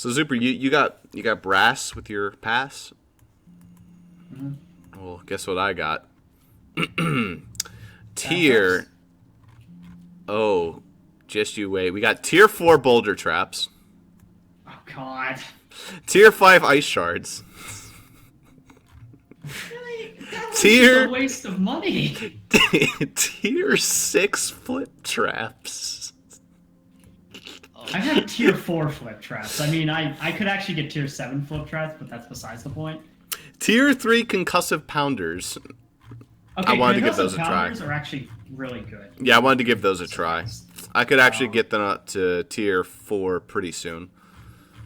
So Zuper, you got brass with your pass. Mm-hmm. Well, guess what I got? Tier. Oh, just you wait. We got tier 4 boulder traps. Oh God. Tier 5 ice shards. Really? That was Tier. a waste of money. Tier 6 flip traps. I have tier 4 flip traps. I mean, I could actually get tier 7 flip traps, but that's besides the point. Tier 3 concussive pounders. Okay, I wanted to give concussive those a try. pounders are actually really good. Yeah, I wanted to give those a try. I could actually get them up to tier 4 pretty soon.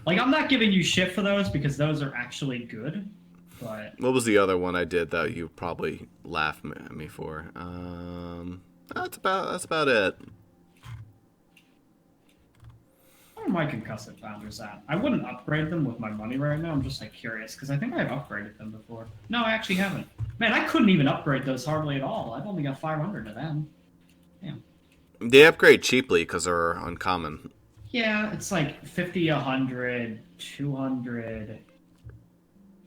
Like, I'm not giving you shit for those because those are actually good, but... What was the other one I did that you probably laughed at me for? That's about it. Where are my concussive pounders at? I wouldn't upgrade them with my money right now. I'm just, like, curious, because I think I've upgraded them before. No, I actually haven't. Man, I couldn't even upgrade those hardly at all. I've only got 500 of them. Damn. They upgrade cheaply because they're uncommon. Yeah, it's like 50, 100, 200.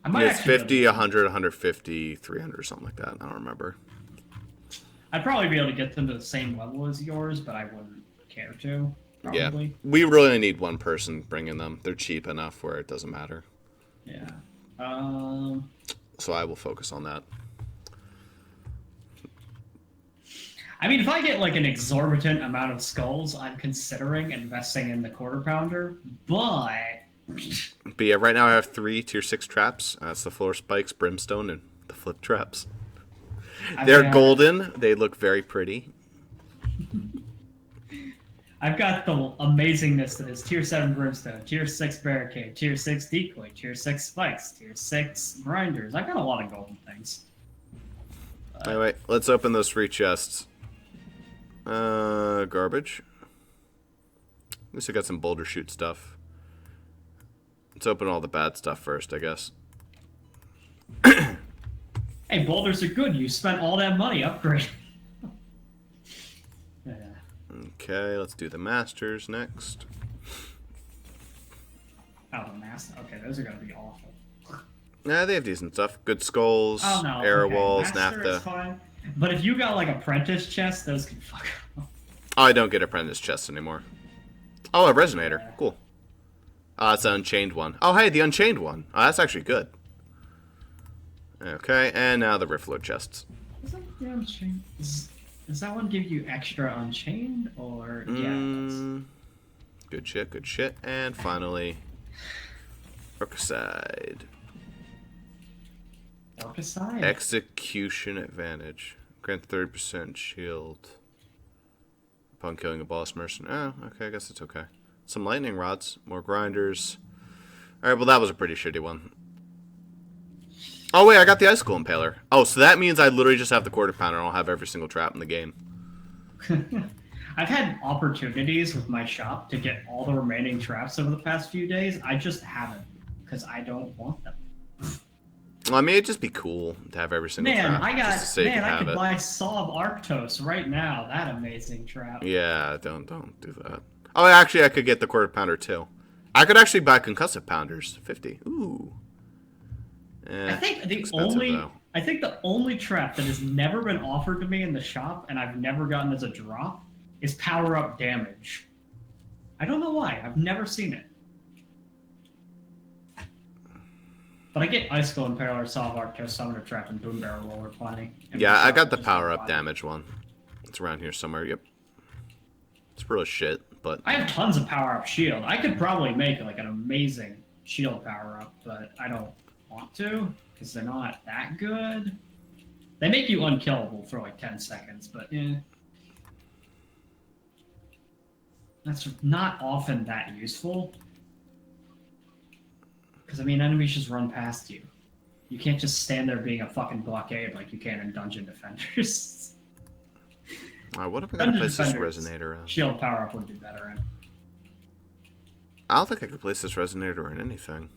I might Yeah, it's actually 50, 100, 150, 300, or something like that. I don't remember. I'd probably be able to get them to the same level as yours, but I wouldn't care to. Probably. Yeah, we really need one person bringing them. They're cheap enough where it doesn't matter. Yeah. So I will focus on that. I mean, if I get like an exorbitant amount of skulls, I'm considering investing in the quarter pounder, but... But yeah, right now I have 3 tier 6 traps. That's the floor spikes, brimstone, and the flip traps. They're golden. They look very pretty. I've got the amazingness that is tier 7 brimstone, tier 6 barricade, tier 6 decoy, tier 6 spikes, tier 6 grinders. I've got a lot of golden things. Anyway, let's open those 3 chests. Garbage. At least I got some boulder shoot stuff. Let's open all the bad stuff first, I guess. Hey, boulders are good. You spent all that money upgrading. Yeah. Okay, let's do the masters next. Oh, the master. Okay, those are gonna be awful. Yeah, they have decent stuff. Good skulls, Oh no, arrow okay. walls, Master is naphtha. fine. But if you got like apprentice chests, those can fuck up. Oh, I don't get apprentice chests anymore. Oh, a resonator. Yeah. Cool. It's an Unchained one. Oh, hey, the Unchained one. Oh, that's actually good. Okay, and now the Riftload chests. Is that the Unchained? Does that one give you extra Unchained or yeah? Good shit, good shit. And finally, Orcside. Orcside? Execution advantage. Grant 30% shield upon killing a boss mercenary. Oh, okay, I guess it's okay. Some lightning rods, more grinders. Alright, well that was a pretty shitty one. Oh wait, I got the icicle impaler. Oh, so that means I literally just have the quarter pounder and I'll have every single trap in the game. I've had opportunities with my shop to get all the remaining traps over the past few days. I just haven't, because I don't want them. Well, I mean, it'd just be cool to have every single trap. I could buy Saw of Arctos right now. That amazing trap. Yeah, don't do that. Oh, actually, I could get the quarter pounder too. I could actually buy concussive pounders, 50. Ooh. I think the only trap that has never been offered to me in the shop and I've never gotten as a drop is power up damage. I don't know why. I've never seen it. But I get Icicle Impaler, Saw of Arctos, Summoner Trap, and Boom Barrel Roller plenty. Yeah, I got the power up damage one. It's around here somewhere. Yep. It's real shit, but I have tons of power up shield. I could probably make like an amazing shield power up, but I don't want to because they're not that good. They make you unkillable for like 10 seconds, but that's not often that useful. Because I mean, enemies just run past you. You can't just stand there being a fucking blockade like you can in Dungeon Defenders. What if I gotta place this resonator in? Shield power up would be better in. I don't think I could place this resonator in anything.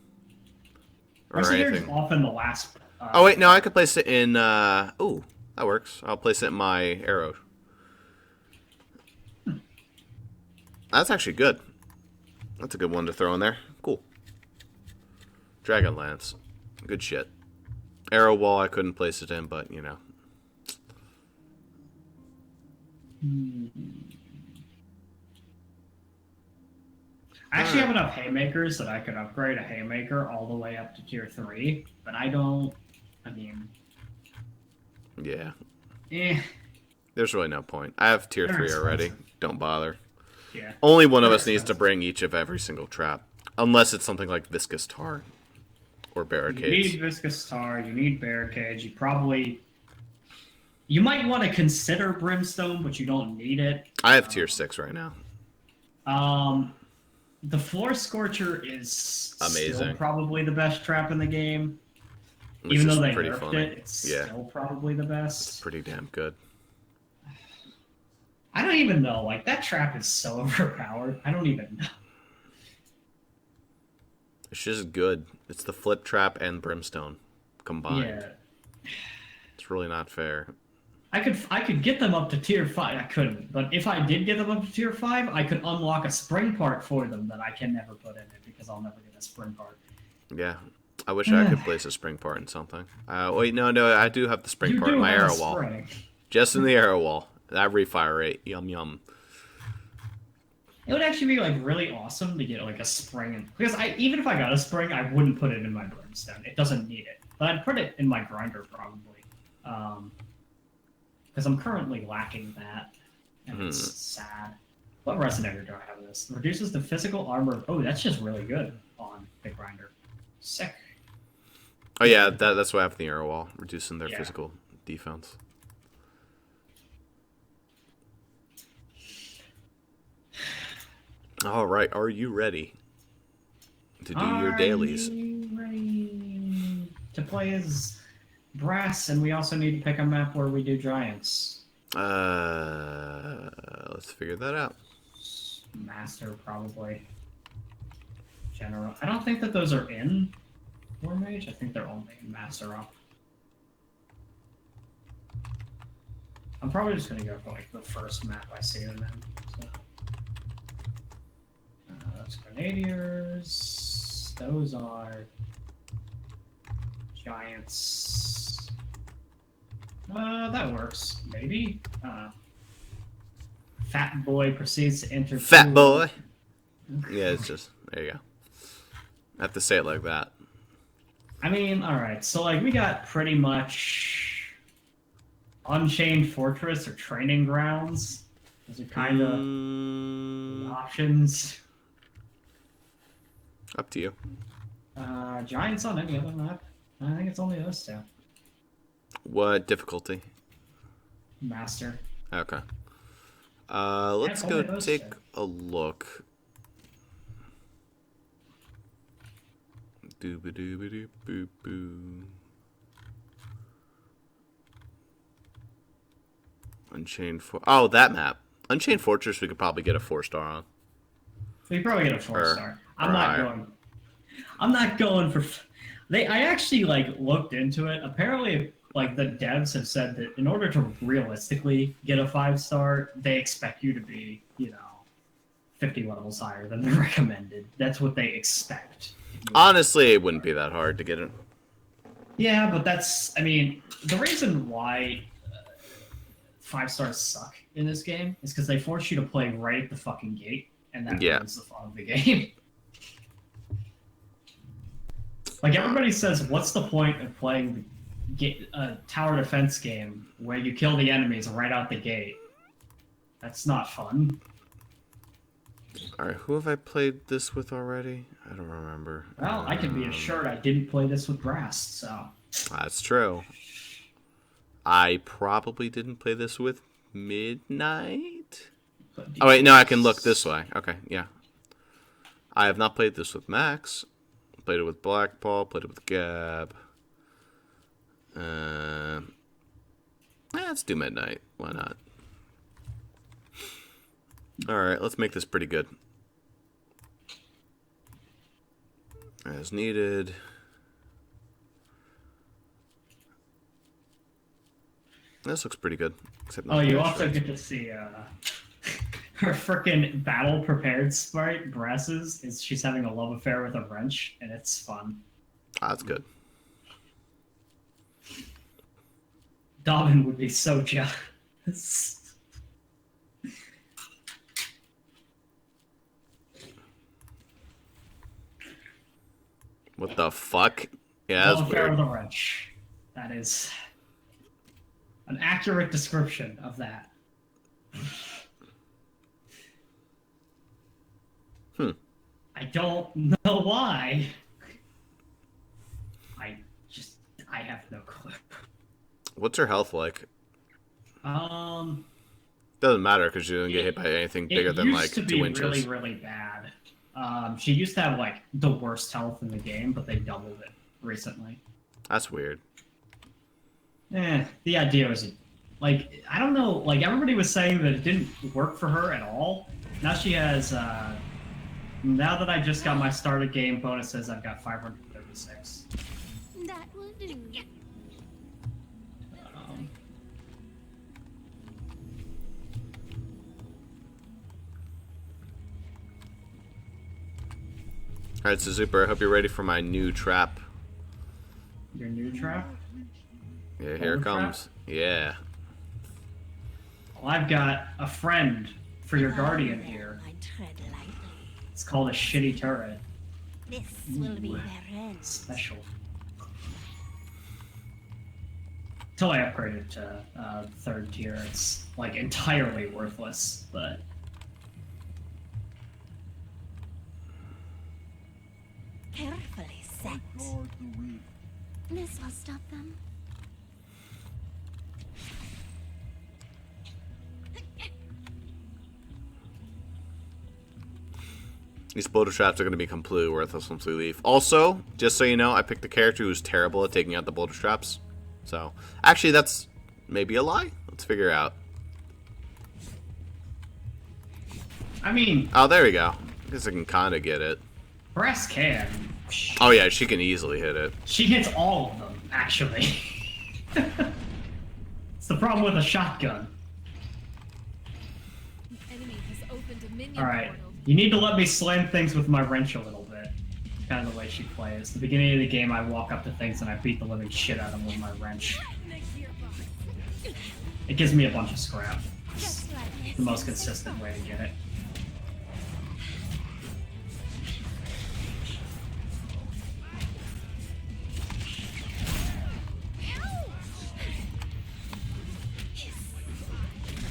Resonator's often the last. Oh wait, no, I could place it in. Ooh, that works. I'll place it in my arrow. That's actually good. That's a good one to throw in there. Cool. Dragon Lance. Good shit. Arrow Wall, I couldn't place it in, but, you know. I actually have enough haymakers that I could upgrade a haymaker all the way up to tier 3, but I don't. I mean, yeah. Eh. There's really no point. I have tier 3 already. Don't bother. Yeah. Only one of us needs to bring each of every single trap. Unless it's something like Viscous Tar. Or Barricades. You need Viscous Tar, you need Barricades, you might want to consider Brimstone, but you don't need it. I have tier 6 right now. The Floor Scorcher is amazing. Still probably the best trap in the game. Which even though they pretty nerfed funny. it, it's still probably the best. It's pretty damn good. I don't even know. Like, that trap is so overpowered. I don't even know. It's just good. It's the Flip Trap and Brimstone combined. Yeah. It's really not fair. I could get them up to tier 5. I couldn't. But if I did get them up to tier 5, I could unlock a spring part for them that I can never put in it because I'll never get a spring part. Yeah. I wish I could place a spring part in something. Wait, no, I do have the spring part in my arrow wall. Just in the arrow wall. That refire rate. Yum, yum. It would actually be like really awesome to get like a spring because even if I got a spring, I wouldn't put it in my brimstone. It doesn't need it, but I'd put it in my grinder probably, because I'm currently lacking that, and it's sad. What resonator do I have in this? Reduces the physical armor. Oh, that's just really good on the grinder. Sick. Oh yeah, that's what I have in the arrow wall, reducing their physical defense. All right, are you ready to do your dailies? Are you ready to play as brass, and we also need to pick a map where we do giants. Let's figure that out. Master, probably. General. I don't think that those are in War Mage. I think they're only in Master Up. I'm probably just gonna go for like the first map I see in them. So. Those Grenadiers. Those are giants. That works. Maybe. Fat boy proceeds to enter. Fat boy. Yeah, it's just there you go. I have to say it like that. I mean, all right. So like we got pretty much Unchained Fortress or Training Grounds. Those are kind of options. Up to you. Giants on any other map? I think it's only those two. What difficulty? Master. Okay. Let's go take two. a look. Dooba-dooba-doo-boo-boo. Unchained Oh, that map. Unchained Fortress we could probably get a 4-star on. We could probably get a 4-star. I'm not going for. I actually like looked into it. Apparently, like the devs have said that in order to realistically get a 5-star, they expect you to be, 50 levels higher than the recommended. That's what they expect. Honestly, it wouldn't be that hard to get it. Yeah, but the reason why 5-stars suck in this game is because they force you to play right at the fucking gate, and that ruins the fun of the game. Like, everybody says, what's the point of playing a tower defense game where you kill the enemies right out the gate? That's not fun. Alright, who have I played this with already? I don't remember. Well, I can be assured I didn't play this with Brass, so... That's true. I probably didn't play this with Midnight? Oh, wait, no, I can look this way. Okay, yeah. I have not played this with Max. Played it with Blackball, played it with Gab. Let's do Midnight. Why not? Alright, let's make this pretty good. As needed. This looks pretty good. Except you also get to see her frickin' battle prepared sprite, Brasses, she's having a love affair with a wrench, and it's fun. Ah, that's good. Dobbin would be so jealous. What the fuck? Yeah, Love that's affair weird. with a wrench. That is an accurate description of that. I don't know why. I have no clue. What's her health like? Um, Doesn't matter because she didn't get hit by anything bigger than like used to 2 be inches. really, really bad. She used to have like the worst health in the game, but they doubled it recently. That's weird. The idea was like, I don't know, like everybody was saying that it didn't work for her at all. Now she has, now that I just got my started game bonuses, I've got 536. That will do. Alright, so Zuper, I hope you're ready for my new trap. Your new trap? Yeah, here it Golden comes. Yeah. Well, I've got a friend for your guardian here. I tread lightly. It's called a shitty turret. This will be Ooh. their end. Special. Until I upgraded to 3rd tier, it's like entirely worthless, but Carefully set. This will stop them. These boulder traps are going to be completely worthless once we leave. Also, just so you know, I picked a character who's terrible at taking out the boulder traps. So, actually, that's maybe a lie. Let's figure it out. I mean, Oh, there we go. I guess I can kind of get it. Brass can. Oh, yeah, she can easily hit it. She hits all of them, actually. It's the problem with a shotgun. Enemy has opened a minion Alright, portal. you need to let me slam things with my wrench a little bit. Kind of the way she plays. The beginning of the game, I walk up to things and I beat the living shit out of them with my wrench. It gives me a bunch of scrap. It's Just like this. the most consistent way to get it.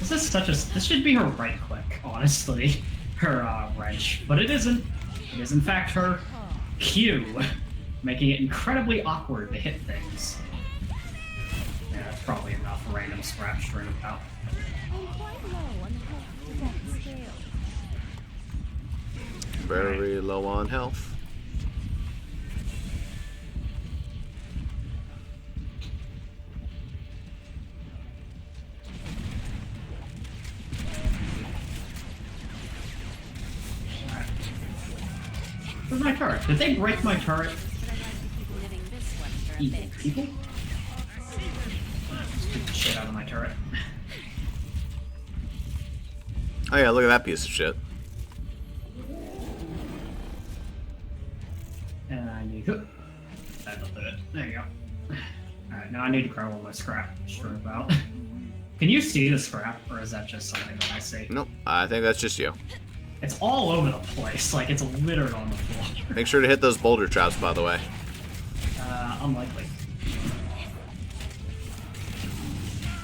This should be her right click, honestly. Her wrench. But it isn't. It is in fact her Q, making it incredibly awkward to hit things. Yeah, that's probably enough random scratch to rip out. I'm quite low on health to that scale. Very low on health. Alright. Where's my turret? Did they break my turret? But I'd like to keep living this one for a Evil bit. people? Just beat the shit out of my turret. Oh, yeah, look at that piece of shit. And I need to... That'll do it. There you go. Alright, now I need to grab all my scrap. Sure about. Can you see the scrap, or is that just something that I see? Nope, I think that's just you. It's all over the place, like it's littered on the floor. Make sure to hit those boulder traps, by the way. Unlikely.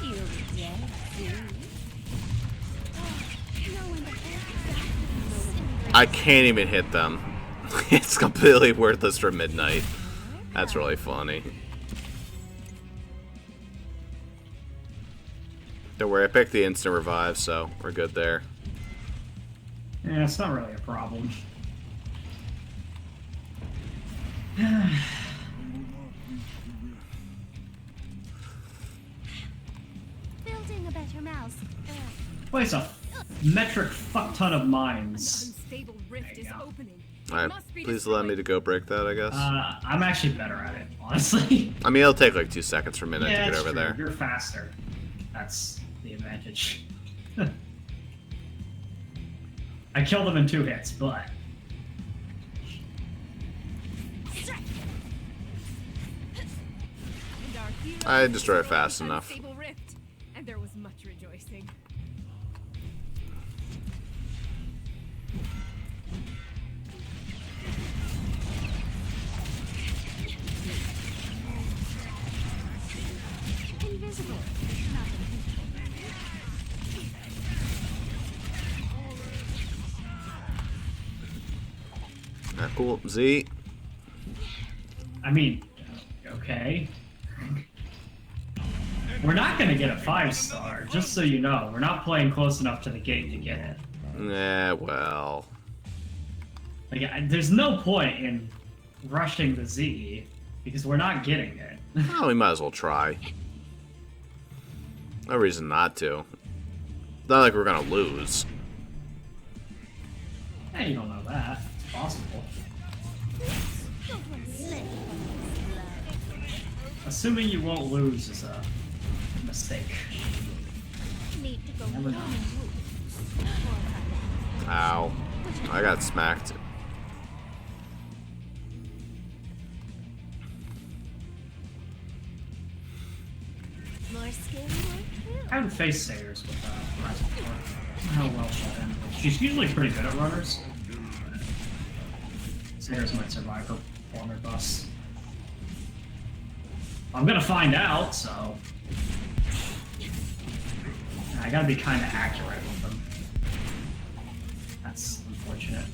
You'll be dead soon. Know when the earth I can't even hit them. It's completely worthless for midnight. That's really funny. Don't worry, I picked the instant revive, so we're good there. Yeah, it's not really a problem. building a better mouse. Place a metric fuck ton of mines. Unstable rift There you is go. opening. Alright, please allow me to go break that, I guess. I'm actually better at it, honestly. I mean, it'll take like 2 seconds for midnight Yeah, to get it's over true. there. You're faster. That's the advantage. I killed them in 2 hits, but I destroy it fast enough. Unstable rift, and there was much rejoicing. Invisible. Not Ah, cool. Z. I mean, okay. We're not gonna get a 5-star, just so you know. We're not playing close enough to the gate to get it. Well. Like, there's no point in rushing the Z because we're not getting it. Well, we might as well try. No reason not to. Not like we're gonna lose. Hey, you don't know that. It's possible. Assuming you won't lose is a mistake. need to go Never know. Ow. I got smacked. More skill, more kill. I haven't faced Sayers with Rise before. I don't know how well she'll handle it. She's usually pretty good at runners. Sayers might survive her former bus. I'm gonna find out, so I gotta be kind of accurate with them. That's unfortunate.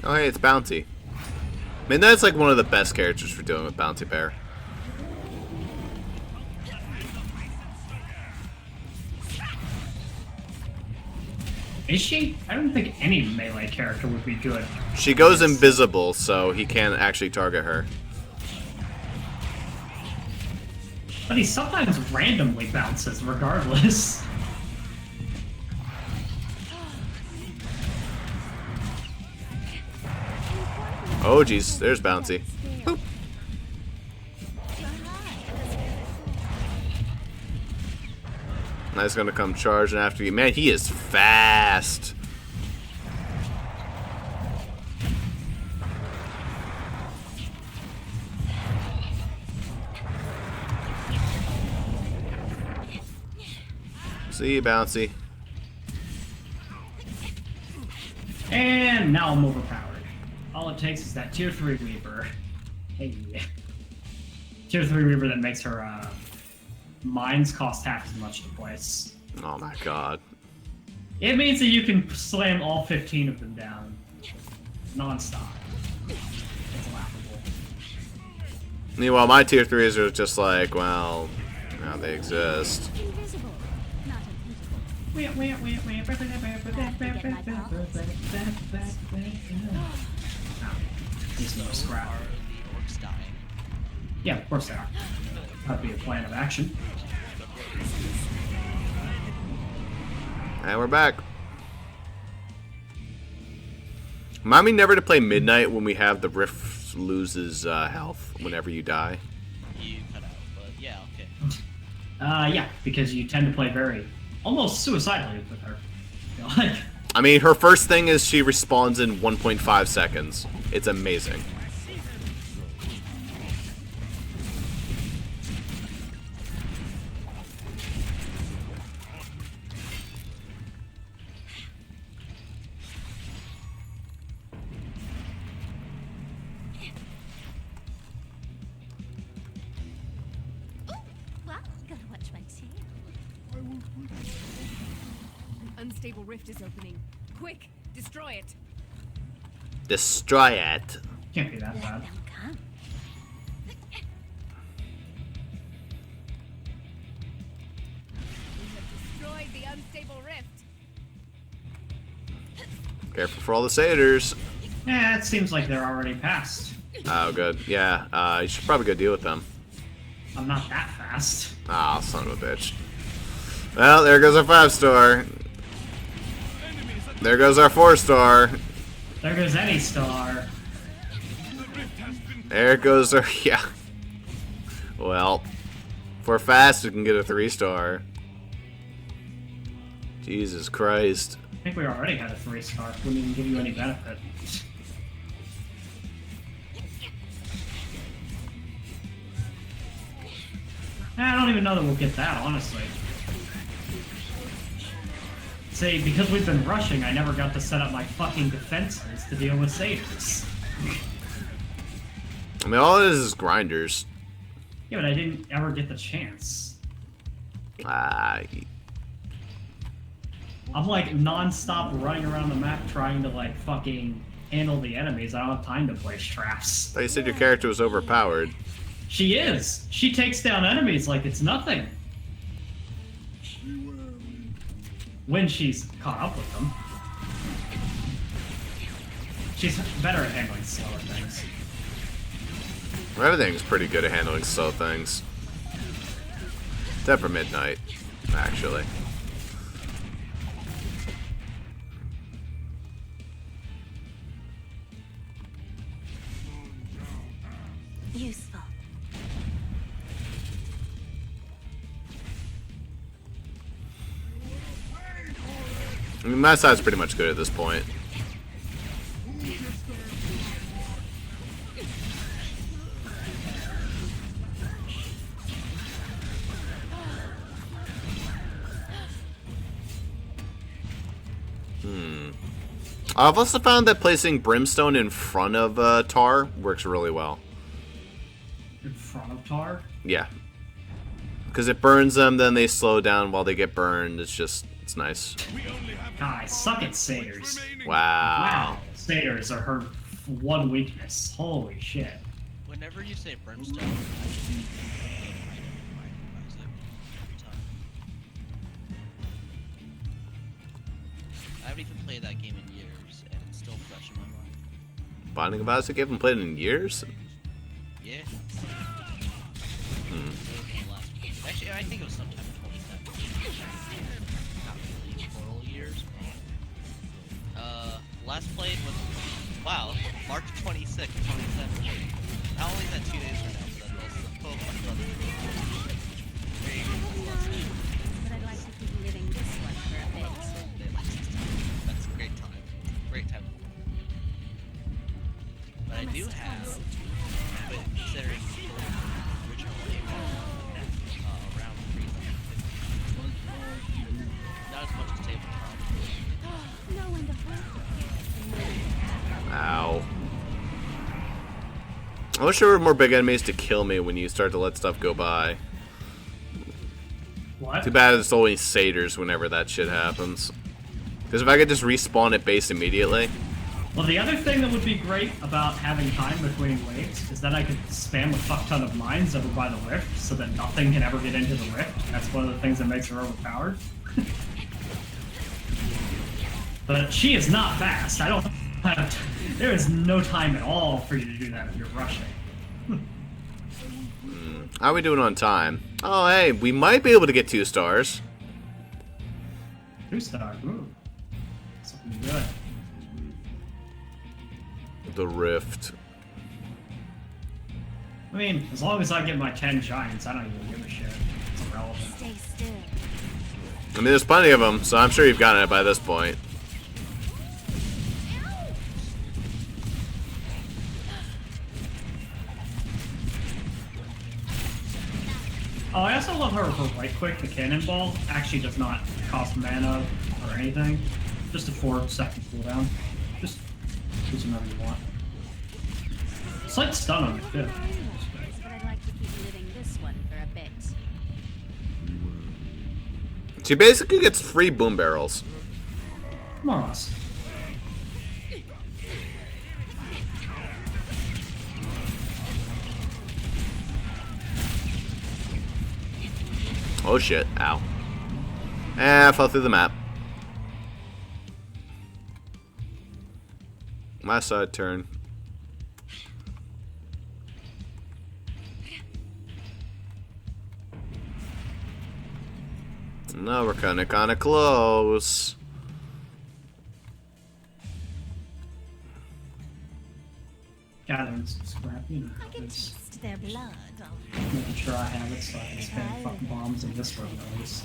Oh, hey, it's Bounty. I mean, that's like one of the best characters for dealing with Bounty Bear. Is she? I don't think any melee character would be good. She goes invisible, so he can't actually target her. But he sometimes randomly bounces regardless. Oh, jeez, there's Bounty. Boop. Now he's gonna come charging after you. Man, he is fast. See you, Bouncy. And now I'm overpowered. All it takes is that tier 3 Reaper. Hey. Tier 3 Reaper that makes her mines cost half as much to place. Oh my god. It means that you can slam all 15 of them down non-stop. It's laughable. Meanwhile, my tier 3s are just like, well, now they exist. Invisible. Not There's no scrap. Are the orcs dying? Yeah, of course they are. That'd be a plan of action. And we're back. Remind me never to play Midnight when we have the Rift loses health whenever you die. You cut out, but yeah, okay. Yeah, because you tend to play very, almost suicidally with her. You know, like, I mean, her first thing is she respawns in 1.5 seconds. It's amazing. well, gotta watch my tail. Unstable rift is opening. Quick, destroy it. Destroy it. can't be that Let bad. them come. We have destroyed the unstable rift. Careful for all the satyrs. Yeah, it seems like they're already past. Oh, good. Yeah, you should probably go deal with them. I'm not that fast. Ah, son of a bitch. Well, there goes our 5-star. There goes our 4-star. There goes any star. There goes our... Yeah. Well, if we're fast, we can get a 3-star. Jesus Christ. I think we already had a 3-star. Wouldn't even give you any benefit. I don't even know that we'll get that, honestly. See, because we've been rushing, I never got to set up my fucking defenses to deal with satyrs. I mean, all it is grinders. Yeah, but I didn't ever get the chance. I'm like non-stop running around the map trying to like fucking handle the enemies. I don't have time to place traps. I thought you said your character was overpowered. She is. She takes down enemies like it's nothing. When she's caught up with them. She's better at handling slower things. Everything's pretty good at handling slow things. Except for midnight, actually. Useful. I mean, my side's pretty much good at this point. I've also found that placing brimstone in front of tar works really well. In front of Tar? Yeah. Because it burns them, then they slow down while they get burned. It's nice. God, I suck at satyrs. Wow. Wow. Satyrs are her one weakness. Holy shit. Whenever you say brimstone, I just recognize it every time. I haven't even played that game in years, and it's still fresh in my mind. Binding of Isaac, you haven't played in years? Yeah. Actually, I think it was sometime in 2017. Not really total years. Last played was, wow, March 26th, 2017. Not only is that 2 days from now, but that's also a bunch of other But I'd like to keep living this one for a bit. That's a great time. Great time. But I do have, but considering the original game, around 350. Not as much as tabletop. No one to hold. Ow. I wish there were more big enemies to kill me when you start to let stuff go by. What? Too bad it's only satyrs whenever that shit happens. Because if I could just respawn at base immediately. Well, the other thing that would be great about having time between waves is that I could spam a fuck ton of mines over by the rift so that nothing can ever get into the rift. That's one of the things that makes her overpowered. But she is not fast. I don't have... There is no time at all for you to do that if you're rushing. How are we doing on time? Oh, hey, we might be able to get 2 stars. 2-star. Ooh. Something good. The rift. I mean, as long as I get my 10 giants, I don't even give a shit. It's irrelevant. Stay still. I mean, there's plenty of them, so I'm sure you've gotten it by this point. Oh, I also love her right click, the cannonball. Actually does not cost mana or anything. Just a 4-second cooldown. Just use whenever you want. Slight stun on it, too. But I'd like to keep living this one for a bit. She basically gets free boom barrels. More or less. Oh shit, ow. I fell through the map. My side turn. No, we're kind of close. Gathering some scrap, you know. I can It's taste their blood. making sure I have it so I can spam fucking bombs in this room at least.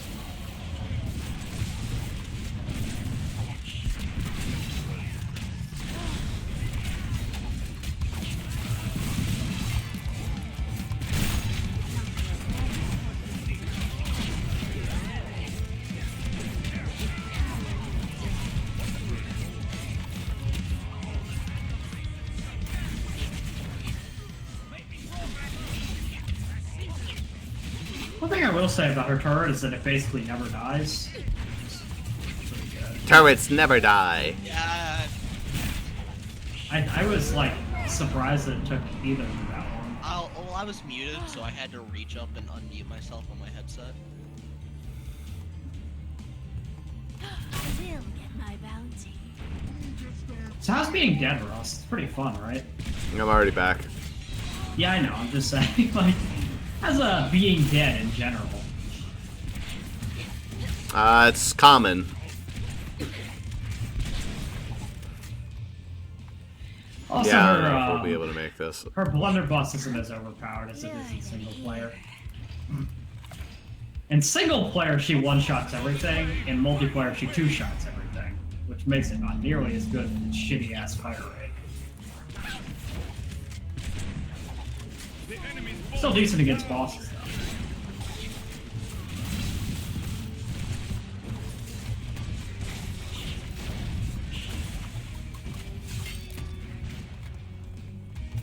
One thing I will say about her turret is that it basically never dies. It's pretty good. Turrets never die. Yeah, I was like surprised that it took either that long. well, I was muted, so I had to reach up and unmute myself on my headset. I will get my bounty. So how's being dead, Ross? It's pretty fun, right? I'm already back. Yeah, I know. I'm just saying, like, how's being dead in general? It's common. Also, Yeah, I don't her, know if we'll be able to make this. her blunderbuss isn't as overpowered as it is in single player. In single player, she one-shots everything. In multiplayer, she two-shots everything, which makes it not nearly as good as its shitty-ass fire rate. Still decent against bosses, though.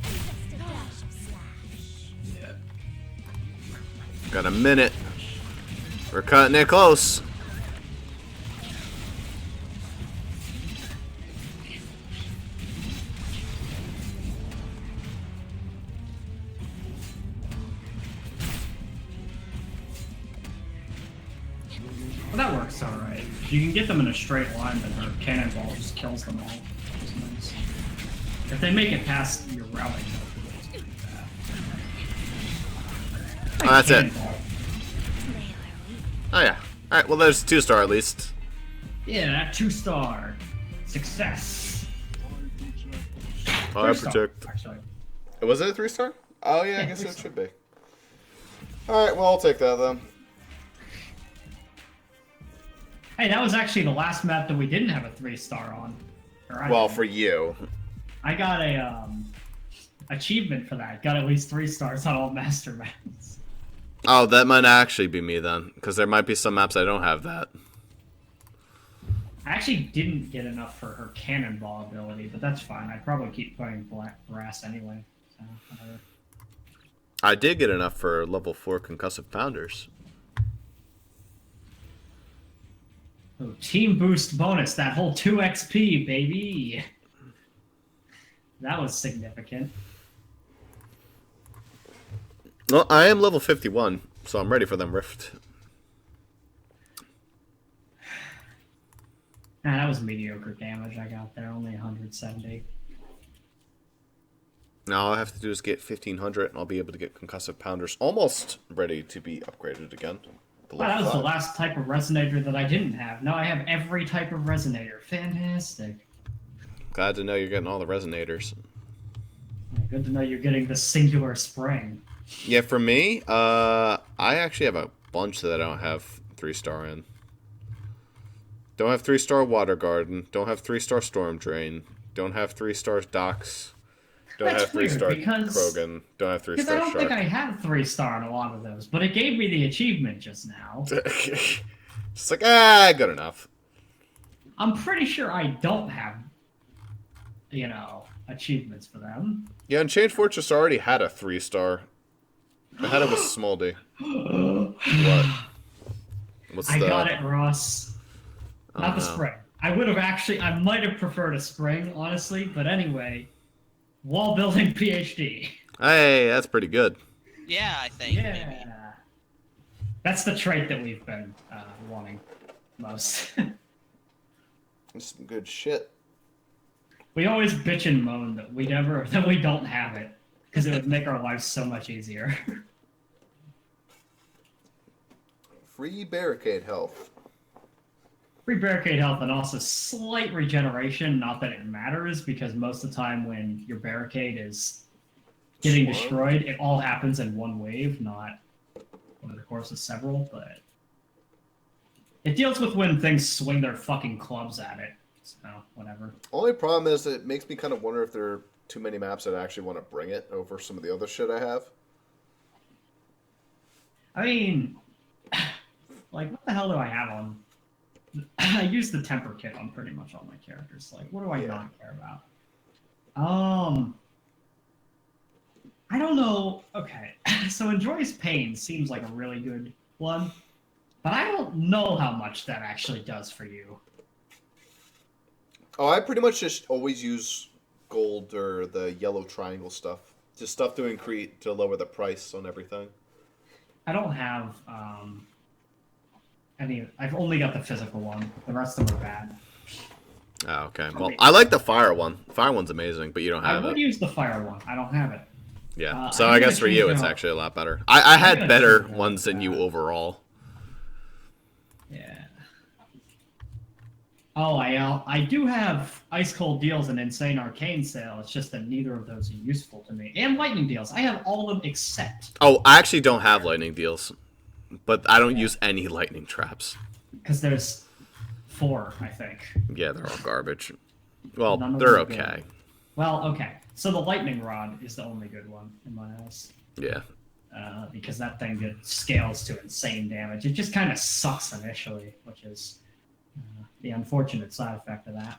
Just a dash of slash. Got a minute. We're cutting it close. Well, that works alright. You can get them in a straight line, but her cannonball just kills them all. It's nice. If they make it past your routing, it's pretty bad. Oh, that's it. Cannonball. Oh yeah. Alright, well there's 2-star at least. Yeah, that 2-star. Success. Fire 3-star, protect. actually. Was it a 3-star? Oh yeah, I Yeah, guess it 3-star. should be. Alright, well I'll take that then. Hey, that was actually the last map that we didn't have a 3-star on. Or I Well, didn't. for you. I got a achievement for that. Got at least 3 stars on all master maps. Oh, that might actually be me then. Because there might be some maps I don't have that. I actually didn't get enough for her cannonball ability, but that's fine. I'd probably keep playing black brass anyway. So, whatever. I did get enough for level 4 concussive founders. Oh, team boost bonus, that whole 2 XP, baby. That was significant. Well, I am level 51, so I'm ready for them rift. Nah, that was mediocre damage I got there, only 170. Now all I have to do is get 1500 and I'll be able to get concussive pounders almost ready to be upgraded again. The Wow, that level was the 5. last type of resonator that I didn't have. Now I have every type of resonator. Fantastic. Glad to know you're getting all the resonators. Yeah, good to know you're getting the singular spring. Yeah, for me, I actually have a bunch that I don't have 3-star in. Don't have 3-star Water Garden. Don't have 3-star Storm Drain. Don't have 3-star Docks. Don't That's have 3-star weird, because- Krogan. Don't have Because I 3-star don't think I Shark. had 3-star in a lot of those, but it gave me the achievement just now. Just like, good enough. I'm pretty sure I don't have, achievements for them. Yeah, Unchained Fortress already had a 3-star. I had it with Smoldy. What? What's I the... got it, Ross. Oh, Not the no. spring. I might have preferred a spring, honestly, but anyway. Wall building PhD. Hey, that's pretty good. Yeah, I think. Yeah. Maybe. That's the trait that we've been wanting most. That's some good shit. We always bitch and moan that we don't have it because it would make our lives so much easier. free barricade health. Free barricade health and also slight regeneration. Not that it matters, because most of the time when your barricade is getting destroyed, it all happens in one wave, not over the course of several. But it deals with when things swing their fucking clubs at it. So whatever. Only problem is it makes me kind of wonder if there are too many maps that I actually want to bring it over some of the other shit I have. I mean, like, what the hell do I have on? I use the temper kit on pretty much all my characters. Like, what do I not care about? I don't know. Okay, so Enjoys Pain seems like a really good one, but I don't know how much that actually does for you. Oh, I pretty much just always use gold or the yellow triangle stuff. Just stuff to increase, to lower the price on everything. I don't have any. I've only got the physical one. The rest of them are bad. Oh, okay. Well, I like the fire one. The fire one's amazing, but you don't have I would it. use the fire one. I don't have it. Yeah. So I guess for you, it's actually a lot better. I had better ones than you overall. Yeah. Oh, I do have Ice Cold Deals and Insane Arcane Sale. It's just that neither of those are useful to me. And Lightning Deals. I have all of them except... Oh, I actually don't have lightning deals. But I don't use any lightning traps. Because there's 4, I think. Yeah, they're all garbage. Well, None of they're them are okay. good. Well, okay. So the Lightning Rod is the only good one in my eyes. Yeah. Because that thing scales to insane damage. It just kind of sucks initially, which is the unfortunate side effect of that.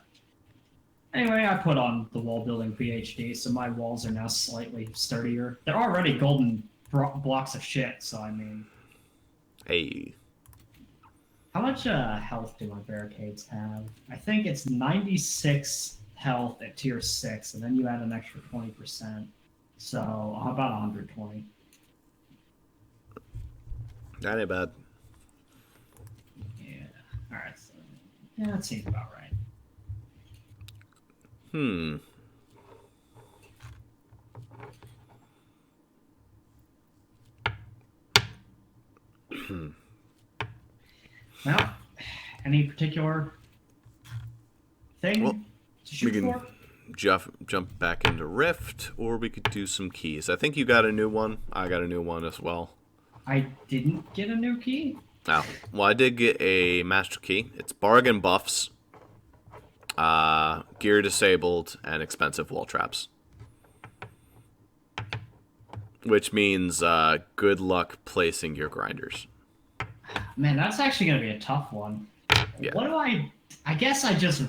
Anyway, I put on the wall building PhD, so my walls are now slightly sturdier. They're already golden blocks of shit, so I mean... Hey. How much health do my barricades have? I think it's 96 health at tier 6, and then you add an extra 20%. So, how about 120? That ain't bad. Yeah. Alright, so... Yeah, that seems about right. Now, any particular thing Well, to shoot we can for? jump back into Rift, or we could do some keys. I think you got a new one. I got a new one as well. I didn't get a new key. Oh, well, I did get a master key. It's bargain buffs, gear disabled, and expensive wall traps. Which means good luck placing your grinders. Man, that's actually going to be a tough one. Yeah. What do I guess I just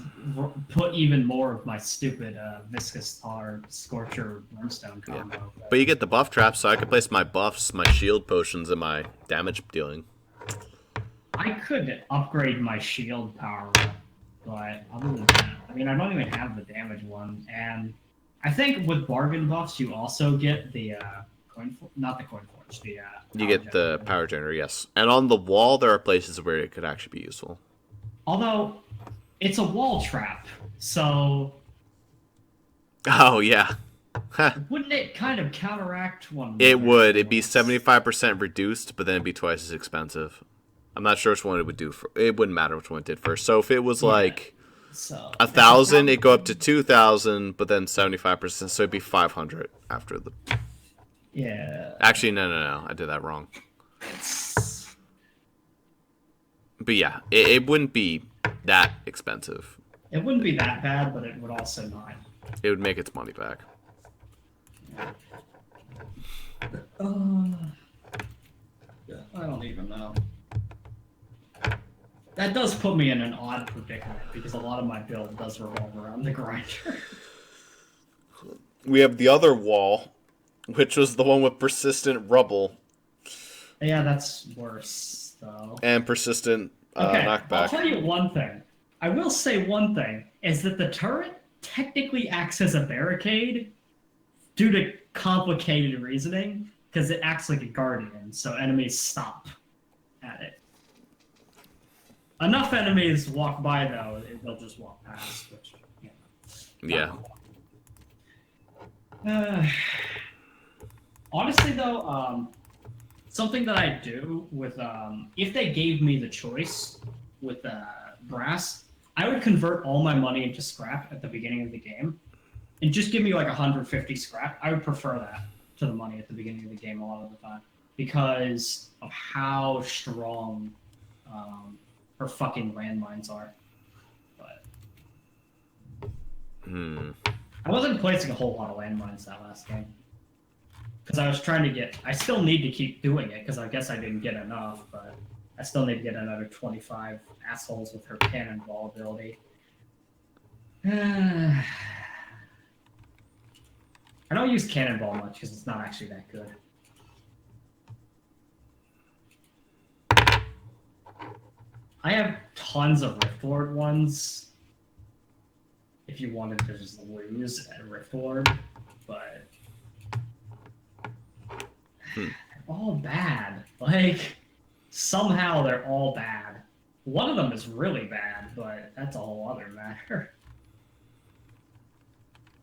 put even more of my stupid Viscous Tar, Scorcher, Brimstone combo. Yeah. But you get the buff traps, so I could place my buffs, my shield potions, and my damage dealing. I could upgrade my shield power, but other than that, I mean, I don't even have the damage one. And I think with bargain buffs, you also get the not the coin forge, the you get the power generator, yes. And on the wall, there are places where it could actually be useful. Although it's a wall trap, so Oh yeah. wouldn't it kind of counteract one? It would. It'd be 75% reduced, but then it'd be twice as expensive. I'm not sure which one it would do. It wouldn't matter which one it did first. So if it was like so 1,000, it'd go up to 2,000, but then 75%, so it'd be 500 after the. Yeah. Actually, no. I did that wrong. But yeah, it wouldn't be that expensive. It wouldn't be that bad, but it would also not. It would make its money back. I don't even know. That does put me in an odd predicament because a lot of my build does revolve around the grinder. We have the other wall, which was the one with persistent rubble. Yeah, that's worse, though. And persistent knockback. I'll tell you one thing. I will say one thing, is that the turret technically acts as a barricade due to complicated reasoning, because it acts like a guardian, so enemies stop at it. Enough enemies walk by, though, they'll just walk past, which, Yeah. honestly, though, Something that I do with if they gave me the choice with brass, I would convert all my money into scrap at the beginning of the game, and just give me like 150 scrap. I would prefer that to the money at the beginning of the game a lot of the time because of how strong her fucking landmines are. But I wasn't placing a whole lot of landmines that last game. Because I was trying to get... I still need to keep doing it, because I guess I didn't get enough, but I still need to get another 25 assholes with her cannonball ability. I don't use cannonball much, because it's not actually that good. I have tons of Rift Lord ones, if you wanted to just lose at Rift Lord, but... They're all bad. Like, somehow they're all bad. One of them is really bad, but that's a whole other matter.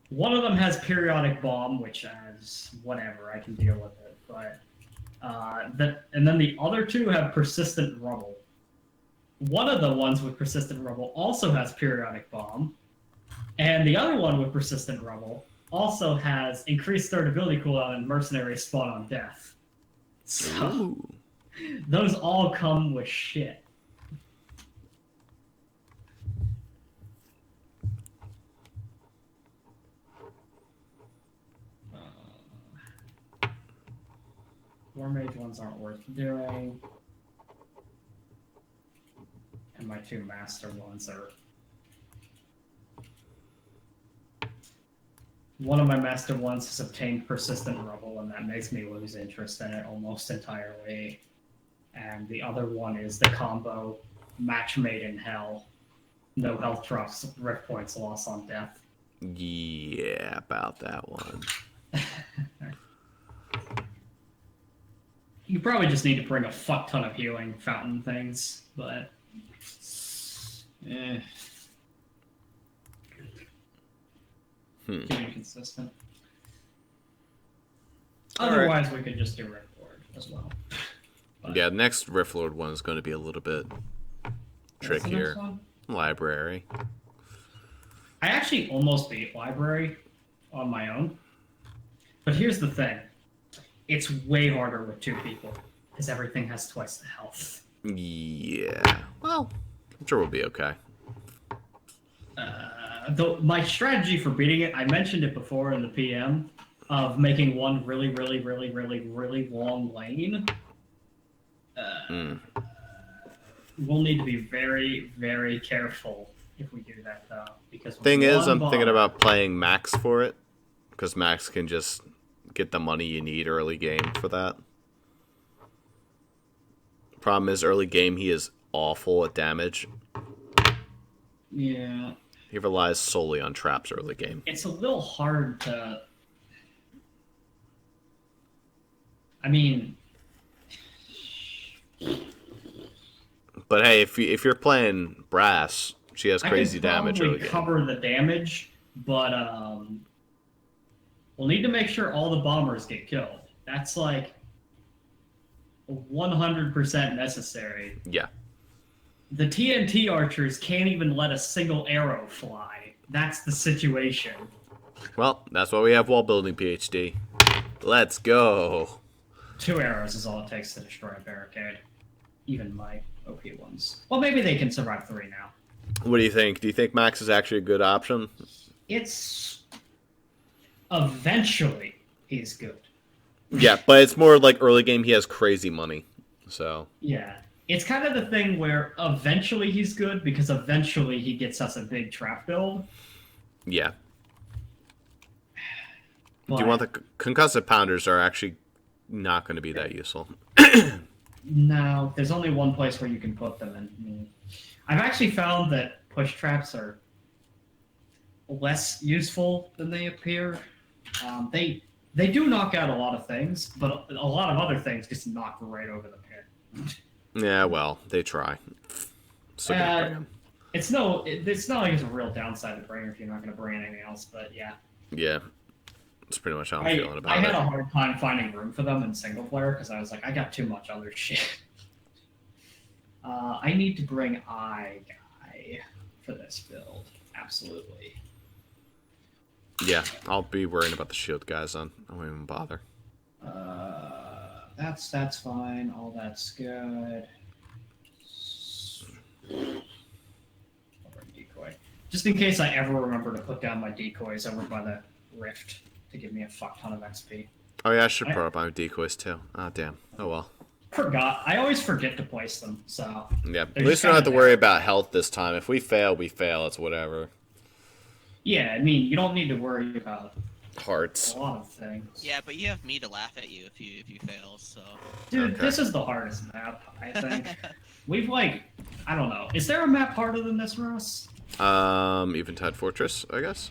One of them has periodic bomb, which is whatever, I can deal with it. But and then the other two have persistent rubble. One of the ones with persistent rubble also has periodic bomb, and the other one with persistent rubble also has increased third ability cooldown and mercenary spawn on death. So those all come with shit. War mage ones aren't worth doing. And my two master ones are... One of my master ones has obtained persistent rubble, and that makes me lose interest in it almost entirely. And the other one is the combo match made in hell. No health drops, rift points, loss on death. Yeah, about that one. You probably just need to bring a fuck ton of healing fountain things, but... Too inconsistent. Otherwise, we could just do Rift Lord as well. But Yeah, next Rift Lord one is going to be a little bit what's the next trickier. one? Library. I actually almost beat Library on my own. But here's the thing. It's way harder with two people, because everything has twice the health. Yeah. Well, I'm sure we'll be okay. Though my strategy for beating it, I mentioned it before in the PM, of making one really, really, really, really, really long lane. We'll need to be very, very careful if we do that, though. Because Thing is, I'm bomb- thinking about playing Max for it, because Max can just get the money you need early game for that. Problem is, early game, he is awful at damage. Yeah. He relies solely on traps early game. It's a little hard to... I mean... But hey, if you're playing Brass, she has crazy damage I early can game. probably cover the damage, but we'll need to make sure all the bombers get killed. That's like 100% necessary. Yeah. The TNT archers can't even let a single arrow fly. That's the situation. Well, that's why we have wall building PhD. Let's go. 2 arrows is all it takes to destroy a barricade. Even my OP ones. Well, maybe they can survive 3 now. What do you think? Do you think Max is actually a good option? It's... Eventually, he's good. Yeah, but it's more like early game he has crazy money. So Yeah. It's kind of the thing where eventually he's good, because eventually he gets us a big trap build. yeah. But Do you want the concussive pounders are actually not going to be that useful. no, there's only one place where you can put them. And I've actually found that push traps are less useful than they appear. They do knock out a lot of things, but a lot of other things just knock right over the pit. Yeah, well, they try. So gonna bring 'em. It's not like it's a real downside to bring if you're not going to bring anything else, but yeah. Yeah. That's pretty much how I'm feeling I about had it. a hard time finding room for them in single player because I was like, I got too much other shit. I need to bring Eye Guy for this build. Absolutely. Yeah, I'll be worrying about the shield guys then. I won't even bother. That's fine. All that's good. I'll bring decoy. Just in case I ever remember to put down my decoys over by the rift to give me a fuck ton of XP. Oh yeah, I should put up my decoys too. Ah, damn. Oh well. Forgot. I always forget to place them, so... Yeah, at they're least just we don't have to kinda worry there. about health this time. If we fail, we fail. It's whatever. Yeah, I mean, you don't need to worry about Hearts. a lot of things. Yeah, but you have me to laugh at you if you fail. So. Dude, Okay. this is the hardest map, I think. We've, like... I don't know. Is there a map harder than this, Ross? Eventide Fortress, I guess.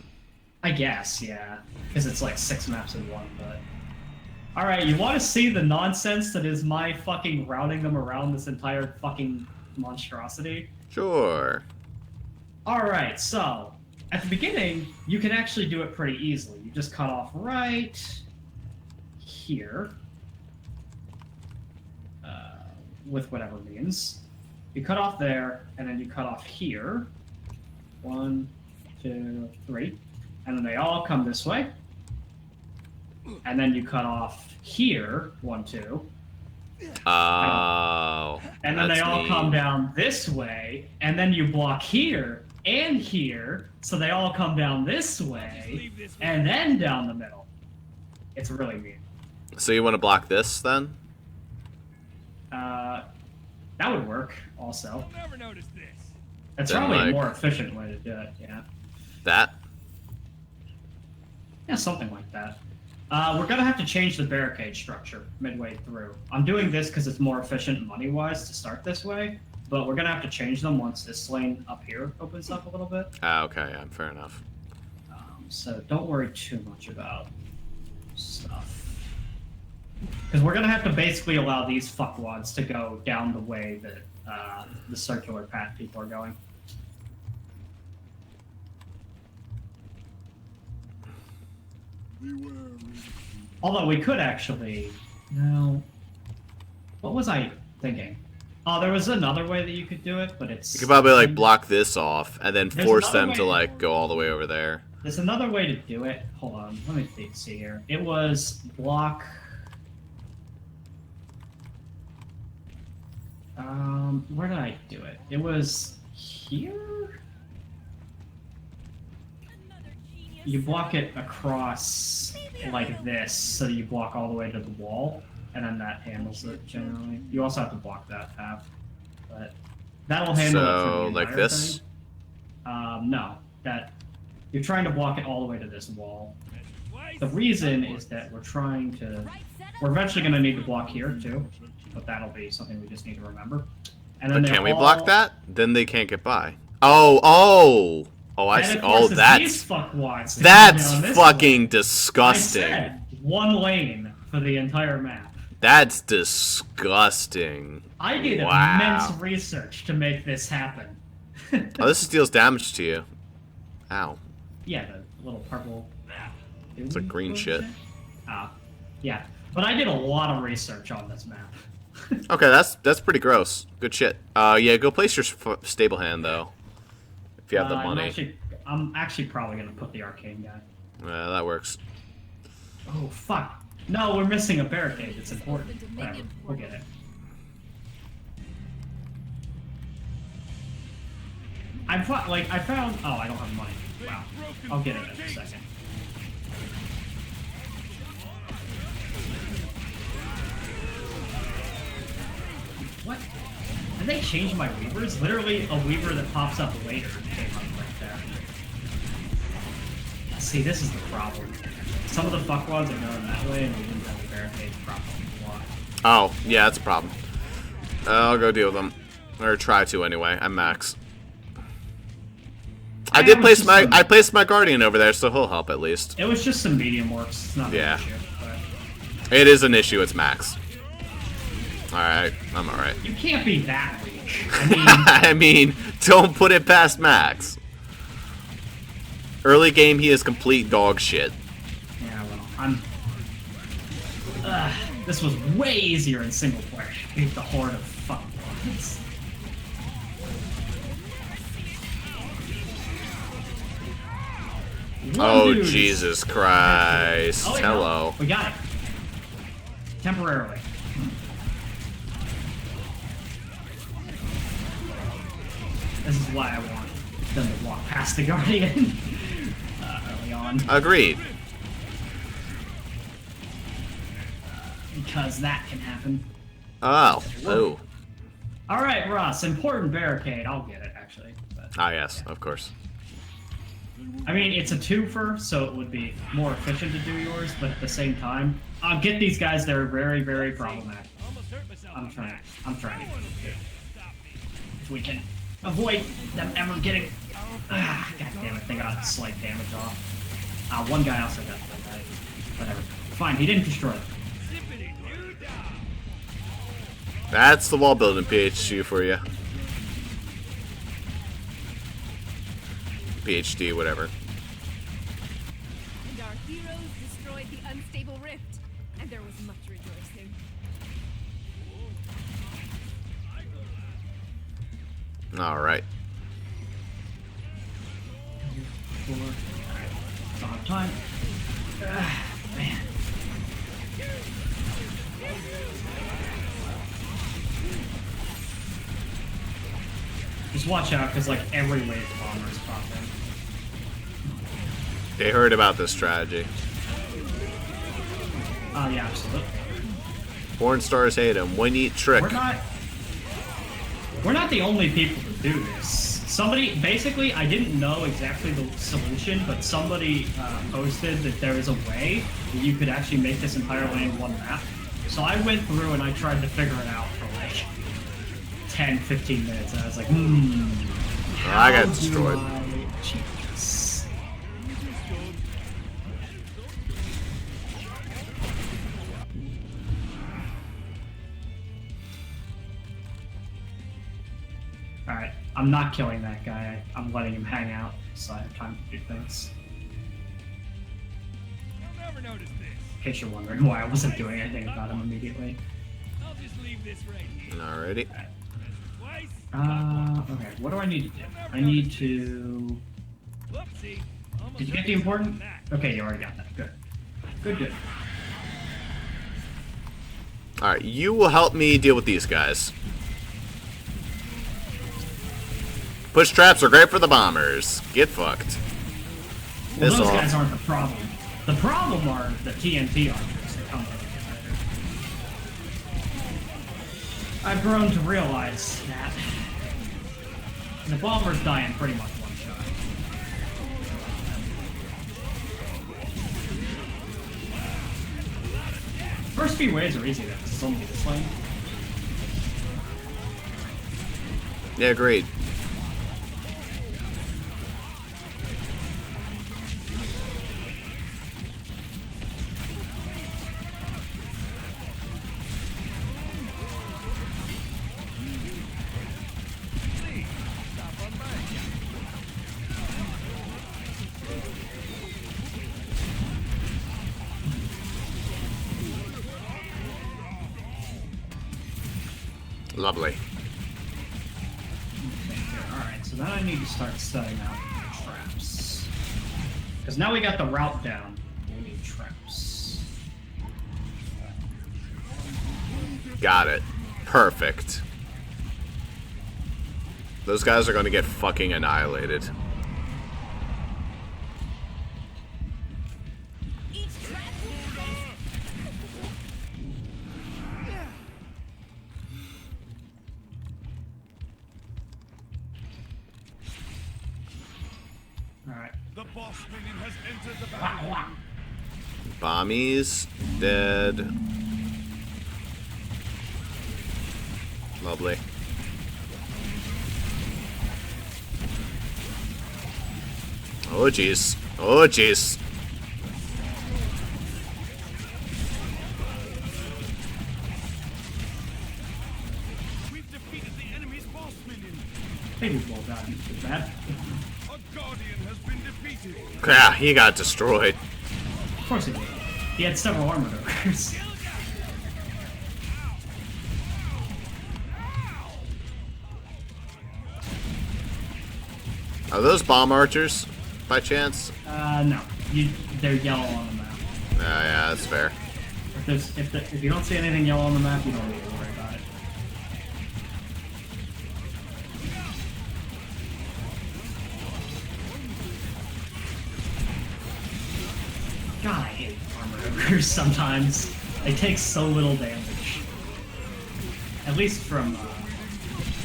I guess, yeah. Because it's like 6 maps in one, but... Alright, you want to see the nonsense that is my fucking routing them around this entire fucking monstrosity? Sure. Alright, so... At the beginning, you can actually do it pretty easily. You just cut off right... here. With whatever means. You cut off there, and then you cut off here. 1, 2, 3. And then they all come this way. And then you cut off here, 1, 2. Oh. And then they that's all neat. come down this way. And then you block here and here. So they all come down this way. And then down the middle. It's really neat. So you want to block this then? That would work also. I'll never notice this. That's Then, probably a like- more efficient way to do it, yeah. That? Yeah, something like that. We're gonna have to change the barricade structure midway through. I'm doing this because it's more efficient money-wise to start this way, but we're gonna have to change them once this lane up here opens up a little bit. Ah, okay, yeah, fair enough. So don't worry too much about stuff. Because we're gonna have to basically allow these fuckwads to go down the way that the circular path people are going. Although we could actually... No. What was I thinking? Oh, there was another way that you could do it, but it's... You could probably like block this off and then There's force another them to way- like go all the way over there. There's another way to do it. Hold on, let me see here. It was block... where did I do it? It was here? You block it across like this, so you block all the way to the wall, and then that handles it generally. You also have to block that path, but that'll handle it for the So entire like this? thing. No, that you're trying to block it all the way to this wall. The reason is that we're trying to. We're eventually going to need to block here too, but that'll be something we just need to remember. And then But they can we all- block that? Then they can't get by. Oh, I And see. it Oh, forces that's these fuckwads to come that's down this fucking way. I disgusting. said 1 lane for the entire map. That's disgusting. I did Wow. immense research to make this happen. Oh, this deals damage to you. Ow. Yeah, the little purple. It's like green shit. Ah, yeah. But I did a lot of research on this map. Okay, that's pretty gross. Good shit. Yeah, go place your stable hand though, if you have the money. I'm actually probably gonna put the arcane guy. Yeah, that works. Oh fuck! No, we're missing a barricade. It's important. Whatever, we'll get it. I found. Oh, I don't have money. Wow. I'll get it in a second. What? Did they change my weavers? Literally, a weaver that pops up later came up right there. See, this is the problem. Some of the fuckwads are going that way, and we didn't have the barricades properly blocked. Oh, yeah, that's a problem. I'll go deal with them, or try to anyway. I'm max. I did place I placed my guardian over there, so he'll help at least. It was just some medium works. It's not Yeah. an issue. But It is an issue. It's max. All right, I'm all right. you can't be that weak. I mean, I mean, don't put it past max. Early game, he is complete dog shit. yeah, well, I'm. This was way easier in single player. I hate the horde of fucking Orcs. Oh, Dude. Jesus Christ. Oh, wait, Hello. no. We got it. Temporarily. This is why I want them to walk past the Guardian early on. Agreed. Because that can happen. Oh. Oh. Alright, Ross, important barricade. I'll get it, actually. But, Ah, yes, of course. I mean, it's a twofer, so it would be more efficient to do yours, but at the same time, I'll get these guys that are very, very problematic. I'm trying. If we can avoid them ever getting... God damn it, they got slight damage off. One guy also got that. Whatever. Fine, he didn't destroy them. That's the wall building PhD for you. PhD, whatever. And our heroes destroyed the unstable rift, and there was much rejoicing. Alright. Don't have time. Man. Just watch out, because like every wave of bombers pop in. They heard about this strategy. Oh yeah, absolutely. Porn stars hate him. One neat trick. We're not the only people that do this. Somebody, basically, I didn't know exactly the solution, but somebody posted that there is a way that you could actually make this entire lane one map. So I went through and I tried to figure it out for like 10, 15 minutes, and I was like, I got how destroyed. do I cheat this? Alright, I'm not killing that guy. I'm letting him hang out, so I have time to do things. You'll never notice this. In case you're wondering why I wasn't doing anything about him immediately. I'll just leave this right here. Alrighty. Twice. Okay, what do I need to do? I need to... Whoopsie. Almost Did you get the important? Okay, you already got that. Good. Good. Alright, you will help me deal with these guys. Push traps are great for the bombers. Get fucked. Well, Piss those off. guys aren't the problem. The problem are the TNT archers that come in. I've grown to realize that the bombers die in pretty much one shot. First few waves are easy though, because it's only this lane. Yeah, agreed. Lovely. Alright, so then I need to start setting out traps. Because now we got the route down, we need traps. Got it. Perfect. Those guys are going to get fucking annihilated. Alright. The boss minion has entered the battle. Bommies dead. Lovely. Oh jeez. Oh jeez. We've defeated the enemy's boss minion. Maybe we'll gotten too bad. A guardian has been defeated. Yeah, he got destroyed. Of course it did. He had several armored ogres. Are those bomb archers, by chance? No. They're yellow on the map. Yeah, that's fair. If you don't see anything yellow on the map, you don't need to worry about it. God, I hate armored ogres sometimes. They take so little damage. At least from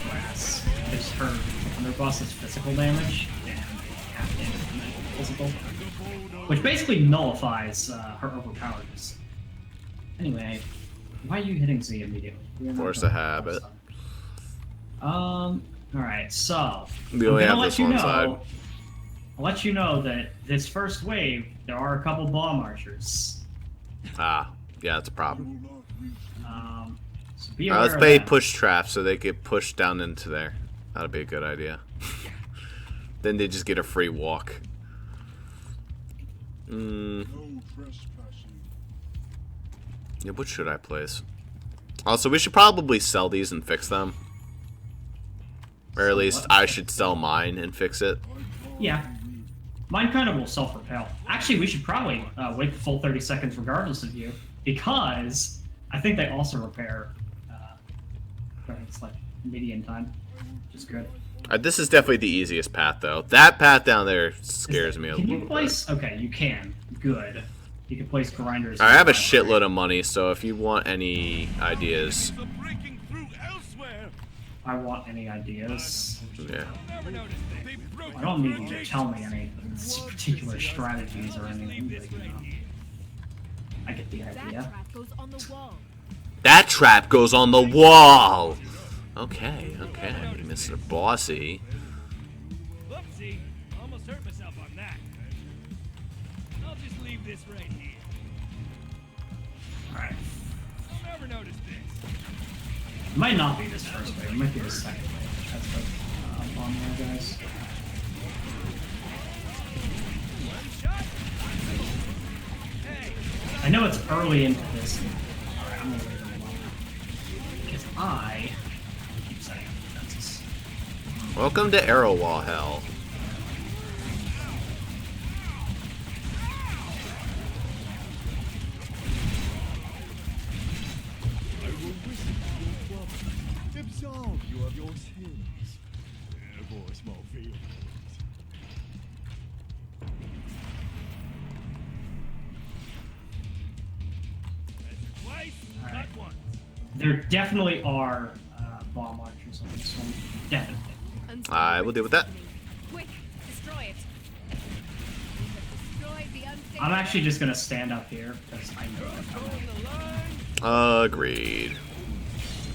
class. I just heard when their boss is physical damage, and half damage from that physical. Which basically nullifies her overpowerness. Anyway, why are you hitting Z immediately? Force a habit. Alright, so We only have this one side. I'll let you know that this first wave, there are a couple bomb archers. Ah, yeah, that's a problem. So be aware Let's of play that. push traps so they get pushed down into there. That'd be a good idea. Then they just get a free walk. Yeah, what should I place? Also, we should probably sell these and fix them. Or at least I should sell mine and fix it. Yeah. Mine kind of will self-repel. Actually, we should probably wait the full 30 seconds regardless of you, because I think they also repair, it's like median time, which is good. This is definitely the easiest path, though. That path down there scares me a Can little you place? Okay, you can. Good. You can place grinders. bit. I have a shitload of money, so if you want any ideas, Are breaking through elsewhere. I want any ideas. yeah. Never noticed this. They broke I don't need you to tell me any particular strategies or anything. But, you know, I get the That idea. trap goes on the wall. That trap goes on the wall! Okay, Mr. Bossy. Whoopsie. Almost hurt myself on that. I'll just leave this right here. Alright. I'll never notice this. It might not be this first wave, it might be the second wave. That's the on there, guys. One shot. Hey. I know it's early into this. Alright, I'm gonna leave it alone. Because I keep setting up defenses. Welcome to Arrow Wall Hell. I will whistle your trouble, absolve you of your sins. Voice my feelings. Twice, Alright. not once. There definitely are bomb archers on this one. Definitely. Unstable I will deal with that. Quick, destroy it. We have destroyed the unstable. I'm actually just gonna stand up here because I know I'm coming. The line. Agreed.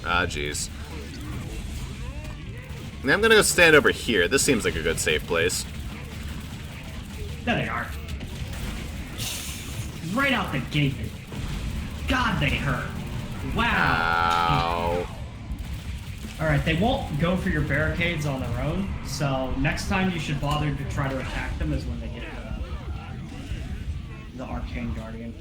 Ah, jeez. Now I'm gonna go stand over here. This seems like a good safe place. There they are. Right out the gate. God, they hurt. Wow. Ow. Alright, they won't go for your barricades on their own, so next time you should bother to try to attack them is when they get the Arcane Guardian.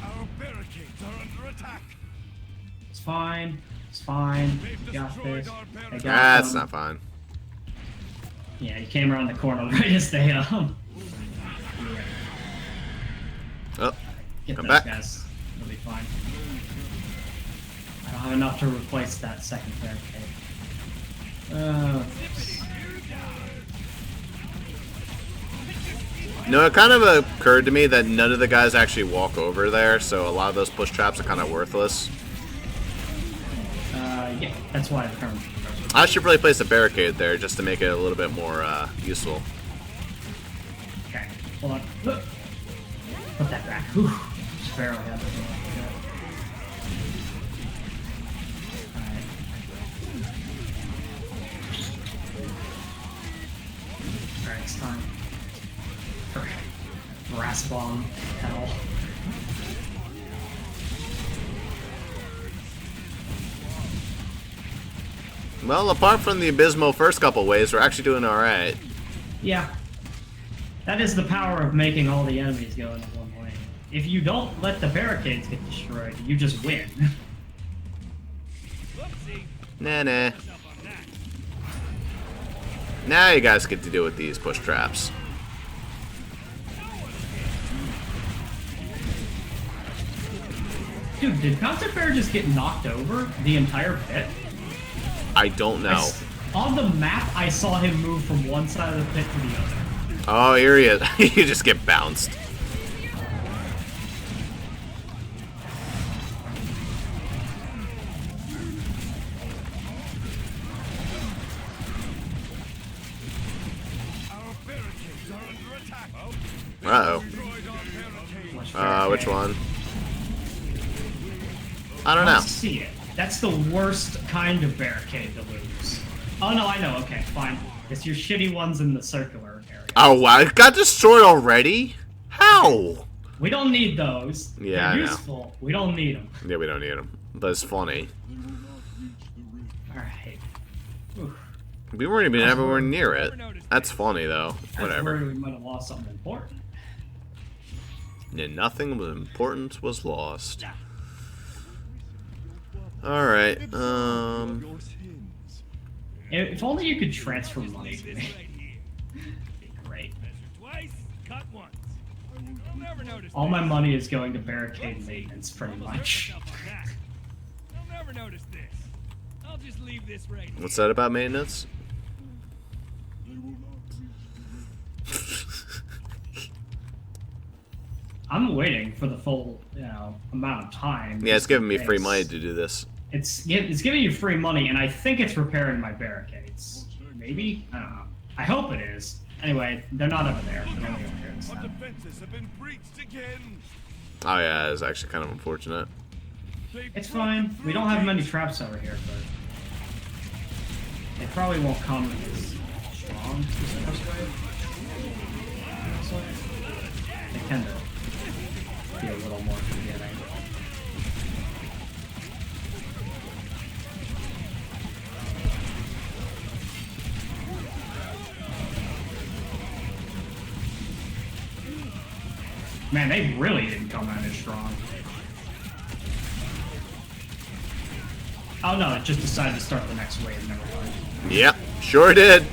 Our barricades are under attack. It's fine. It's fine. They've You got destroyed this. our They barricades. got That's them. not fine. Yeah, you came around the corner right as they Oh, get Come those back. guys. It'll be fine. I don't have enough to replace that second barricade. No, it kind of occurred to me that none of the guys actually walk over there, so a lot of those push traps are kind of worthless. Yeah, that's why I turned. I should probably place a barricade there just to make it a little bit more useful. Okay, hold on. Put that back. Whew. Just barely had it. Alright. Alright, it's time. For brass bomb hell. Well, apart from the abysmal first couple waves, we're actually doing alright. Yeah. That is the power of making all the enemies go into one lane. If you don't let the barricades get destroyed, you just win. Whoopsie. Nah, nah. Myself on that. Now you guys get to deal with these push traps. Dude, did Concept just get knocked over the entire pit? I don't know. On the map, I saw him move from one side of the pit to the other. Oh, here he is. You just get bounced. Our barricades are under attack. Uh-oh. Destroyed our barricade. Which one? I don't know. Let's see it. That's the worst kind of barricade to lose. Oh no, I know. Okay, fine. It's your shitty ones in the circular area. Oh, wow. It got destroyed already? How? We don't need those. Yeah, I They're know. useful. We don't need them. Yeah, we don't need them. But it's funny. Alright. Oof. We weren't even everywhere near it. That's funny, though. That's Whatever. where we might have lost something important. Yeah, nothing of importance was lost. Alright, Your sins. If only you could transfer money to This me. right here. It'd be great. Measure twice, cut once. You'll never notice All my this. money is going to barricade maintenance, pretty Almost hurt much. myself on that. You'll never notice this. I'll just leave this right here. what's that about maintenance? I'm waiting for the full, amount of time. Yeah, it's giving me free It's- money to do this. It's giving you free money, and I think it's repairing my barricades. Maybe? I don't know. I hope it is. Anyway, they're not over there. They're only over here this Our time. defenses have been breached again. Oh, yeah, it's actually kind of unfortunate. They've It's fine. We don't have many traps over here, but they probably won't come as strong as the first wave. This way. They tend to be a little more forgetting. Man, they really didn't come out as strong. Oh no, it just decided to start the next wave, never mind. Yep, sure did.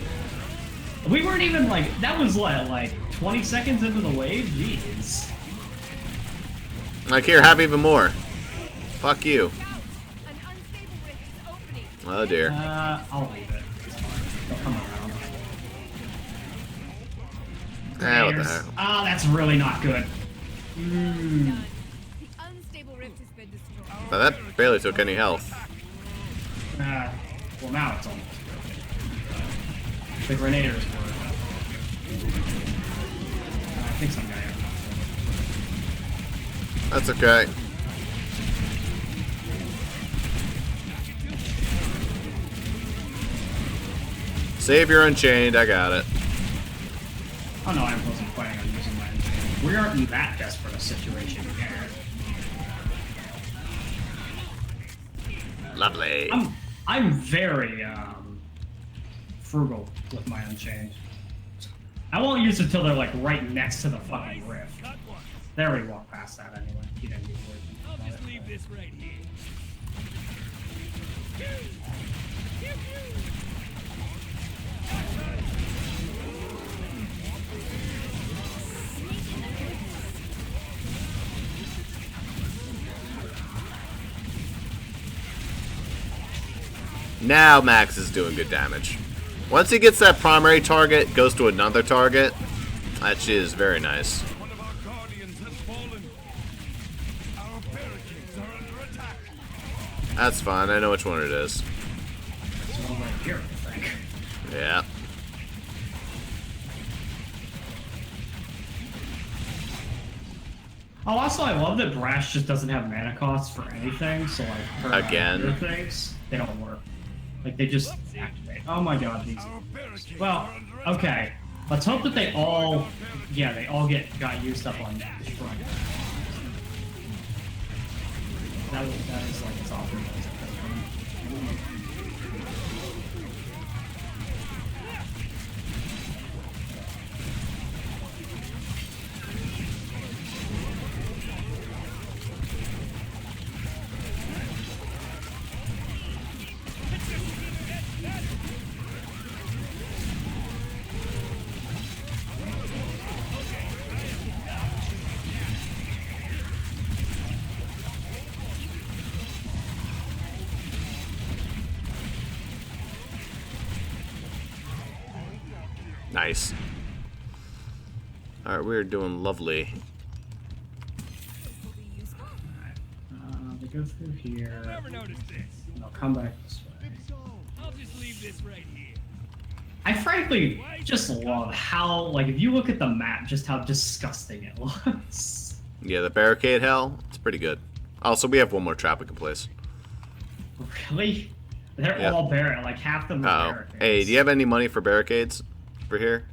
We weren't even like, that was what, like 20 seconds into the wave? Jeez. Like, here, have even more. Fuck you. An unstable rift is opening. Oh, dear. I'll leave it. It's fine. They'll come around. Ah, what the There's- heck. Ah, that's really not good. Done. The unstable rift has been destroyed. Now, that barely took any health. Well, now it's almost broken. The grenaders were. I think some guy. That's okay. Save your Unchained, I got it. Oh no, I wasn't planning on using my. We aren't in that desperate a situation yet. Lovely. I'm very frugal with my Unchained. I won't use it till they're like right next to the fucking rift. Cut once. They already walked past that anyway. You didn't need to worry I'll about just it. leave this right here. Now Max is doing good damage. Once he gets that primary target, goes to another target. That shit is very nice. One of our guardians has fallen. Our barricades are under attack. That's fine, I know which one it is. It's one right here, I think. Yeah. Oh, also, I love that Brash just doesn't have mana costs for anything, so like for Again. other things, they don't work. Like they just activate. Oh my god, these. Our barricades Well, are under attack. okay. Let's hope that they all, they all got used up on destroying. That is like as often as it could. Nice. Alright, we're doing lovely. They go through here. Never noticed this. And they'll come back this way. I'll just leave this right here. I frankly just love how, like, if you look at the map, just how disgusting it looks. Yeah, the barricade hell, it's pretty good. Also, we have one more trap we can place. Really? They're Yeah. all barricades. Like, half them are Oh. barricades. Hey, do you have any money for barricades for here?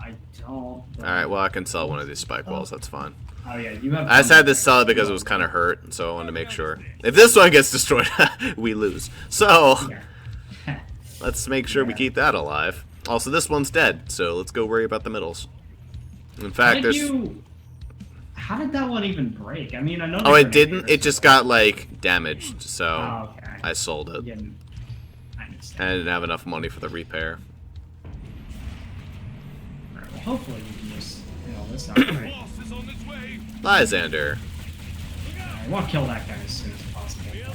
I don't. Alright, well, I can sell one of these spike walls. That's fine. Oh, yeah, you have... I just had to sell it because it was kind of hurt, so I wanted to make sure. If this one gets destroyed, we lose. So, Yeah. let's make sure we keep that alive. Also, this one's dead, so let's go worry about the middles. In fact, there's... How did that one even break? I mean, I know... Oh, it didn't? It just got, like, damaged, so Oh, okay. I sold it. Yeah, I And understand. I didn't have enough money for the repair. Alright, well, hopefully we can just... You know, this out, right? Boss is on his way. Lysander. I want to kill that guy as soon as possible. An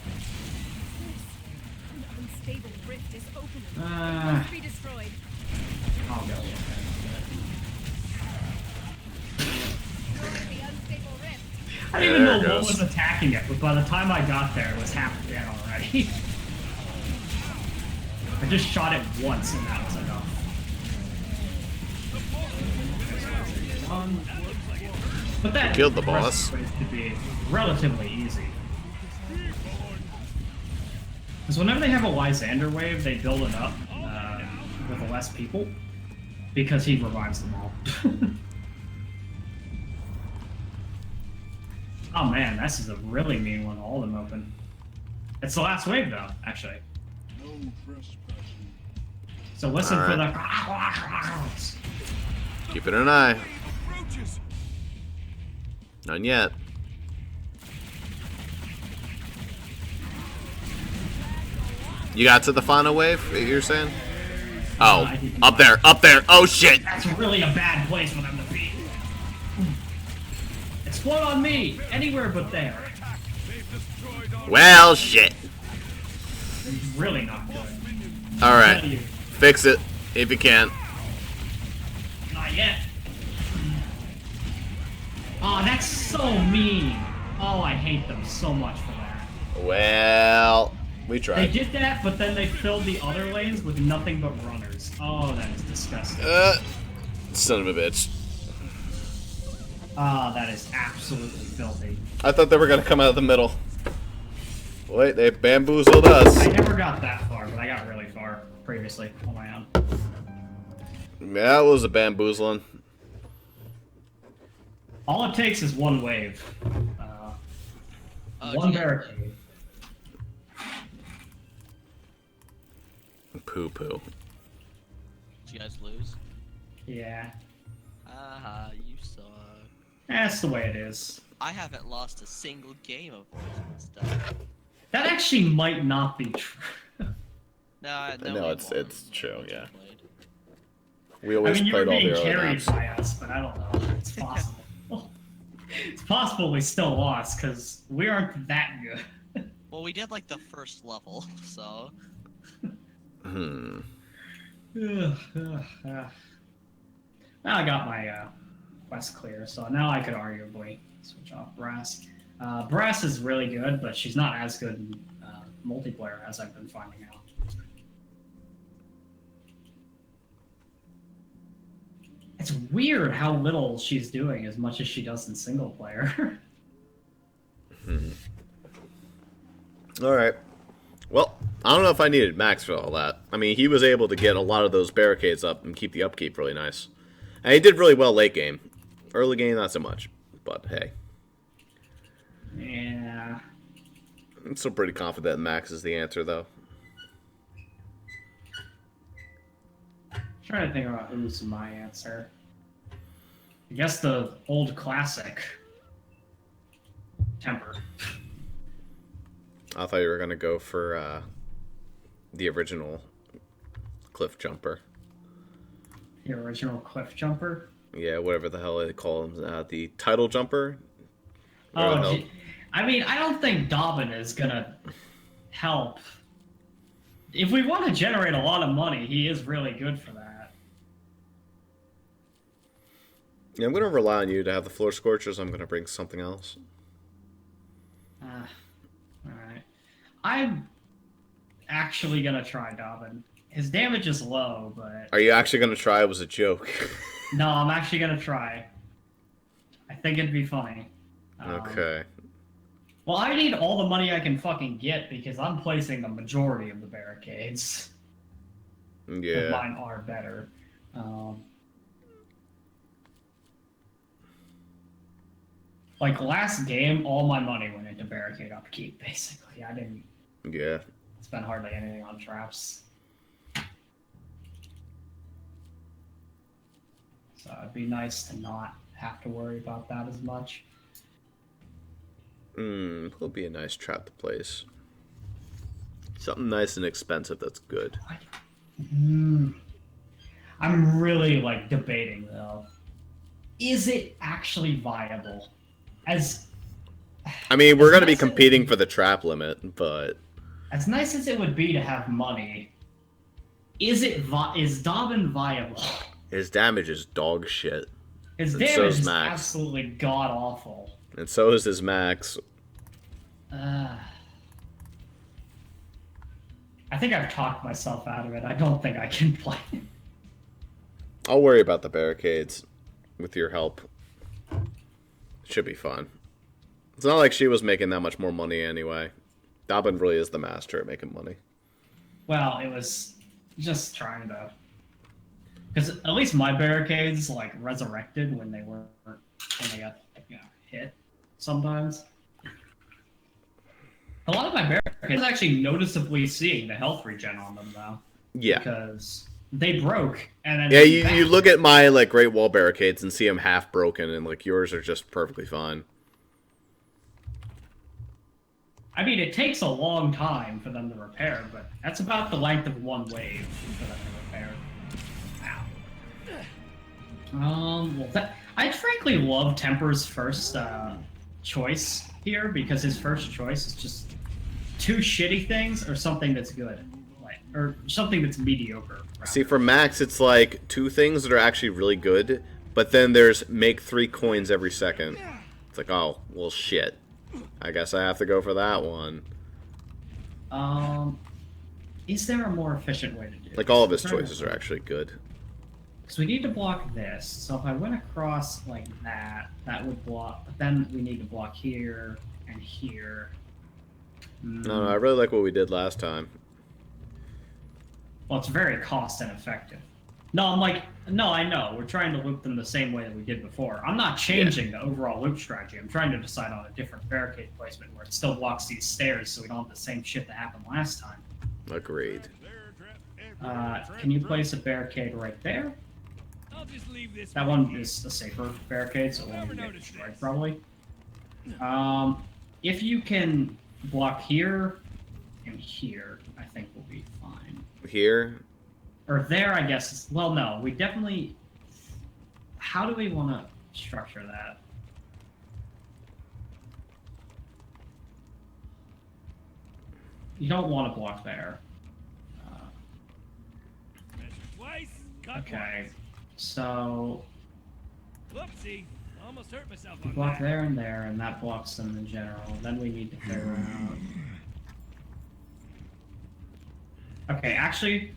unstable rift is opening. Uh, Must be destroyed. I'll go. Destroy the unstable rift. I didn't even There know it what goes. was attacking it, but by the time I got there, it was half dead already. I just shot it once, and that was enough. But that Killed the boss. rest could be relatively easy. Because whenever they have a Lysander wave, they build it up with less people, because he revives them all. Oh man, this is a really mean one. All of them open. It's the last wave though, actually. No trespassing. So listen for the. Keep it an eye. Roaches. None yet. You got to the final wave, you're saying? Oh, up there, up there. Oh shit. That's really a bad place for them to be. Explode on me, anywhere but there. They've destroyed our Well, shit. It's really not good. Alright. Fix it, if you can. Not yet. Oh, that's so mean. Oh, I hate them so much for that. Well, we They tried. did that, but then they filled the other lanes with nothing but runners. Oh, that is disgusting. Son of a bitch. Ah, that is absolutely filthy. I thought they were gonna come out of the middle. Wait, they bamboozled us. I never got that far, but I got really far previously on my own. Yeah, it was a bamboozling. All it takes is one wave. One barricade. Poo poo. Did you guys lose? Yeah, Haha, you suck. that's the way it is. I haven't lost a single game of this stuff. That actually might not be true. No, it's true, yeah. Played. We I always mean, you were played all being the other carried maps. by us, but I don't know. It's possible. It's possible we still lost, because we aren't that good. Well, we did like the first level, so. Hmm. Well, I got my quest clear, so now I could arguably switch off Brass. Brass is really good, but she's not as good in multiplayer as I've been finding out. It's weird how little she's doing as much as she does in single player. Alright. Well, I don't know if I needed Max for all that. I mean, he was able to get a lot of those barricades up and keep the upkeep really nice. And he did really well late game. Early game, not so much. But hey. Yeah. I'm still pretty confident Max is the answer, though. Trying to think about who's my answer. I guess the old classic. Temper. I thought you were going to go for the original cliff jumper. The original cliff jumper. Yeah, whatever the hell they call him. The title jumper? Whatever the Oh, hell. I mean, I don't think Dobbin is gonna help. If we want to generate a lot of money, he is really good for that. Yeah, I'm gonna rely on you to have the floor scorchers. I'm gonna bring something else. Alright. I'm actually gonna try Dobbin. His damage is low, but... Are you actually gonna try? It was a joke. No, I'm actually gonna try. I think it'd be funny. Okay. Well, I need all the money I can fucking get because I'm placing the majority of the barricades. Yeah. Mine are better. Like last game, all my money went into barricade upkeep, basically. I didn't Yeah. spend hardly anything on traps. So it'd be nice to not have to worry about that as much. It'll be a nice trap to place. Something nice and expensive that's good. I'm really like debating though. Is it actually viable? I mean, we're as gonna be nice as- competing for the trap limit, but As nice as it would be to have money, is Dobbin viable? his damage is dog shit. His And so damage is is Max. absolutely god awful. And so is his max. I think I've talked myself out of it. I don't think I can play. I'll worry about the barricades with your help. Should be fun. It's not like she was making that much more money anyway. Dobbin really is the master at making money. Well, it was just trying to... Because at least my barricades, like, resurrected when they got, hit sometimes. A lot of my barricades actually noticeably seeing the health regen on them, though. Yeah. Because they broke, and then... Yeah, you look at my, like, Great Wall barricades and see them half broken, and, like, yours are just perfectly fine. I mean, it takes a long time for them to repair, but that's about the length of one wave for them to repair. Wow. Well, I frankly love Temper's first choice here because his first choice is just two shitty things or something that's good, or something that's mediocre. Rather. See, for Max, it's like two things that are actually really good, but then there's make 3 coins every second. It's like, oh, well, shit. I guess I have to go for that one. Is there a more efficient way to do it? Like, all of his choices are actually good. Because we need to block this. So if I went across like that, that would block. But then we need to block here and here. No, I really like what we did last time. Well, it's very cost ineffective. No, I'm like, no, I know. We're trying to loop them the same way that we did before. I'm not changing the overall loop strategy. I'm trying to decide on a different barricade placement where it still blocks these stairs so we don't have the same shit that happened last time. Agreed. Can you place a barricade right there? I'll just leave this That one is a safer barricade, so it won't get destroyed, probably. If you can block here and here, I think we'll be fine. Here? Or there, I guess. Well, no, we definitely... How do we want to structure that? You don't want to block there. Measure twice, cut Okay, once. so... Whoopsie, almost hurt myself on Block that. there and there, and that blocks them in general. Then we need to figure out... Okay, actually,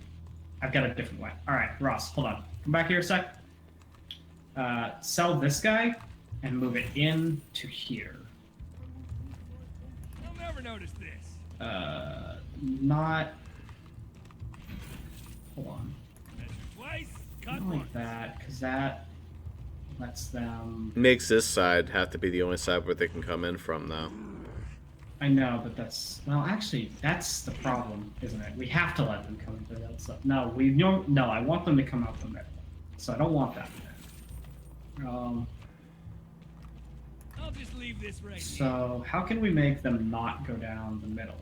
I've got a different way. Alright, Ross, hold on. Come back here a sec. Sell this guy, and move it in to here. I'll never notice this. Not... Hold on. Measure twice, cut Not once. like that, because that lets them... Makes this side have to be the only side where they can come in from, though. I know, but that's... Well, actually, that's the problem, isn't it? We have to let them come into that stuff. No, no, I want them to come out the middle. So I don't want that. I'll just leave this right here. So how can we make them not go down the middle?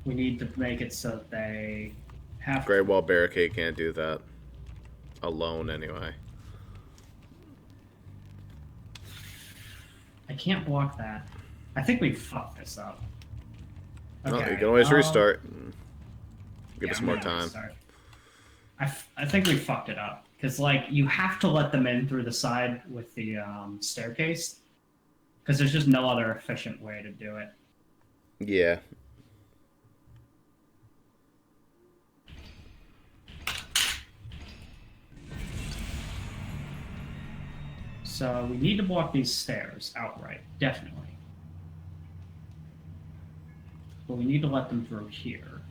We need to make it so that they have... Great Wall Barricade can't do that. Alone, anyway. I can't block that. I think we fucked this up. Well, you can always restart. Give yeah, us I'm more gonna time. restart. I think we fucked it up. Because, like, you have to let them in through the side with the staircase. Because there's just no other efficient way to do it. Yeah. So we need to block these stairs outright, definitely. But we need to let them through here.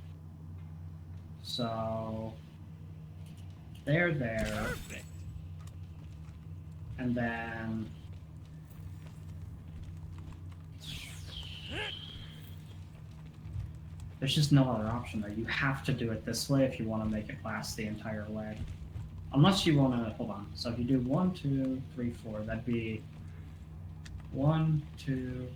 So they're there. Perfect. And then there's just no other option there. You have to do it this way if you want to make it last the entire way. Unless you want to, hold on. So if you do 1, 2, 3, 4, that'd be 1, 2.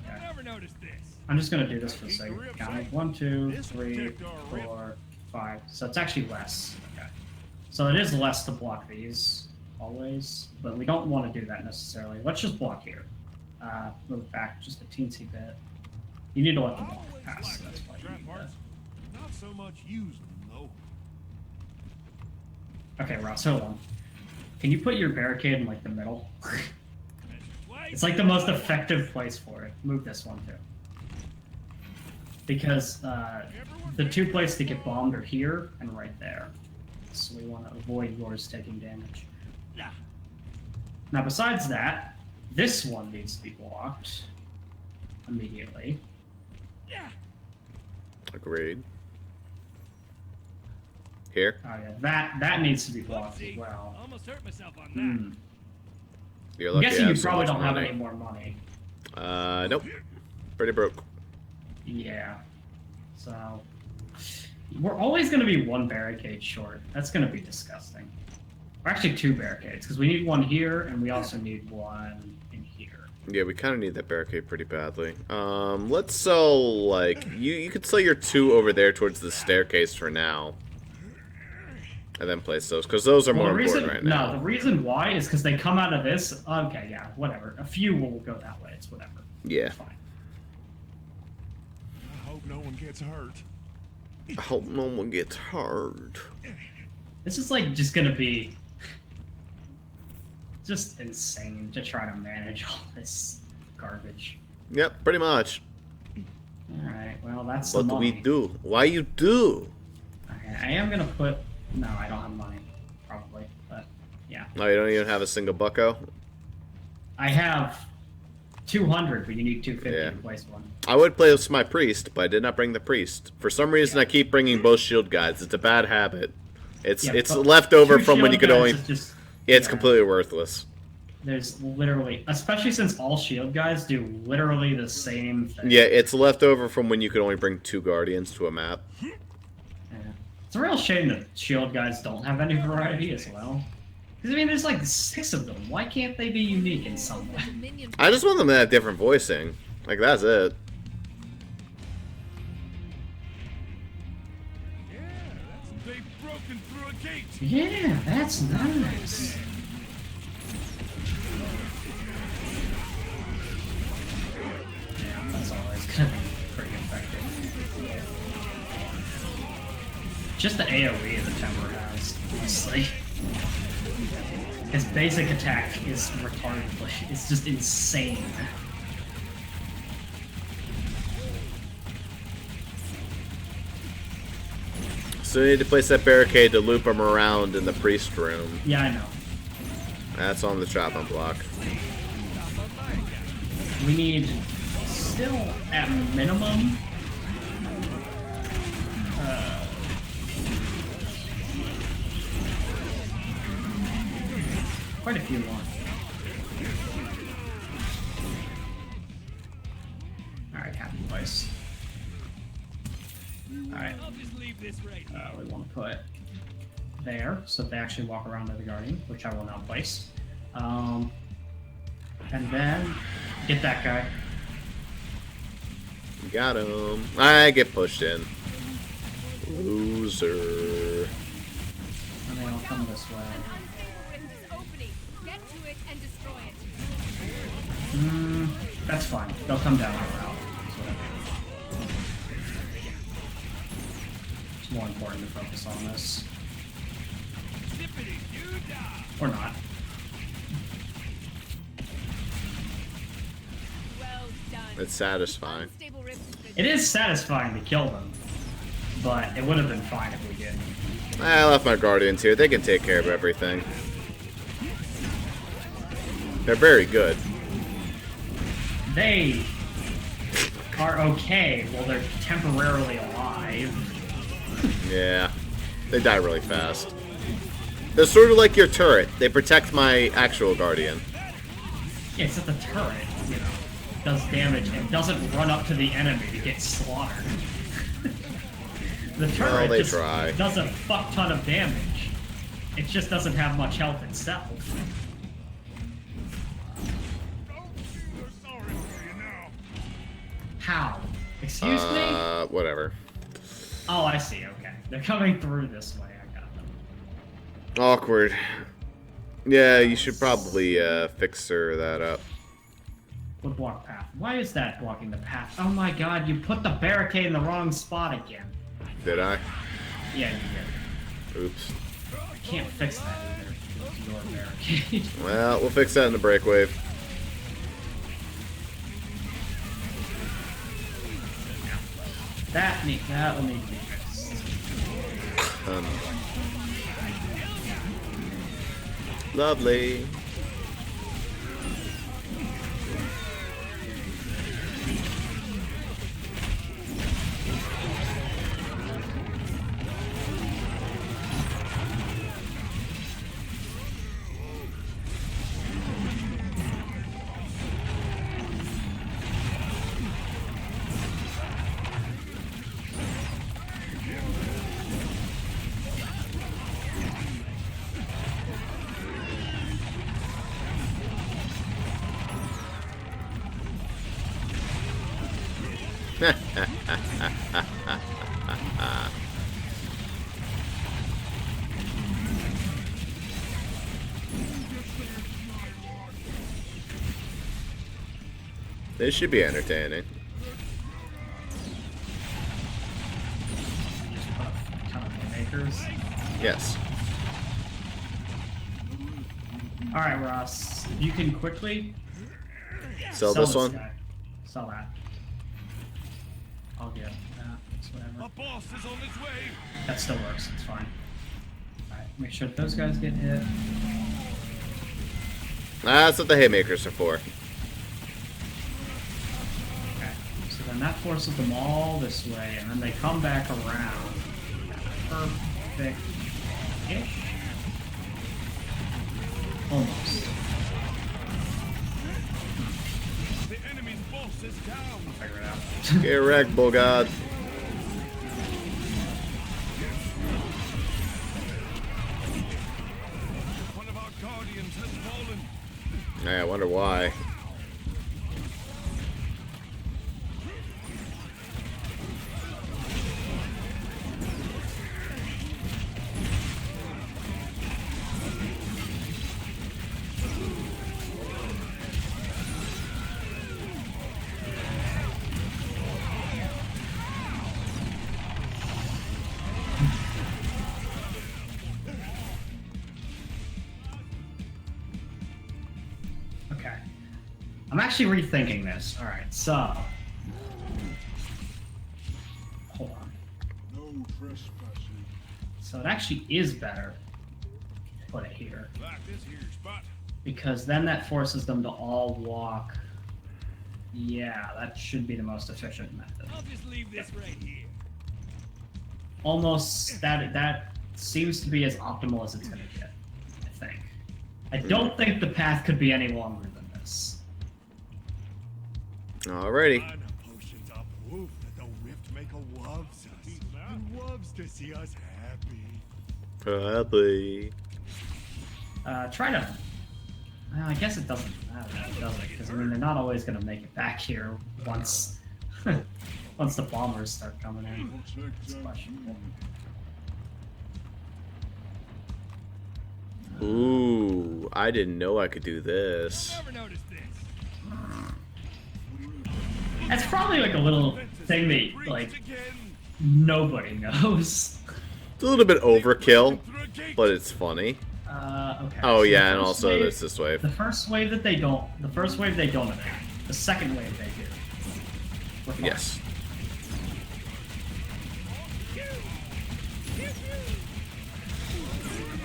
I Yeah. never noticed this. I'm just gonna do this for the sake of counting. 1, 2, 3, 4, 5. So it's actually less. Okay. So it is less to block these always, but we don't want to do that necessarily. Let's just block here. Move back just a teensy bit. You need to let them walk Always past. So like that's why you trap need parts. Not so much using them though. that. Okay, Ross, hold on. Can you put your barricade in like the middle? It's like the most effective place for it. Move this one too. Because the two places to get bombed are here and right there. So we want to avoid yours taking damage. Now besides that, this one needs to be blocked immediately. Agreed. Here. Oh yeah, that needs to be blocked as Whoopsie. well. Almost hurt myself on that. Hmm. You're I'm lucky I guessing you have so probably much don't have money. any more money. Nope. Pretty broke. Yeah. So we're always going to be one barricade short. That's going to be disgusting. Or actually 2 barricades, because we need one here, and we also need one in here. Yeah, we kind of need that barricade pretty badly. Let's sell, like, you could sell your 2 over there towards the staircase for now. And then place those, because those are Well, more the reason, important right now. No, the reason why is because they come out of this. Okay, yeah, whatever. A few will go that way. It's whatever. Yeah. It's fine. I hope no one gets hurt. I hope no one gets hurt. This is like just gonna be just insane to try to manage all this garbage. Yep, pretty much. All right. Well, that's What the do money. we do? Why you do? Okay, I am gonna put. No, I don't have money. Probably, but yeah. Oh, you don't even have a single bucko? I have 200, but you need 250 Yeah. to place one. I would play with my priest, but I did not bring the priest. For some reason, I keep bringing both shield guys. It's a bad habit. It's Yeah, it's but left over 2 from when you shield could guys only. is just, It's yeah, completely worthless. There's literally, especially since all shield guys do literally the same thing. Yeah, it's left over from when you could only bring 2 guardians to a map. Yeah. It's a real shame that shield guys don't have any variety as well. Because I mean, there's like 6 of them. Why can't they be unique in some way? The minion I just want them to have different voicing. Like, that's it. Yeah, that's they've broken through a gate. Yeah, that's nice. Yeah, that's always gonna be pretty effective. Just the AoE the Temper has, honestly. His basic attack is retardedly. It's just insane. So you need to place that barricade to loop them around in the priest room. Yeah, I know. That's on the chopping block. We need still at minimum. Quite a few more. Alright, happy place. Alright, I'll just leave this right here. we want to put there so they actually walk around to the Guardian, which I will now place. And then get that guy. Got him. I get pushed in. Loser. And then I'll come this way. An unstable rift is opening. Get to it and destroy it. That's fine. They'll come down our route. So it's more important to focus on this. Zippity, you. Or not. Well done. It's satisfying. Unstable rift has been It is satisfying to kill them, but it would have been fine if we didn't. I left my guardians here. They can take care of everything. They're very good. They are okay while they're temporarily alive. Yeah. They die really fast. They're sort of like your turret. They protect my actual guardian. Yeah, except the turret, you know, does damage and doesn't run up to the enemy to get slaughtered. The turret they just try. does a fuck ton of damage. It just doesn't have much health itself. How? Excuse me? Whatever. Oh, I see. Okay. They're coming through this way. I got them. Awkward. Yeah, you should probably fixer that up. Would block path. Why is that blocking the path? Oh my god, you put the barricade in the wrong spot again. Did I? Yeah, you did. Oops. I can't fix that either. It's your barricade. Well, we'll fix that in the break wave. That will need to be fixed. Lovely. This should be entertaining. Just put a ton of makers. Yes. Alright, Ross. You can quickly Sell this one? guy. Sell that. I'll get that. It's whatever. A boss is on his way. That still works. It's fine. Alright, make sure that those guys get hit. That's what the haymakers are for. Okay. So then that forces them all this way, and then they come back around. Perfect-ish? Almost. The enemy's boss is down. I'll figure it out. Get wrecked, Bulgad. One of our guardians has fallen. I wonder why. Okay. I'm actually rethinking this. Alright, so. Hold on. No trespassing. So it actually is better to put it here. Like this here spot. Because then that forces them to all walk. Yeah, that should be the most efficient method. I'll just leave this right here. Almost, that seems to be as optimal as it's going to get, I think. I don't think the path could be any longer than this. Alrighty. And potions are proof that the rift maker loves us. And loves to see us happy. Probably. Try to... I guess it doesn't matter, does it? Because, I mean, they're not always going to make it back here once... once the bombers start coming in. It's questionable. Ooh, I didn't know I could do this. Never noticed this. That's probably like a little thing that, like, nobody knows. It's a little bit overkill, but it's funny. Okay. Oh so yeah, the and first also wave- there's this wave. The first wave they don't attack. The second wave they do. We're fine. Yes.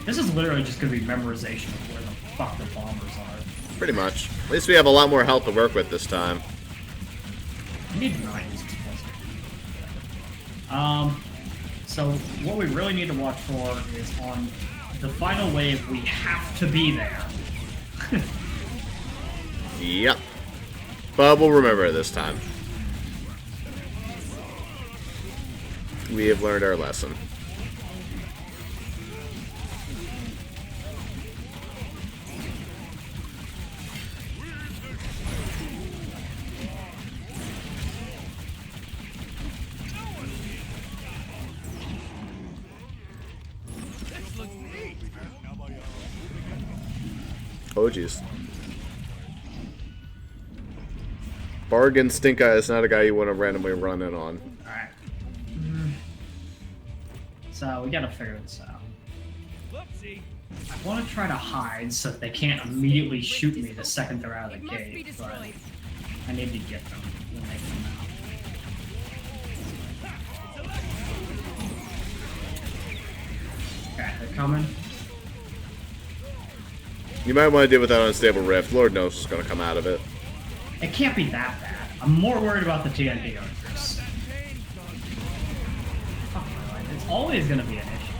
This is literally just gonna be memorization of where the fuck the bombers are. Pretty much. At least we have a lot more health to work with this time. I need 9 is So what we really need to watch for is on the final wave. We have to be there. Yep. But we'll remember it this time. We have learned our lesson. Oh jeez. Bargain Stink Eye is not a guy you want to randomly run in on. Alright. So we gotta figure this out. Whoopsie. I want to try to hide so that they can't immediately shoot me the second they're out of It the must be gate, but destroyed. I need to get them when they come out. Okay, they're coming. You might want to deal with that unstable rift. Lord knows what's going to come out of it. It can't be that bad. I'm more worried about the TNT archers. Fuck my life. It's always gonna be an issue.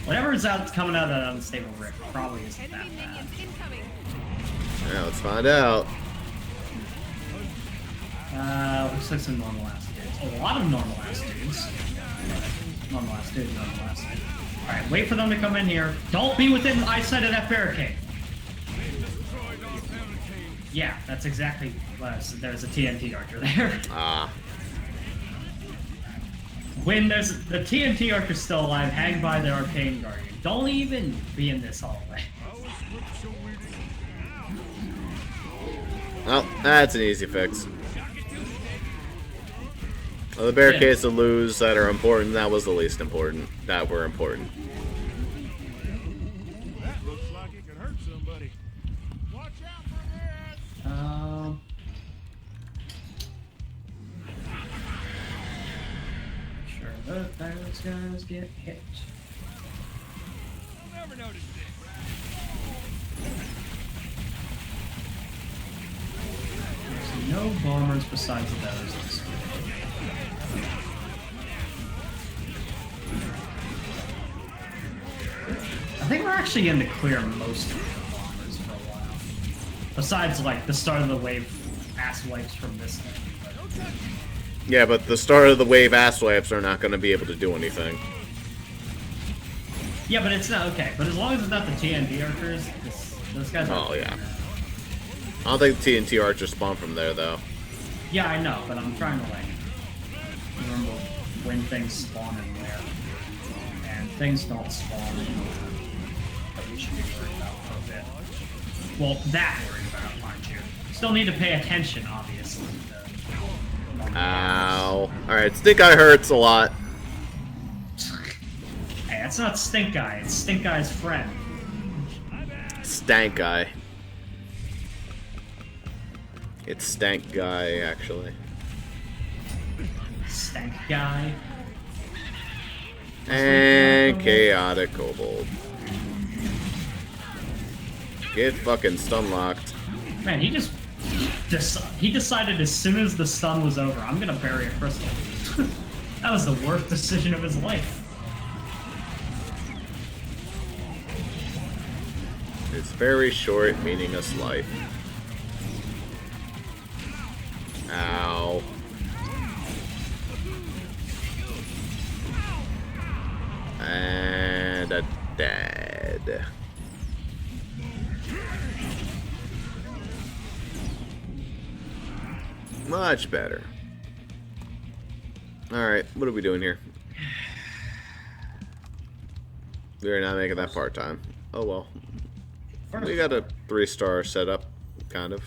Whatever's coming out of that unstable rift probably isn't that Enemy bad. minions incoming. Yeah, let's find out. Looks like some normal ass dudes. A lot of normal ass dudes. Normal ass dudes, normal ass dudes. Alright, wait for them to come in here. Don't be within eyesight of that barricade. Yeah, that's exactly what I said. There's a TNT archer there. Ah. When there's the TNT archer's still alive, hang by the arcane guardian. Don't even be in this hallway. Well, that's an easy fix. Well, the barricades to lose that are important, that was the least important. That were important. That looks like it could hurt somebody. Watch out for this. Sure that those guys get hit. I'll never notice this. There's no bombers besides those. I think we're actually going to clear most of the bombers for a while. Besides, like, the start of the wave ass wipes from this thing. Yeah, but the start of the wave ass wipes are not going to be able to do anything. Yeah, but it's not okay. But as long as it's not the TNT archers, those guys are. Oh, yeah. I don't think the TNT archers spawn from there, though. Yeah, I know, but I'm trying to, like, remember when things spawn in where. And things don't spawn in that we should be worried about for a bit. Well, that worried about, mind you. Still need to pay attention, obviously. Ow. Alright, Stink Eye hurts a lot. Hey, that's not Stink Eye, it's Stink Eye's friend. Stank Eye. It's Stank Guy, actually. Stank Guy. And Chaotic Kobold. Get fucking stun locked. Man, he just he decided as soon as the stun was over, I'm gonna bury a crystal. That was the worst decision of his life. It's very short, meaningless life. Ow. And a dead. Much better. Alright, what are we doing here? We're not making that part-time. Oh well. We got a 3-star setup, kind of.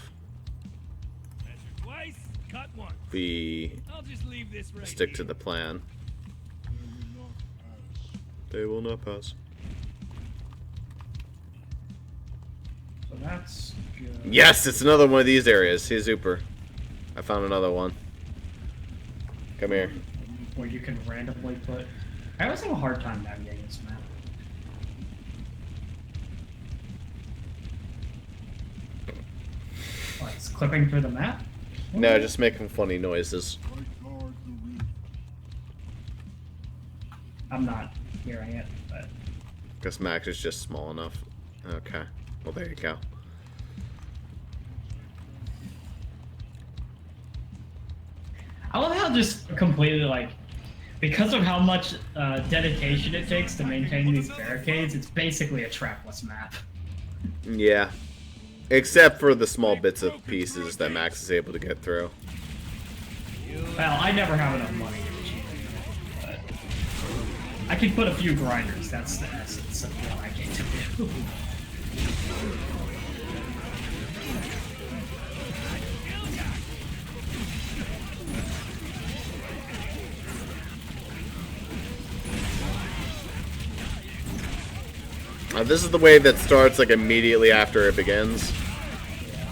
Measure twice, cut once. We I'll just leave this right stick to here. the plan. They will not pass. that's good. Yes, it's another one of these areas. See, Zuper. I found another one. Come here. Where you can randomly put... I always have a hard time navigating this map. What, it's clipping through the map? No, just making funny noises. I guard the rift. I'm not hearing it, but... Guess Max is just small enough. Okay. Well, there you go. I love how just completely, like, because of how much dedication it takes to maintain these barricades, it's basically a trapless map. Yeah. Except for the small bits of pieces that Max is able to get through. Well, I never have enough money to achieve it, but I can put a few grinders. That's the essence of what I can do. This is the wave that starts like immediately after it begins. Yeah.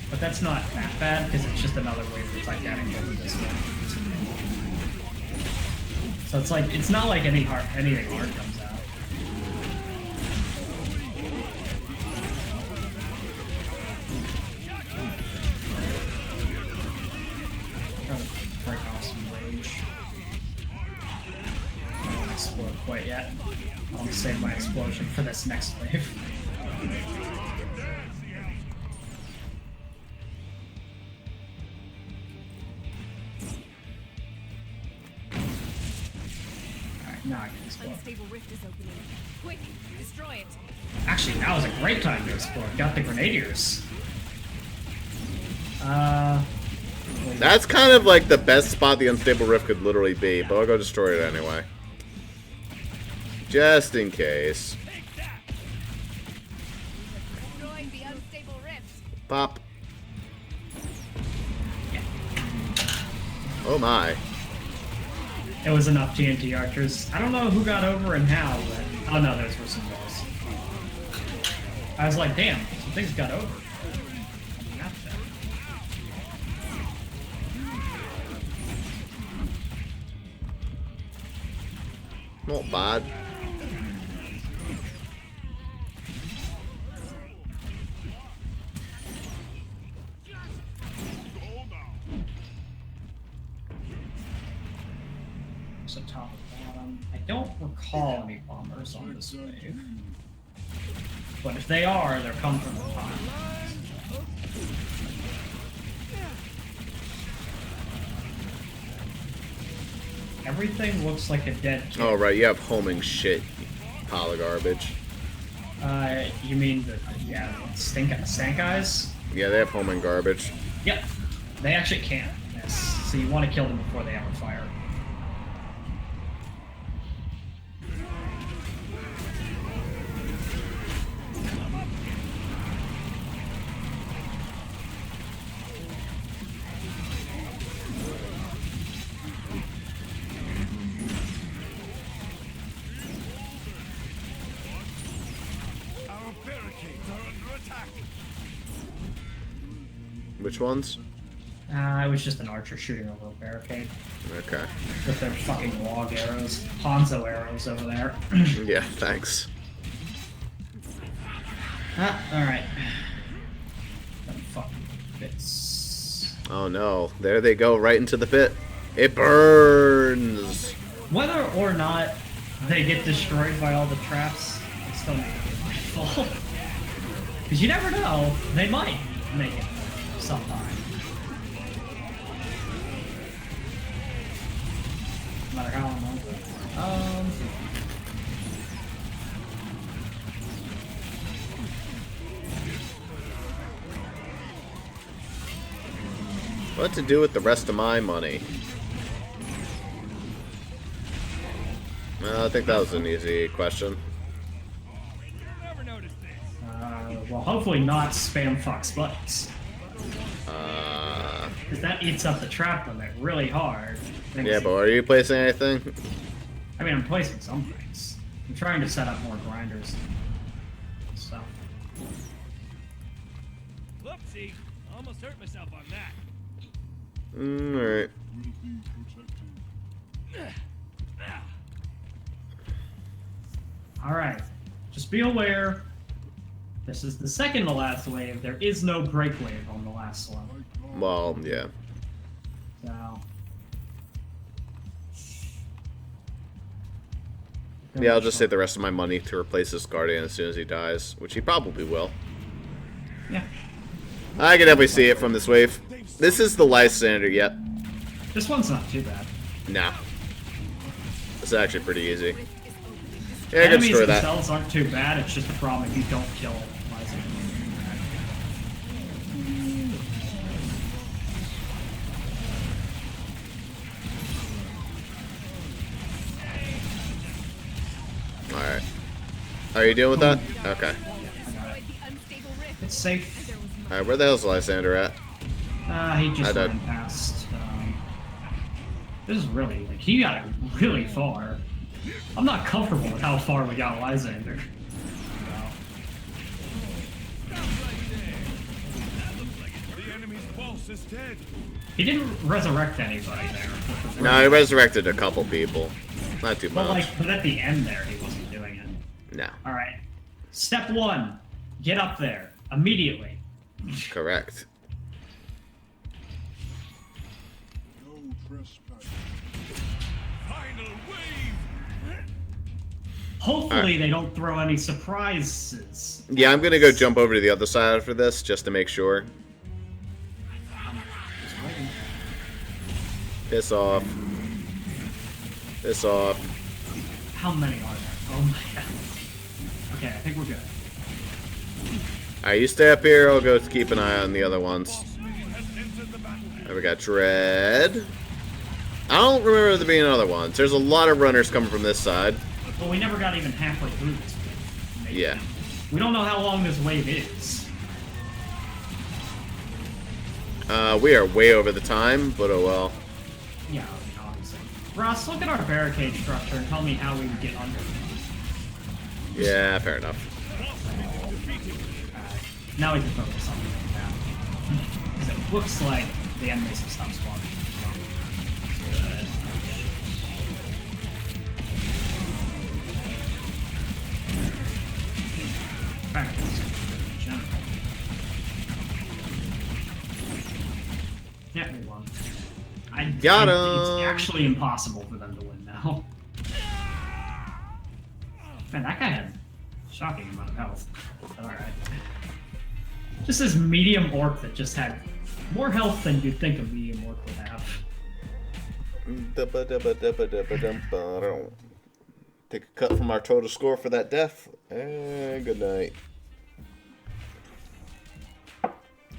But that's not that bad because it's just another wave that's like adding over this one. So it's like it's not like anything hard comes out. Trying to break off some rage. I don't explode quite yet. I'll save my explosion for this next wave. Alright, now I can explode. Unstable rift is opening. Quick, destroy it. Actually, now is a great time to explode. Got the grenadiers. That's kind of like the best spot the Unstable Rift could literally be, but I'll go destroy it anyway. Just in case. Destroying the unstable rift. Pop. Oh my. It was enough TNT archers. I don't know who got over and how, but... Oh no, those were some balls. I was like, damn, some things got over. Not that. Not bad. So top and bottom. I don't recall any bombers on this wave. But if they are, they're come from the top. Everything looks like a dead kid. Oh right, you have homing shit, pile of garbage. You mean the stank eyes? Yeah, they have homing garbage. Yep. They actually can. Yes. So you want to kill them before they ever fire. Our barricades are under attack. Which ones? It was just an archer shooting over a barricade Okay. with their fucking log arrows, Hanzo arrows over there. Yeah, thanks. Alright. Them fucking bits. Oh no, there they go, right into the pit. It burns! Whether or not they get destroyed by all the traps, it's still not my fault. Because you never know, they might make it sometime. No matter how long. What to do with the rest of my money? Well, I think that was an easy question. Never noticed this. Well, hopefully not spam fox buttons. Uh, Because that eats up the trap limit really hard. yeah, but are you placing anything? I mean, I'm placing some things. I'm trying to set up more grinders and stuff. Whoopsie. Almost hurt myself on that. Alright. Will be protected. All right. Just be aware. This is the second to last wave. There is no break wave on the last one. Well, yeah. So. Yeah, I'll just save the rest of my money to replace this Guardian as soon as he dies, which he probably will. Yeah. I can definitely see it from this wave. This is the Lysander yet. This one's not too bad. Nah. It's actually pretty easy. Yeah, I can Enemies destroy that. themselves aren't too bad. It's just a problem if you don't kill Lysander. Alright. Are you dealing with that? Okay. Destroyed the unstable rift. It's safe. Alright, where the hell's Lysander at? He just I died. ran past. This is really, like, he got it really far. I'm not comfortable with how far we got Lysander. The enemy's boss is dead. He didn't resurrect anybody there. Which was No, he resurrected a couple people. Not too but much. but at the end there, he wasn't doing it. No. All right. Step 1, get up there immediately. Correct. No trespass. Final wave. Hopefully they don't throw any surprises. Yeah, I'm gonna go jump over to the other side after this, just to make sure. Just waiting. Piss off. Piss off. How many are there? Oh my god. Okay, I think we're good. Alright, you stay up here, I'll go keep an eye on the other ones. There we got Dread. I don't remember there being other ones. There's a lot of runners coming from this side. Well, we never got even halfway through this wave. Maybe. Yeah. We don't know how long this wave is. We are way over the time, but oh well. Yeah, I mean, obviously. Ross, look at our barricade structure and tell me how we would get under it. Yeah, fair enough. Now we can focus on it now. Because it looks like the enemies have stopped spawning. Good. Practice. General. Yeah, we won. I Got think him. It's actually impossible for them to win now. Man, that guy had a shocking amount of health. Alright. Just this medium orc that just had more health than you'd think a medium orc would have. Take a cut from our total score for that death. And good night.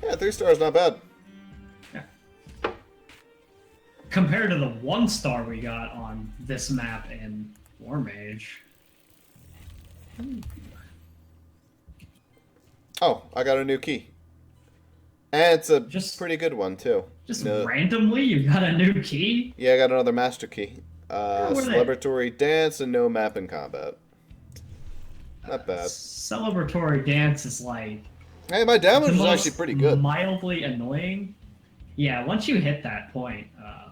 Yeah, 3 stars, not bad. Yeah. Compared to the 1 star we got on this map in War Mage. Oh, I got a new key. And it's a Just- pretty good one, too. Just No- randomly, you got a new key? Yeah, I got another master key. what are they? Celebratory dance and no map in combat. Not bad. Celebratory dance is like Hey, my damage the is most actually pretty good. mildly annoying. Yeah, once you hit that point,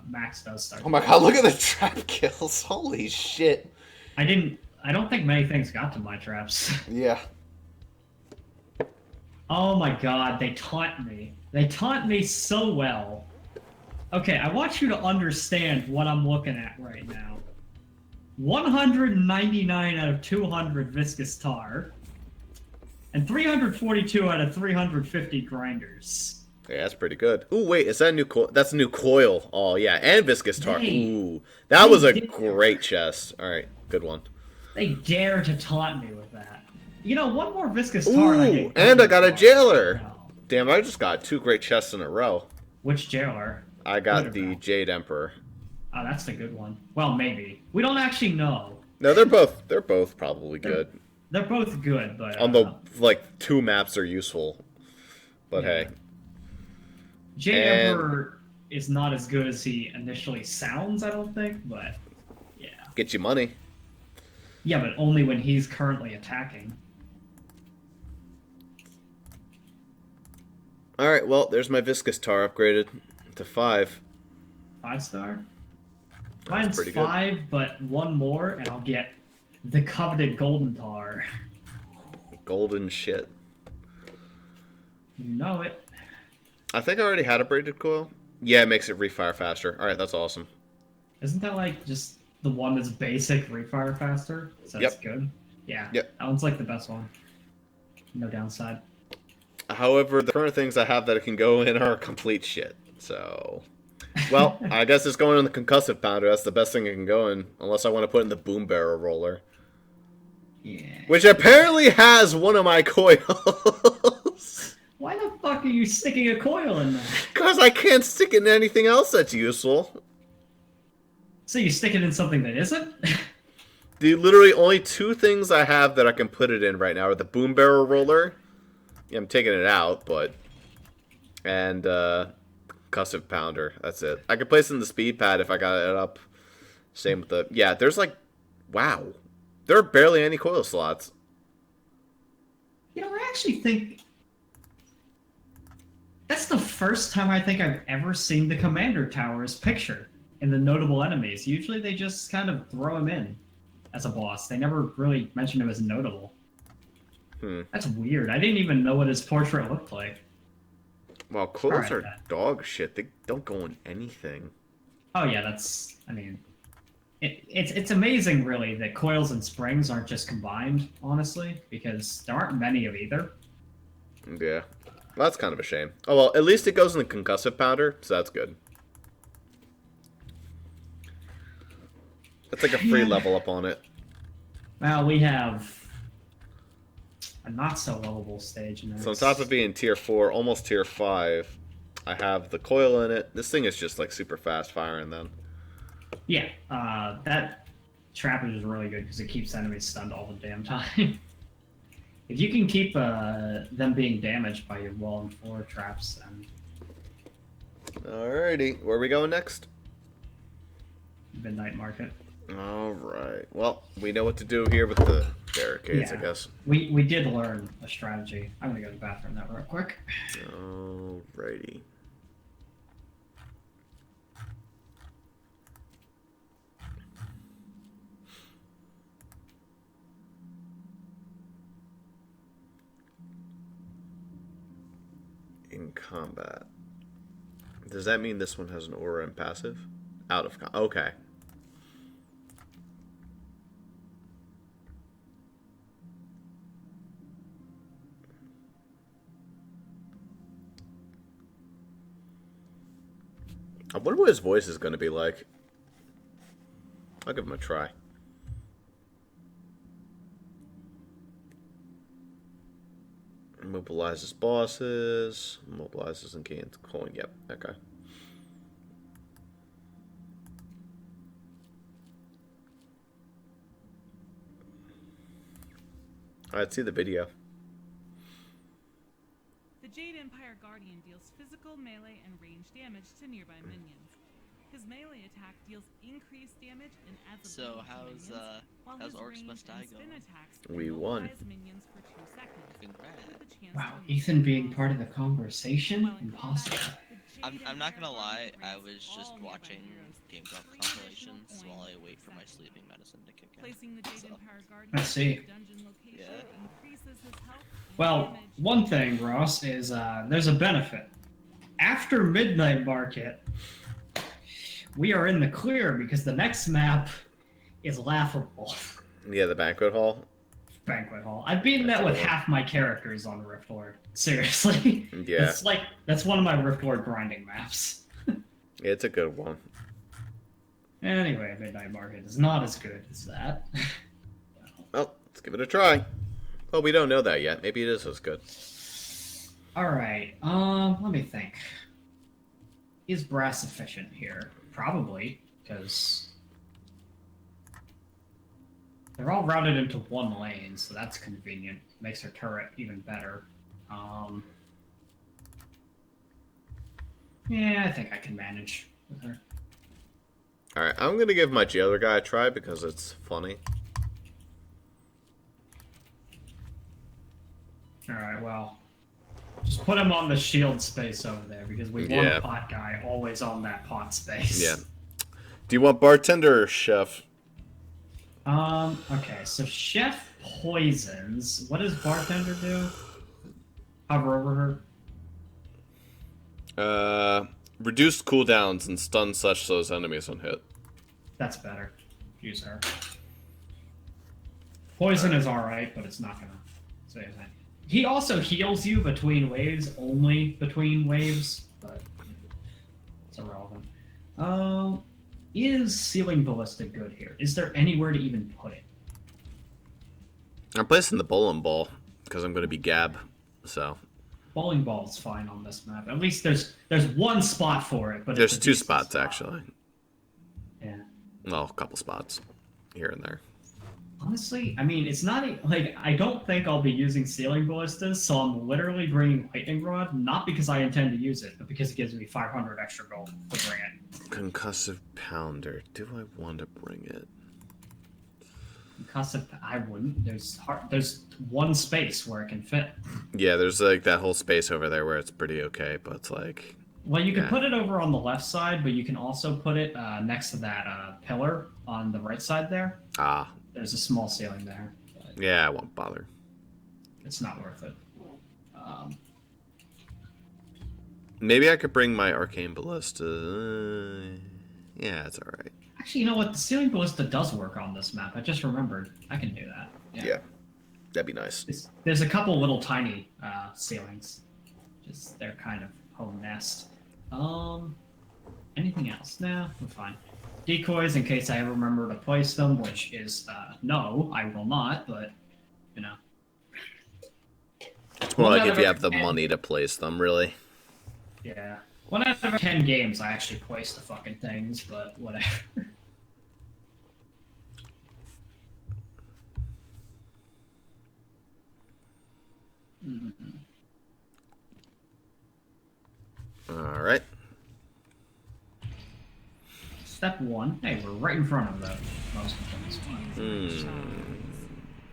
Max does start. Oh my god, look at the trap kills. Holy shit. I don't think many things got to my traps. Yeah. Oh my god, they taunt me. They taunt me so well. Okay, I want you to understand what I'm looking at right now. 199 out of 200 viscous tar. And 342 out of 350 grinders. Yeah, that's pretty good. Ooh, wait, is that a new coil? That's a new coil. Oh, yeah, and viscous tar. Hey. Ooh, that was a Hey. great chest. All right, good one. They dare to taunt me with that. You know, one more viscous tar and I Ooh, get and I got a covered. jailer. No. Damn, I just got 2 great chests in a row. Which jailer? I Good got or the bad? Jade Emperor. Oh, that's the good one. Well, maybe. We don't actually know. No, they're both probably good. They're both good, but On the like 2 maps are useful. But Yeah. hey. Jade and- Emperor is not as good as he initially sounds, I don't think, but yeah. Get you money. Yeah, but only when he's currently attacking. Alright, well, there's my viscous tar upgraded to 5. 5-star. That's Mine's pretty good. 5, but one more, and I'll get the coveted golden tar. Golden shit. You know it. I think I already had a braided coil. Yeah, it makes it refire faster. Alright, that's awesome. Isn't that like just the one that's basic refire faster? So that's Yep. good. Yeah. Yep. That one's like the best one. No downside. However, the current things I have that it can go in are complete shit. So, well, I guess it's going in the concussive pounder. That's the best thing it can go in, unless I want to put in the boom barrel roller, Yeah. which apparently has one of my coils. Why the fuck are you sticking a coil in there? Because I can't stick it in anything else that's useful. So you stick it in something that isn't? The literally only 2 things I have that I can put it in right now are the boom barrel roller. Yeah, I'm taking it out, but... And, concussive pounder. That's it. I could place it in the speed pad if I got it up. Same with the... Yeah, there's like... Wow. There are barely any coil slots. You know, I actually think... That's the first time I think I've ever seen the Commander Towers pictured in the notable enemies. Usually they just kind of throw him in as a boss. They never really mention him as notable. That's weird. I didn't even know what his portrait looked like. Well, coils Alright, are then. dog shit. They don't go in anything. Oh yeah, that's... I mean... It's amazing, really, that coils and springs aren't just combined, honestly, because there aren't many of either. Yeah. Well, that's kind of a shame. Oh, well, at least it goes in the concussive powder, so that's good. That's like a free Yeah. level up on it. Well, we have a not-so-lovable stage next. So on top of being tier 4, almost tier 5, I have the coil in it. This thing is just like super fast firing then. Yeah, that trap is really good because it keeps enemies stunned all the damn time. If you can keep them being damaged by your wall and floor traps, then Alrighty, where are we going next? Midnight Market. Alright, well, we know what to do here with the barricades, I Yeah. guess. We did learn a strategy. I'm gonna go to the bathroom now real quick. Alrighty. In combat. Does that mean this one has an aura and passive? Out of okay. I wonder what his voice is going to be like. I'll give him a try. Mobilizes bosses. Mobilizes and gains coin. Yep, okay. Alright, see the video. The Jade Empire Guardian deals physical, melee, and range damage to nearby minions. His melee attack deals increased damage and adds a So bleed to how's minions, while how's his Orcs range Must Die and spin going? attacks We won. immobilize minions for 2 seconds. Congrats. with a chance Wow, to Ethan remove being the part of the boss. conversation? While in Impossible. combat, the Jade I'm not gonna Empire lie, Guardian I grants was just all nearby watching heroes Game Drop 3 compilations additional while I coins wait for per my second. sleeping medicine to kick in. Placing the Jade So, Empire Guardian I see. in a dungeon location Yeah. increases his health and Well, damage. one thing, Ross, is there's a benefit. After Midnight Market, we are in the clear because the next map is laughable. Yeah, the banquet hall. Banquet Hall. I've beaten that with half my characters on Rift Lord. Seriously. Yeah. It's like, that's one of my Rift Lord grinding maps. It's a good one. Anyway, Midnight Market is not as good as that. Well, let's give it a try. Well, we don't know that yet. Maybe it is as good. Alright, let me think. Is brass efficient here? Probably, because they're all routed into one lane, so that's convenient. Makes her turret even better. Yeah, I think I can manage with her. Alright, I'm going to give my jailer guy a try because it's funny. Alright, well, Just put him on the shield space over there because we want Yeah. a pot guy always on that pot space. Yeah. Do you want bartender or chef? Okay, so chef poisons. What does bartender do? Hover over her. Reduced cooldowns and stun such those enemies on hit. That's better. Use her. Poison is alright, but it's not gonna say anything. He also heals you between waves, only between waves, but it's irrelevant. Is Ceiling Ballista good here? Is there anywhere to even put it? I'm placing the bowling ball because I'm going to be Gab. So Bowling ball's fine on this map. At least there's one spot for it, but there's it's a 2 decent spots spot. actually. Yeah. Well, a couple spots here and there. Honestly, I mean, it's not like I don't think I'll be using Ceiling Ballistas, so I'm literally bringing Lightning Rod, not because I intend to use it, but because it gives me 500 extra gold to bring it. Concussive Pounder. Do I want to bring it? Concussive, I wouldn't. There's one space where it can fit. Yeah, there's like that whole space over there where it's pretty okay, but it's like... Well, you can Yeah. put it over on the left side, but you can also put it next to that pillar on the right side there. Ah, There's a small ceiling there, but yeah, I won't bother. it's not worth it. Maybe I could bring my Arcane Ballista. Yeah, it's alright. Actually, you know what? The Ceiling Ballista does work on this map. I just remembered. I can do that. Yeah. That'd be nice. There's a couple little tiny ceilings. Just they're kind of home nest. Anything else? Nah, we're fine. Decoys in case I ever remember to place them, which is no, I will not. But you know, It's more One like out if of you have the every 10. money to place them, really. yeah. 1 out of every 10 games, I actually place the fucking things, but whatever. Alright. Step 1. Hey, we're right in front of the most important spot.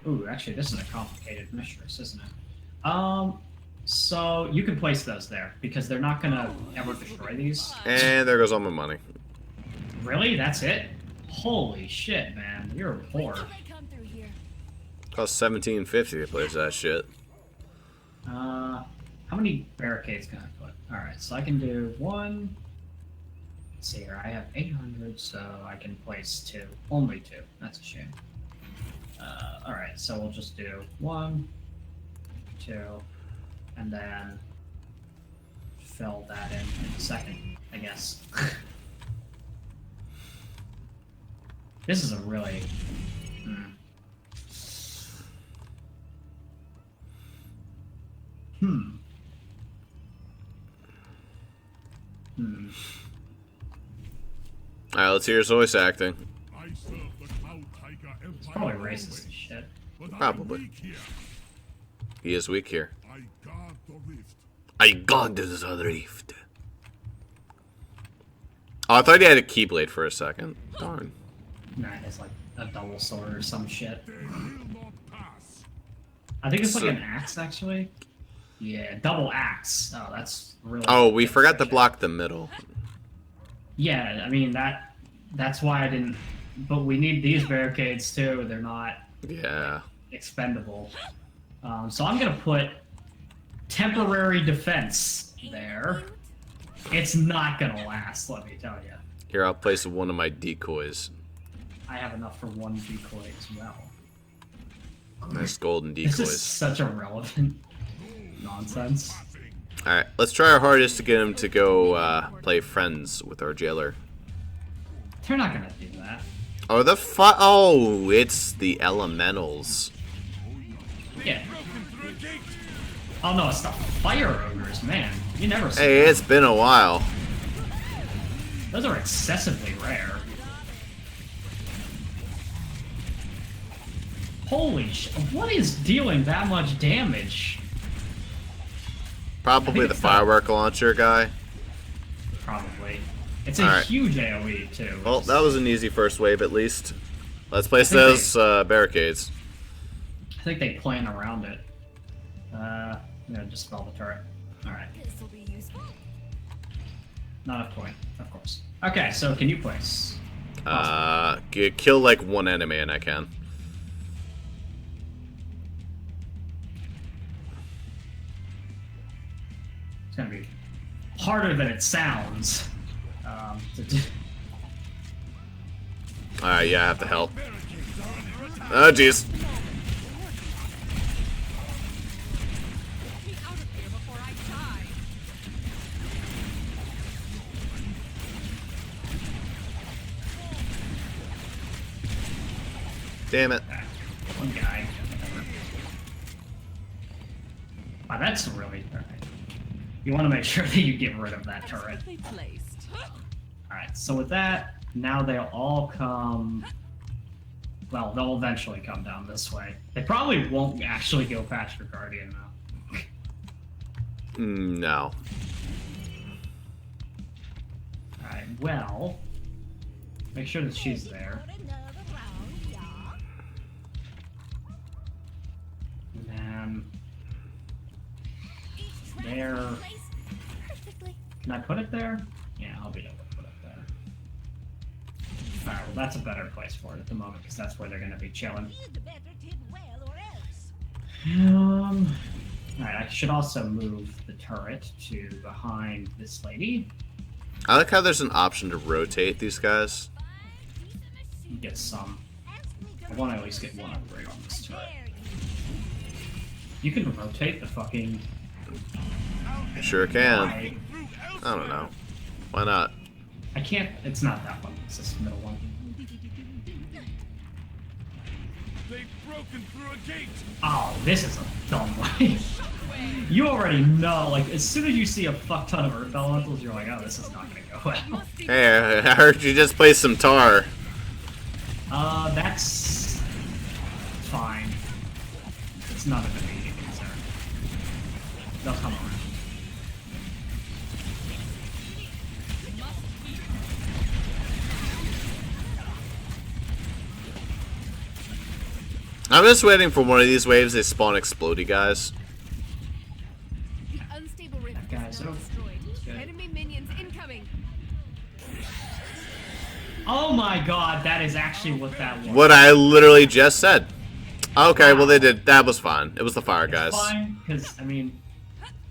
Ooh, actually, this is a complicated mistress, isn't it? So you can place those there because they're not gonna ever destroy these. And there goes all my money. Really? That's it? Holy shit, man! You're poor. Come through here. Cost $17.50 to place that shit. How many barricades can I put? All right, so I can do 1. Let's see here. I have 800, so I can place 2. Only 2. That's a shame. All right, so we'll just do 1, 2, and then fill that in a second, I guess. This is a really... Alright, let's hear his voice acting. I serve the Cloud Tiger Empire. Probably always, racist as shit. but I'm Probably. weak here. He is weak here. I guard the rift. I got the rift. Oh, I thought he had a Keyblade for a second. Darn. Nah, it's like a double sword or some shit. They will not pass. I think it's like So- an axe, actually. Yeah, double axe. Oh, that's really... Oh, we forgot to efficient. block the middle. Yeah, I mean, that's why I didn't... But we need these barricades, too. They're not Yeah. expendable. So I'm going to put temporary defense there. It's not going to last, let me tell you. Here, I'll place one of my decoys. I have enough for 1 decoy as well. Nice golden This is decoys. such irrelevant nonsense. Alright, let's try our hardest to get him to go play friends with our jailer. They're not going to do that. Oh, oh, it's the elementals. Yeah. Oh no, it's the fire ogres, man. You never see Hey, them. it's been a while. Those are excessively rare. Holy shit. What is dealing that much damage? Probably think the it's the- firework launcher guy. Probably. It's a Alright. huge AoE, too. Well, that was an easy first wave at least. Let's place I think those barricades. I think they plan around it. I'm gonna dispel the turret. Alright. This'll be useful. Not a point, of course. Okay, so can you place? Kill like one enemy and I can. It's gonna be harder than it sounds. To do. Alright, yeah, I have to help. Oh, jeez. Get me out of here before I die. Damn it. One guy. Wow, that's really alright. You want to make sure that you get rid of that turret. Perfectly placed. Alright, so with that, now they'll all come... Well, they'll eventually come down this way. They probably won't actually go past your Guardian, though. No. Alright, well... Make sure that she's there. And then... There... Can I put it there? Yeah, I'll be able to put it there. Alright, well that's a better place for it at the moment, because that's where they're going to be chilling. Alright, I should also move the turret to behind this lady. I like how there's an option to rotate these guys. Get some. I want to at least get one upgrade on this turret. You can rotate the fucking... Sure can. Why? I don't know. Why not? I can't... It's not that one. It's this middle one. They've broken through a gate. Oh, this is a dumb way. You already know, like, as soon as you see a fuck ton of Earth Elementals, you're like, oh, this is not gonna go well. Hey, I heard you just play some tar. That's... fine. It's not an immediate concern. They'll come around. I'm just waiting for one of these waves. They spawn explodey guys. The unstable rift That guy's is now over. destroyed. Good. Enemy minions incoming. Oh my god, that is actually what that was. What I literally just said. Okay, well they did. That was fine. It was the fire guys. It's fine, because, I mean,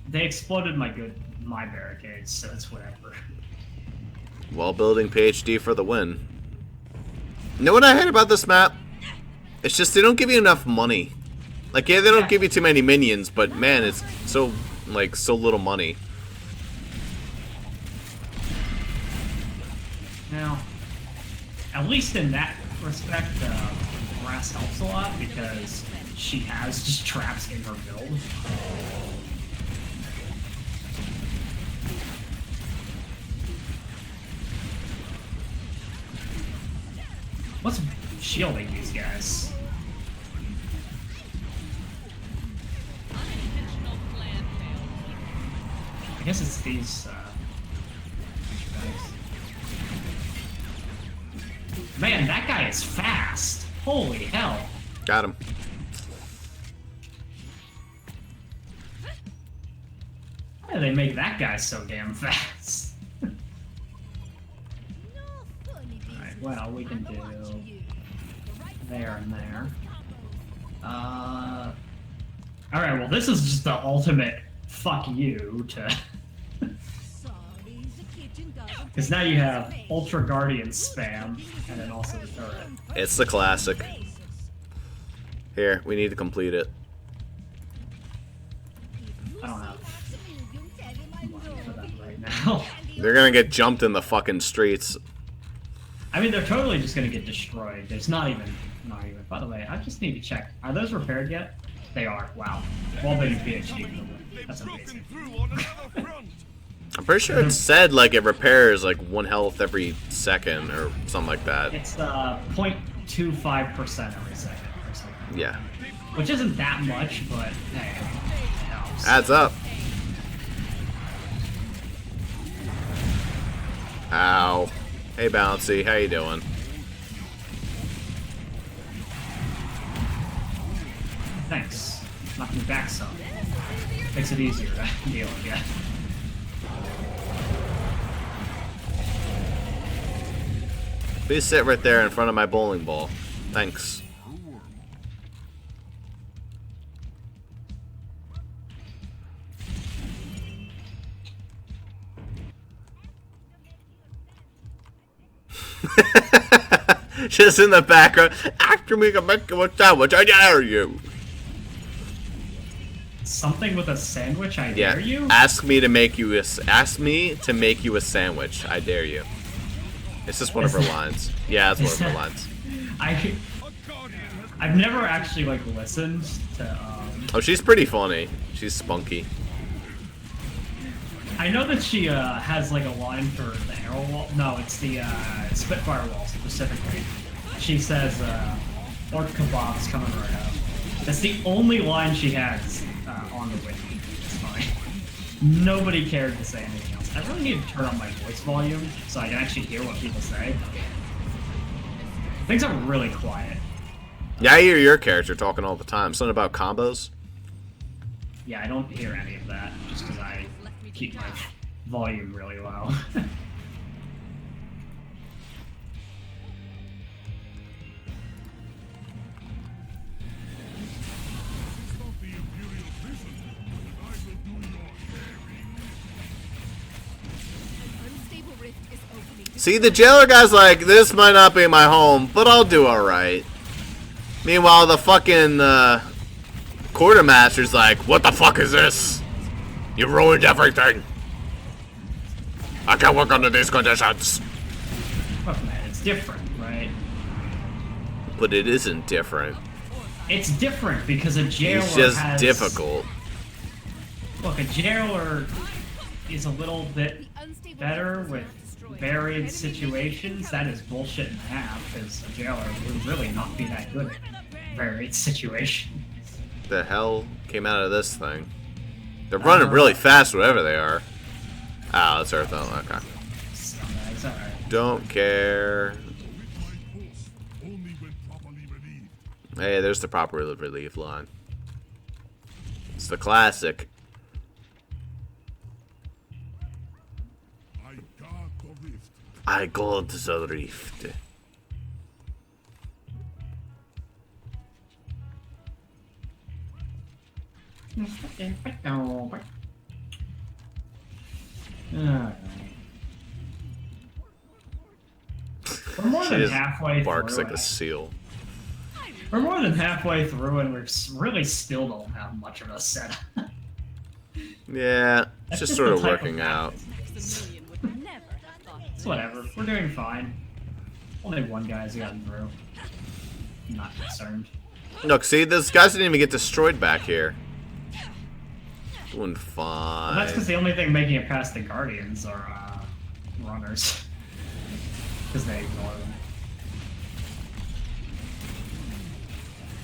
they exploded my barricades, so it's whatever. Wall building PhD for the win. You know what I hate about this map? It's just they don't give you enough money. Like, yeah, they don't give you too many minions, but man, it's so, like, so little money. Now, at least in that respect, Brass helps a lot, because she has just traps in her build. What's shielding these guys? Unintentional plan failed. I guess it's these, guys. Man, that guy is fast! Holy hell! Got him. Why do they make that guy so damn fast? Alright, well, we can do there and there. Alright, well, this is just the ultimate fuck you to... Because now you have Ultra Guardian spam, and then also the turret. It's the classic. Here, we need to complete it. I don't have money for that right now. They're gonna get jumped in the fucking streets. I mean, they're totally just gonna get destroyed. There's not even... By the way, I just need to check. Are those repaired yet? They are. Wow. Well, they PhD. That's amazing. I'm pretty sure it said, like, it repairs, like, 1 health every second, or something like that. It's 0.25% every second, or something. Yeah. Which isn't that much, but hey, it helps. Adds up. Ow. Hey, Bouncy, how you doing? Thanks. Knocked me back some. Makes it easier to deal with, yeah. Please sit right there in front of my bowling ball. Thanks. Just in the background. After me, can make you a sandwich. I dare you. Something with a sandwich, I dare you? Ask me to make you a sandwich. I dare you. It's just one of her lines. Yeah, that's one of her lines. I've never actually like listened to. Oh, she's pretty funny. She's spunky. I know that she has like a line for the arrow wall. No, it's the Spitfire wall specifically. She says, "Orc kebab's coming right up." That's the only line she has on the wiki. It's fine. Nobody cared to say anything else. I really need to turn on my voice volume so I can actually hear what people say. Things are really quiet. Yeah, I hear your character talking all the time. Something about combos. Yeah, I don't hear any of that just because I keep my volume really low. Unstable rift is opening. See, the jailer guy's like, this might not be my home, but I'll do alright. Meanwhile, the fucking quartermaster's like, what the fuck is this? You ruined everything. I can't work under these conditions. Look, man, it's different, right? But it isn't different. It's different because a jailer It's just has... difficult. Look, a jailer is a little bit better with varied situations. That is bullshit in half, because a jailer would really not be that good at varied situations. The hell came out of this thing? They're running really fast, whatever they are. Oh, it's Earth. Oh, okay. Scumbags, alright. Don't care. Hey, there's the proper relief line. It's the classic. I got the rift. Alright. We're more than halfway Barks through. like a seal. We're more than halfway through, and we're really still don't have much of a setup. Yeah, it's just sort of working out. It's whatever. We're doing fine. Only one guy's gotten through. I'm not concerned. Look, see, those guys didn't even get destroyed back here. Doing Well, fine. that's because the only thing making it past the Guardians are runners. Because they ignore them.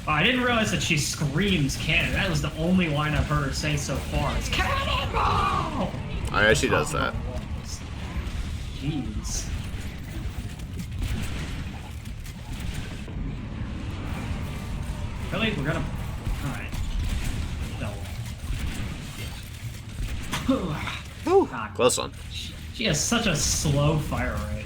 Oh, I didn't realize that she screams cannon. That was the only line I've heard her say so far. It's cannonball! Oh, yeah, she does that. Jeez. Really? We're gonna... Alright. No. Woo, God. close one. She has such a slow fire rate.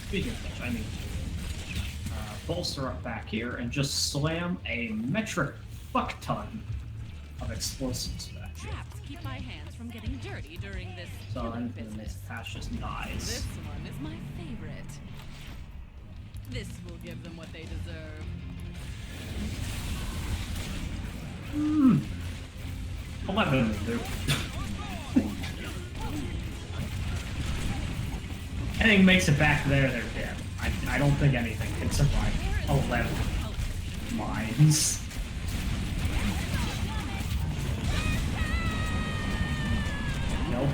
Speaking of which, I need to bolster up back here and just slam a metric fuck ton of explosives back here. Traps keep my hands from getting dirty during this So killing anything in business. this patch just dies. This one is my favorite. This will give them what they deserve. 11 will do. Anything makes it back there, they're dead. I don't think anything can survive 11 mines. Nope.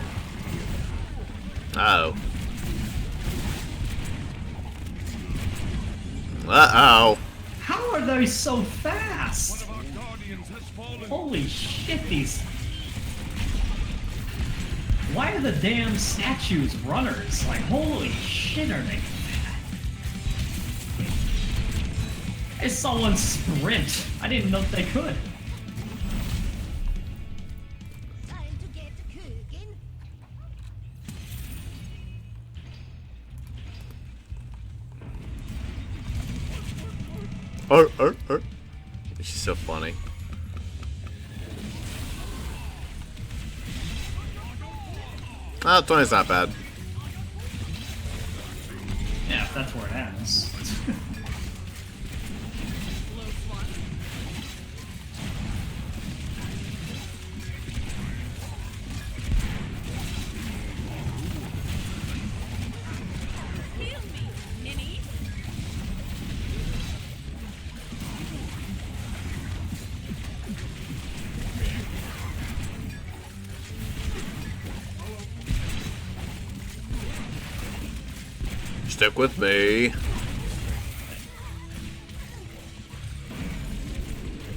Uh-oh. Uh-oh. How are they so fast? One of our guardians has fallen. Holy shit, these... Why are the damn statues runners? Like, holy shit, are they fat? I saw one sprint. I didn't know they could. Time to get cooking. She's so funny. Oh, 20's not bad. Yeah, if that's where it ends. Close one. Heal me, Minnie. Stick with me.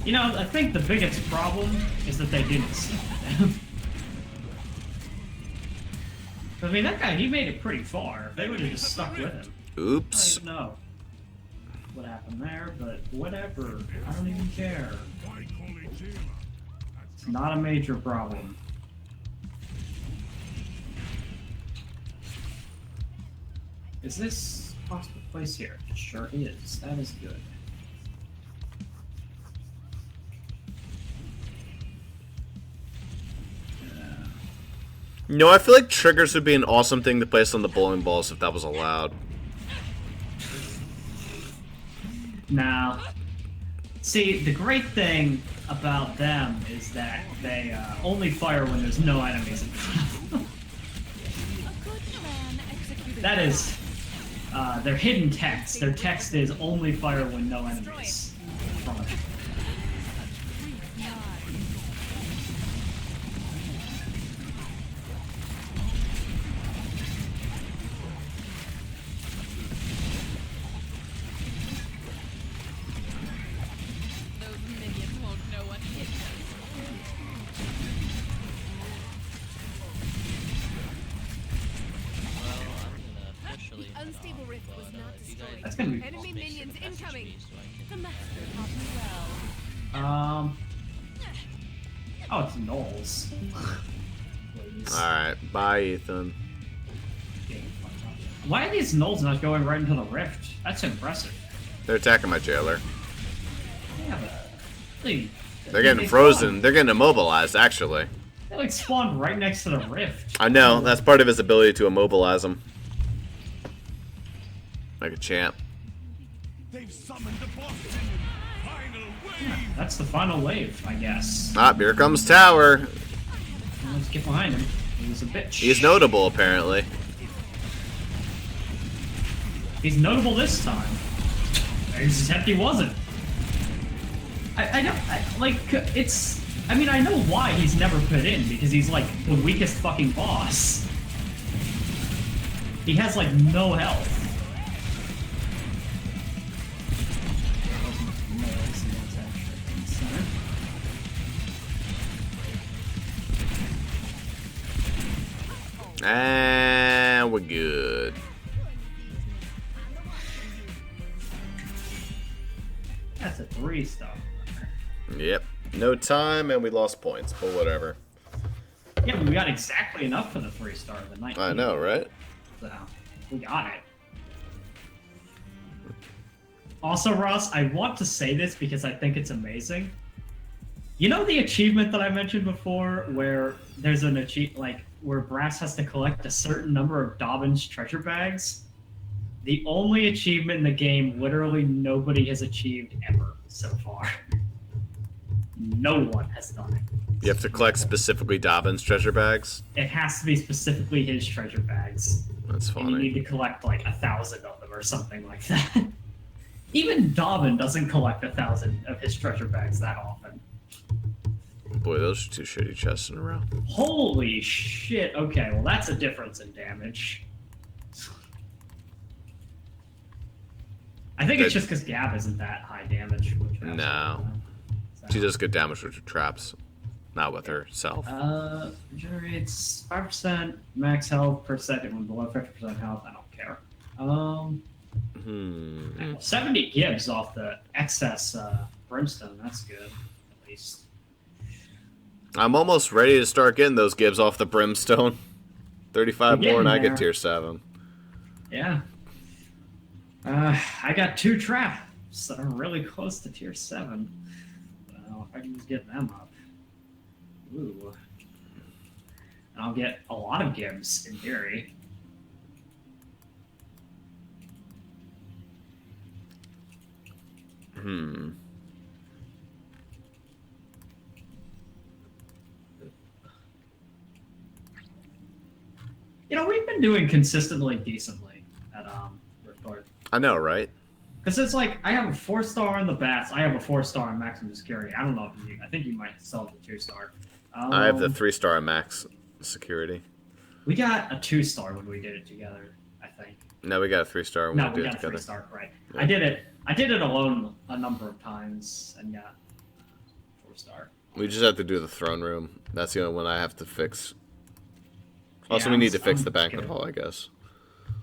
You know, I think the biggest problem is that they didn't stick with him. I mean, that guy, he made it pretty far. If they would have just stuck with him. Oops. I don't know what happened there, but whatever. I don't even care. It's not a major problem. Is this a possible place here? It sure is. That is good. No, I feel like triggers would be an awesome thing to place on the bowling balls if that was allowed. Now, see, the great thing about them is that they only fire when there's no enemies in front. A good plan executed. That is their hidden text. Their text is only fire when no enemies in front of you. Those minions won't know what hit them. Well, I'm gonna officially The unstable rift was not if you guys destroyed. That's gonna be Enemy make sure minions to message incoming. me so I The can master taught me well. Oh, it's Knowles. Alright, bye, Ethan. Why are these Knolls not going right into the rift? That's impressive. They're attacking my jailer. Yeah, but They're getting frozen. They're getting immobilized, actually. They like spawned right next to the rift. I know, that's part of his ability to immobilize them. Like a champ. They've summoned the boss minion. Final wave. That's the final wave, I guess. Ah, here comes Tower. Let's get behind him. He's a bitch. He's notable, apparently. He's notable this time. Except he wasn't. I don't like it's. I mean, I know why he's never put in because he's like the weakest fucking boss. He has like no health. And we're good. That's a 3-star. Yep. No time, and we lost points, but whatever. Yeah, but we got exactly enough for the 3-star of the night. I know, right? So, we got it. Also, Ross, I want to say this because I think it's amazing. You know the achievement that I mentioned before, where there's an where Brass has to collect a certain number of Dobbin's treasure bags? The only achievement in the game literally nobody has achieved ever so far. No one has done it. You have to collect specifically Dobbin's treasure bags. It has to be specifically his treasure bags. That's And you need funny. to collect like 1,000 of them or something like that. Even Dobbin doesn't collect 1,000 of his treasure bags that often. Boy, those are two shitty chests in a row. Holy shit. Okay, well that's a difference in damage. I think it's just because Gab isn't that high damage. Which No. So She does good damage with her traps, not with herself. Generates 5% max health per second when below 50% health. I don't care. 70 gives off the excess brimstone. That's good, at least. I'm almost ready to start getting those gives off the brimstone. 35 more and I there. get tier 7. Yeah. I got 2 traps that are really close to tier 7. Well, if I can just get them up. Ooh. And I'll get a lot of gives, in theory. You know, we've been doing consistently decently at Report. I know, right? Because it's like, I have a 4-star in the bats, I have a 4-star in maximum security. I don't know if you, I think you might sell the 2-star. I have the 3-star max security. We got a 2-star when we did it together, I think. No, we got a 3-star when No, we we did got it a together. 3-star, right. Yeah. I did it alone a number of times and got 4-star. We just have to do the throne room. That's the only one I have to fix. Also, Yeah, we need to fix I'm the banquet good. hall, I guess.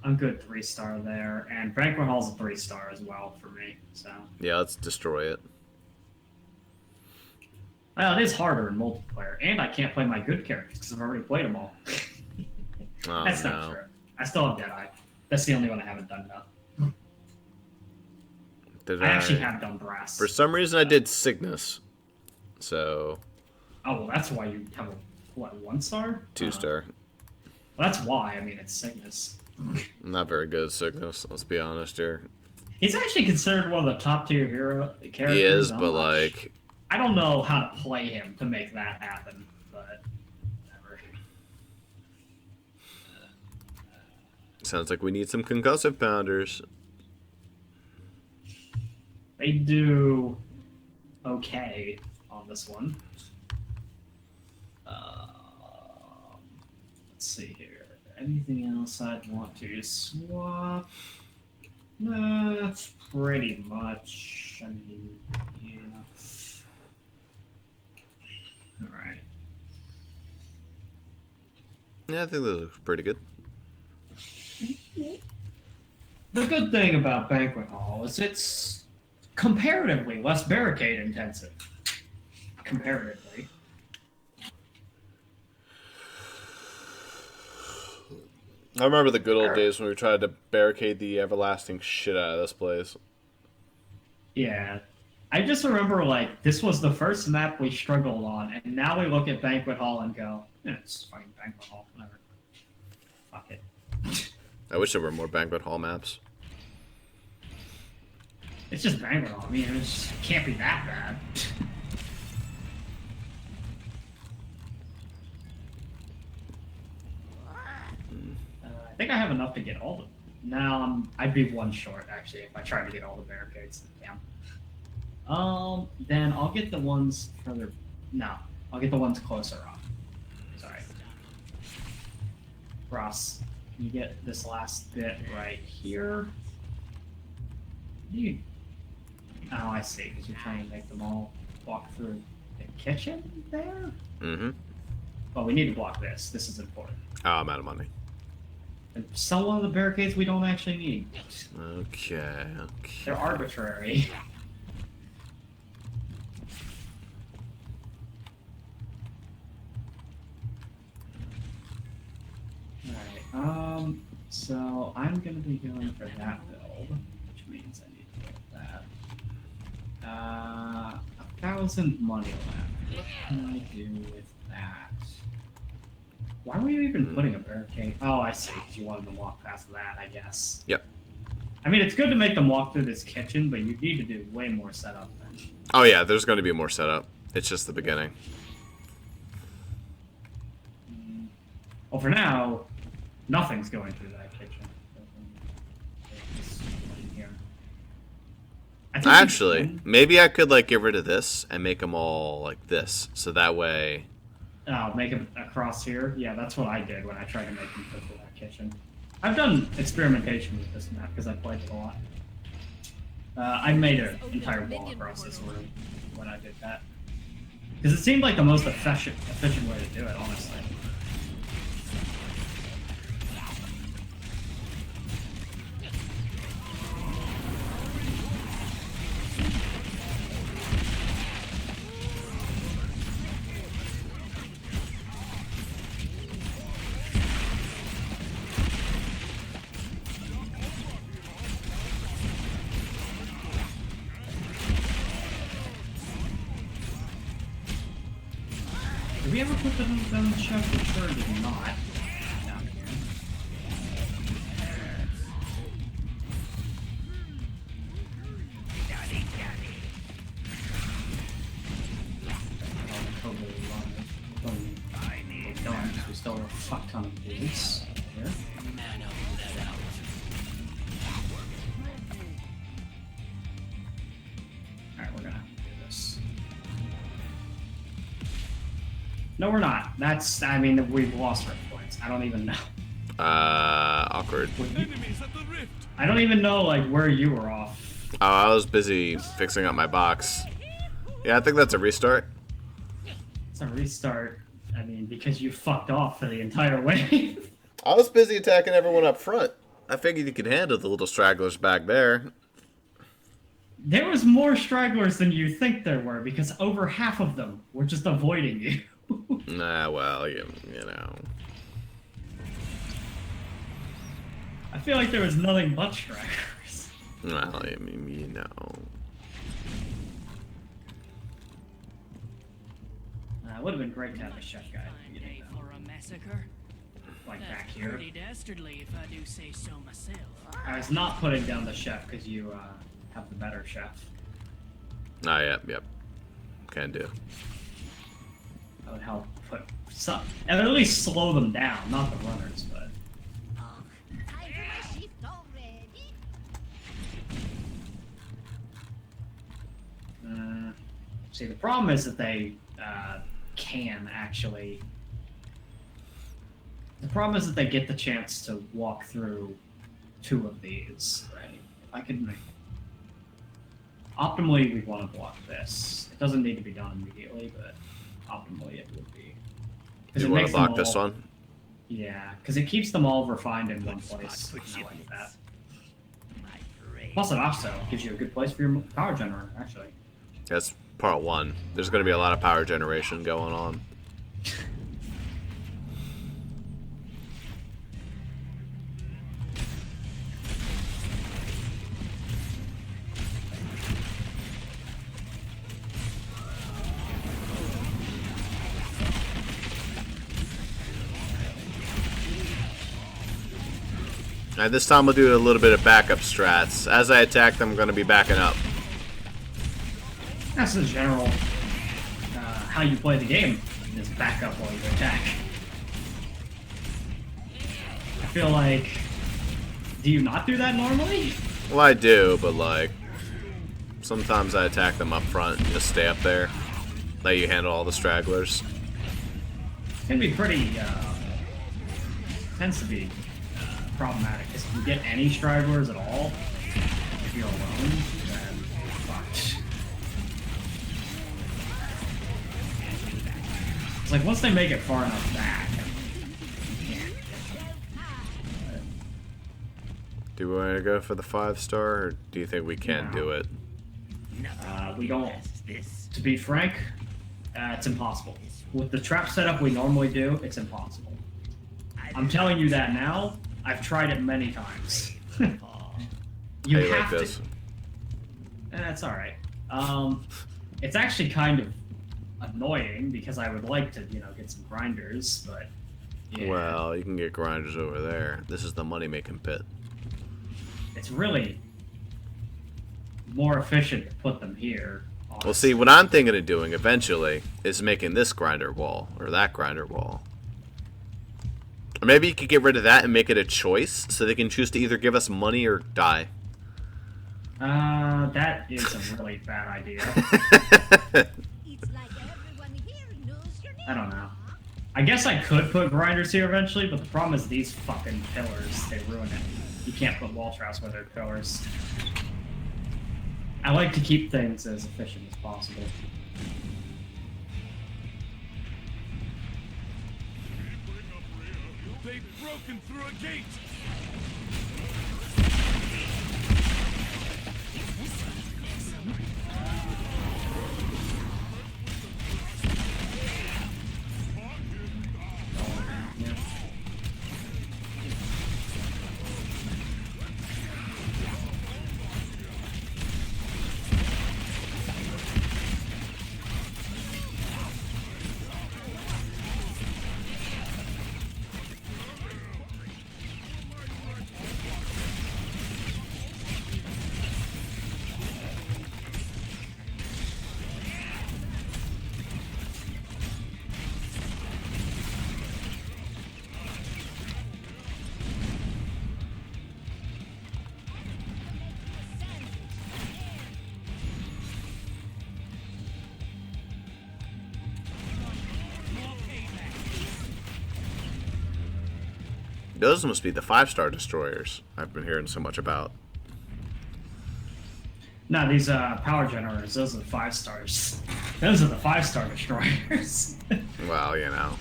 I'm good 3-star there, and Banquet Hall's a 3-star as well for me, so. Yeah, let's destroy it. Well, it is harder in multiplayer, and I can't play my good characters because I've already played them all. Oh, That's no. not true. I still have Deadeye. That's the only one I haven't done now. Did I actually have done Brass. For some reason, I did Cygnus. So, Oh, well, that's why you have a, what, 1-star? 2-star. Well, that's why. I mean, it's Cygnus. I'm not very good at Cygnus, let's be honest here. He's actually considered one of the top tier hero characters. He is, on but Watch. like, I don't know how to play him to make that happen, but whatever. sounds like we need some concussive pounders. They do okay on this one. Let's see here. Anything else I'd want to swap? No, that's pretty much. I mean, yeah. Alright. Yeah, I think that looks pretty good. The good thing about Banquet Hall is it's comparatively less barricade intensive. Comparatively. I remember the good old days when we tried to barricade the everlasting shit out of this place. Yeah. I just remember, like, this was the first map we struggled on, and now we look at Banquet Hall and go, yeah, it's fucking Banquet Hall, whatever. Fuck it. I wish there were more banquet hall maps. It's just Banquet Hall. I mean, it just can't be that bad. I think I have enough to get all the... No, I'd be 1 short, actually, if I tried to get all the barricades. Damn. Then I'll get the ones further... No, I'll get the ones closer up. Sorry. Ross, can you get this last bit right here? You... Oh, I see, because you're trying to make them all walk through the kitchen there? Mm-hmm. Well, we need to block this. This is important. Oh, I'm out of money. And sell one of the barricades we don't actually need. Okay. They're arbitrary. Alright, so I'm gonna be going for that build, which means I need to get that. 1,000 money left. What can I do with that? Why were you even putting a barricade? Oh, I see, because you wanted them to walk past that, I guess. Yep. I mean, it's good to make them walk through this kitchen, but you need to do way more setup then. Oh yeah, there's going to be more setup. It's just the beginning. Well, for now, nothing's going through that kitchen. It's in here. I think Actually, maybe I could like get rid of this and make them all like this, so that way. Oh, make it across here? Yeah, that's what I did when I tried to make them fit through that kitchen. I've done experimentation with this map because I played it a lot. I made an entire wall across this room when I did that. Because it seemed like the most efficient way to do it, honestly. Did we ever put them on the shelf? For sure did not. Down here. We still have a fuck ton of boots here. Alright, we're gonna have to do this. No, we're not. That's, I mean, we've lost our points. I don't even know. Awkward. Enemies at the rift. I don't even know, like, where you were off. Oh, I was busy fixing up my box. Yeah, I think that's a restart. It's a restart. I mean, because you fucked off for the entire way. I was busy attacking everyone up front. I figured you could handle the little stragglers back there. There was more stragglers than you think there were, because over half of them were just avoiding you. Nah, well, you know. I feel like there was nothing but stragglers. Well, I mean, you know. It would have been great to have a chef guy. Fine day for a massacre. Like That's back here. pretty dastardly, if I do say so myself. I was not putting down the chef because you have the better chef. Ah, yep. Can do. That would help put some, and at least slow them down, not the runners, but. See, the problem is that they can actually. The problem is that they get the chance to walk through 2 of these, right? I could make. Optimally, we want to block this. It doesn't need to be done immediately, but optimally it would be. You want to block this one? Yeah, because it keeps them all refined in one place. I like that. Plus, it also gives you a good place for your power generator, actually. That's part 1. There's going to be a lot of power generation going on. Alright, this time we'll do a little bit of backup strats. As I attack them, I'm going to be backing up. That's the general how you play the game, is back up while you attack. I feel like, do you not do that normally? Well, I do, but like, sometimes I attack them up front and just stay up there. Let you handle all the stragglers. It can be pretty, tends to be problematic, because if you get any stragglers at all, if you're alone, then fucked. It's like, once they make it far enough back, Do we want to go for the 5-star, or do you think we can do it? we don't, to be frank, it's impossible. With the trap setup we normally do, it's impossible. I'm telling you that now. I've tried it many times. You How you have like this? to. That's all right. It's actually kind of annoying because I would like to, get some grinders, but. Yeah, Well, you can get grinders over there. This is the money-making pit. it's really more efficient to put them here. Well, see, what I'm thinking of doing eventually is making this grinder wall, or that grinder wall. Or maybe you could get rid of that and make it a choice, so they can choose to either give us money or die. That is a really bad idea. I don't know. I guess I could put grinders here eventually, but the problem is these fucking pillars, they ruin it. You can't put wall traps where they're pillars. I like to keep things as efficient as possible. They've broken through a gate. Those must be the 5-star destroyers I've been hearing so much about. No, these power generators, those are the 5 stars. Those are the 5-star destroyers. Well, you know.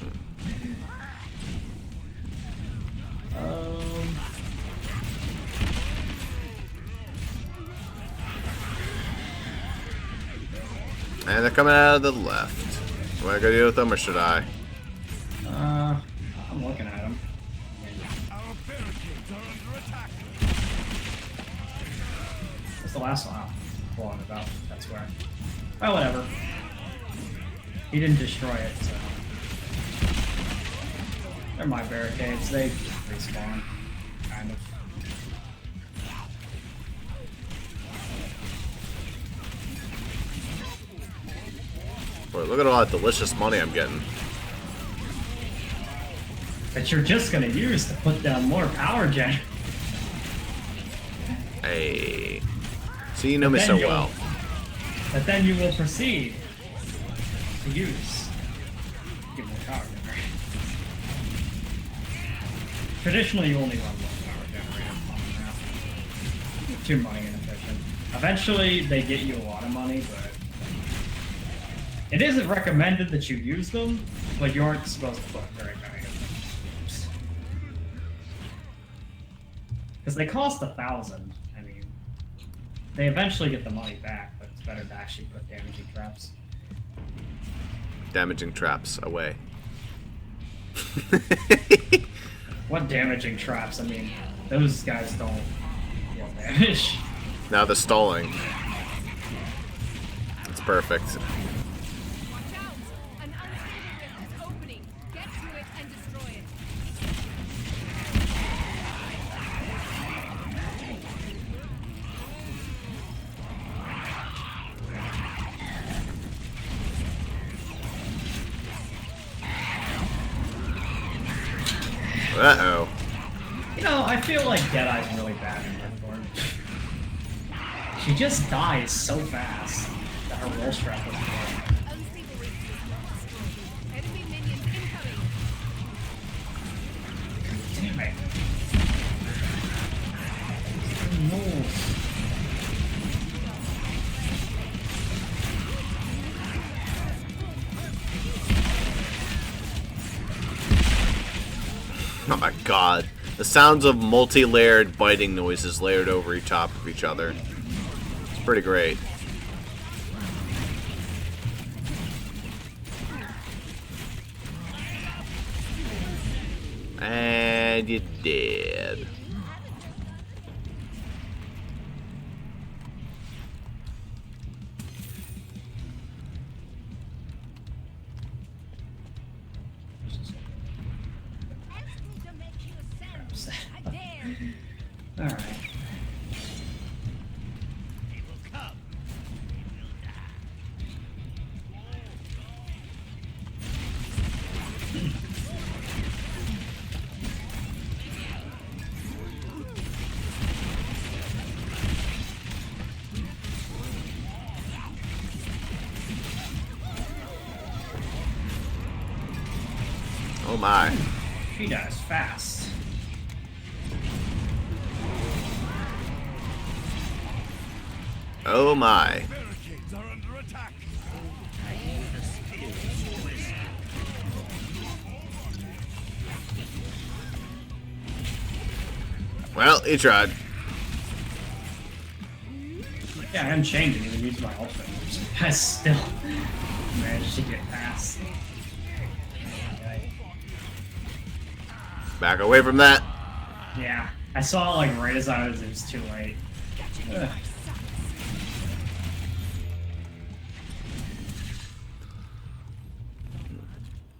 And they're coming out of the left. Do I go deal with them or should I? I'm looking at them. Our barricades are under attack. That's the last one I'm blowing about. That's where. Oh, whatever. He didn't destroy it, so. They're my barricades. They respawn. Kind of. Boy, look at all that delicious money I'm getting. That you're just gonna use to put down more power gen. Hey. See, you know me so well. But then you will proceed to use. Get more power generator. Traditionally, you only run one power generator on now. Too money inefficient. Eventually, they get you a lot of money, but it isn't recommended that you use them, but you aren't supposed to put very many of them. Because they cost 1,000. I mean, they eventually get the money back, but it's better to actually put damaging traps. Damaging traps away. What damaging traps? I mean, those guys don't deal damage. Now the stalling. It's perfect. Watch out! An unstable rift is opening. Get to it and destroy it. Uh-oh. You know, I feel like Deadeye's really bad in Red Form. She just dies so fast that her roll strap doesn't work. Unstable rift is lost. Enemy minions incoming. Damn it. No. Oh my god. The sounds of multi-layered biting noises layered over top of each other. It's pretty great. And you're dead. Alright. He will come. He will die. Oh my. She dies fast. Oh my. Barricades are under attack. Well, he tried. Yeah, I Unchained didn't even use my ultimate. I still managed to get past. Back away from that. Yeah, I saw it like right as it was too late. Ugh.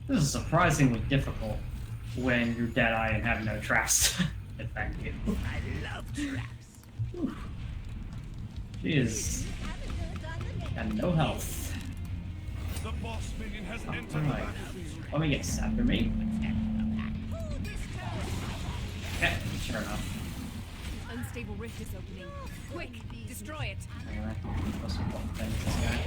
This is surprisingly difficult when you're dead-eye and have no traps to defend you. I love traps. She is... and no health. The boss minion has entered Alright. Let me get after me. Yeah, sure enough. Unstable rift is opening. Quick, destroy it. Anyway, most important thing is this guy.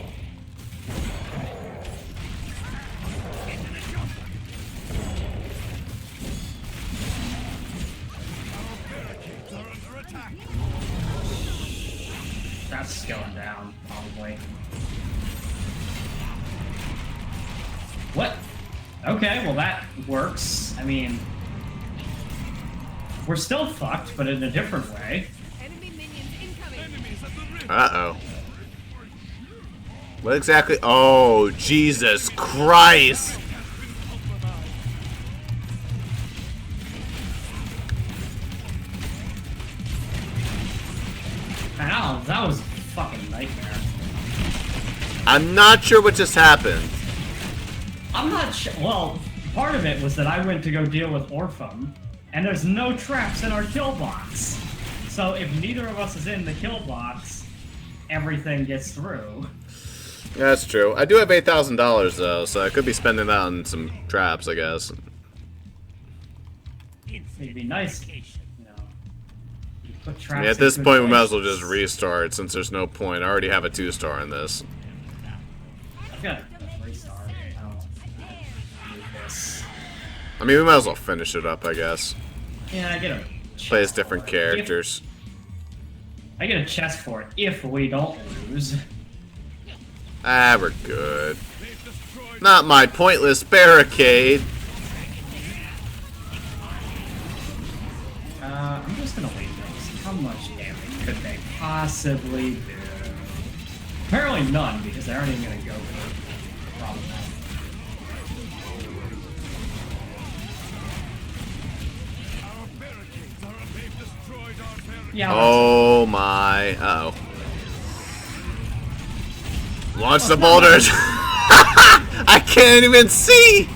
That's going down, probably. What? Okay, well that works. I mean, we're still fucked, but in a different way. Enemy minions incoming. Uh-oh. What exactly? Oh, Jesus Christ! Ow, that was a fucking nightmare. I'm not sure what just happened. I'm not sure. Well, part of it was that I went to go deal with Orpham, and there's no traps in our kill box. So if neither of us is in the kill box, everything gets through. Yeah, that's true. I do have $8,000 though, so I could be spending that on some traps, I guess. It'd be nice, you know. You put traps I mean, at this in good point, we might as well places. just restart since there's no point. I already have a 2-star in this. I've got a 3-star. I don't need this. I mean, we might as well finish it up, I guess. Yeah, I get a Play as chest different for it. characters. I get a chest for it if we don't lose. Ah, we're good. Not my pointless barricade. I'm just gonna leave those. How much damage could they possibly do? Apparently none, because they aren't even gonna go for problem. Yeah. Oh my. Uh-oh. Launch the boulders. I can't even see.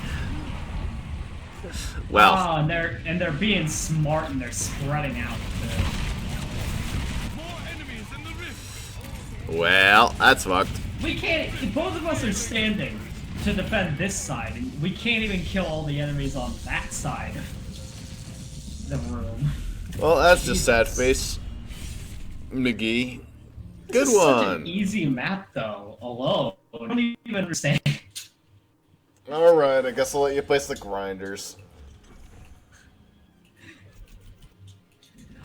Well. Oh, and they're being smart and they're spreading out. Well, that's fucked. We can't. Both of us are standing to defend this side, and we can't even kill all the enemies on that side of the room. Well, that's just sad face. McGee. Good This is such one. an easy map, though. Alone, I don't even understand. Alright, I guess I'll let you place the grinders.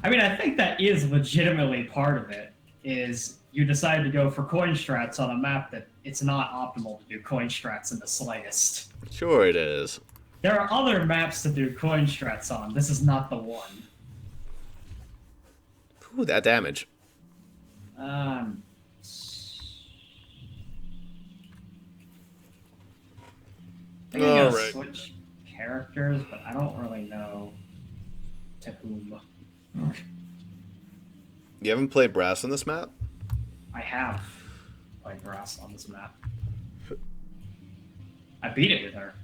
I mean, I think that is legitimately part of it. Is you decide to go for coin strats on a map that it's not optimal to do coin strats in the slightest. Sure it is. There are other maps to do coin strats on. This is not the one. Ooh, that damage. I think I'm gonna Alright. switch characters, but I don't really know to whom. You haven't played Brass on this map? I have played Brass on this map. I beat it with her.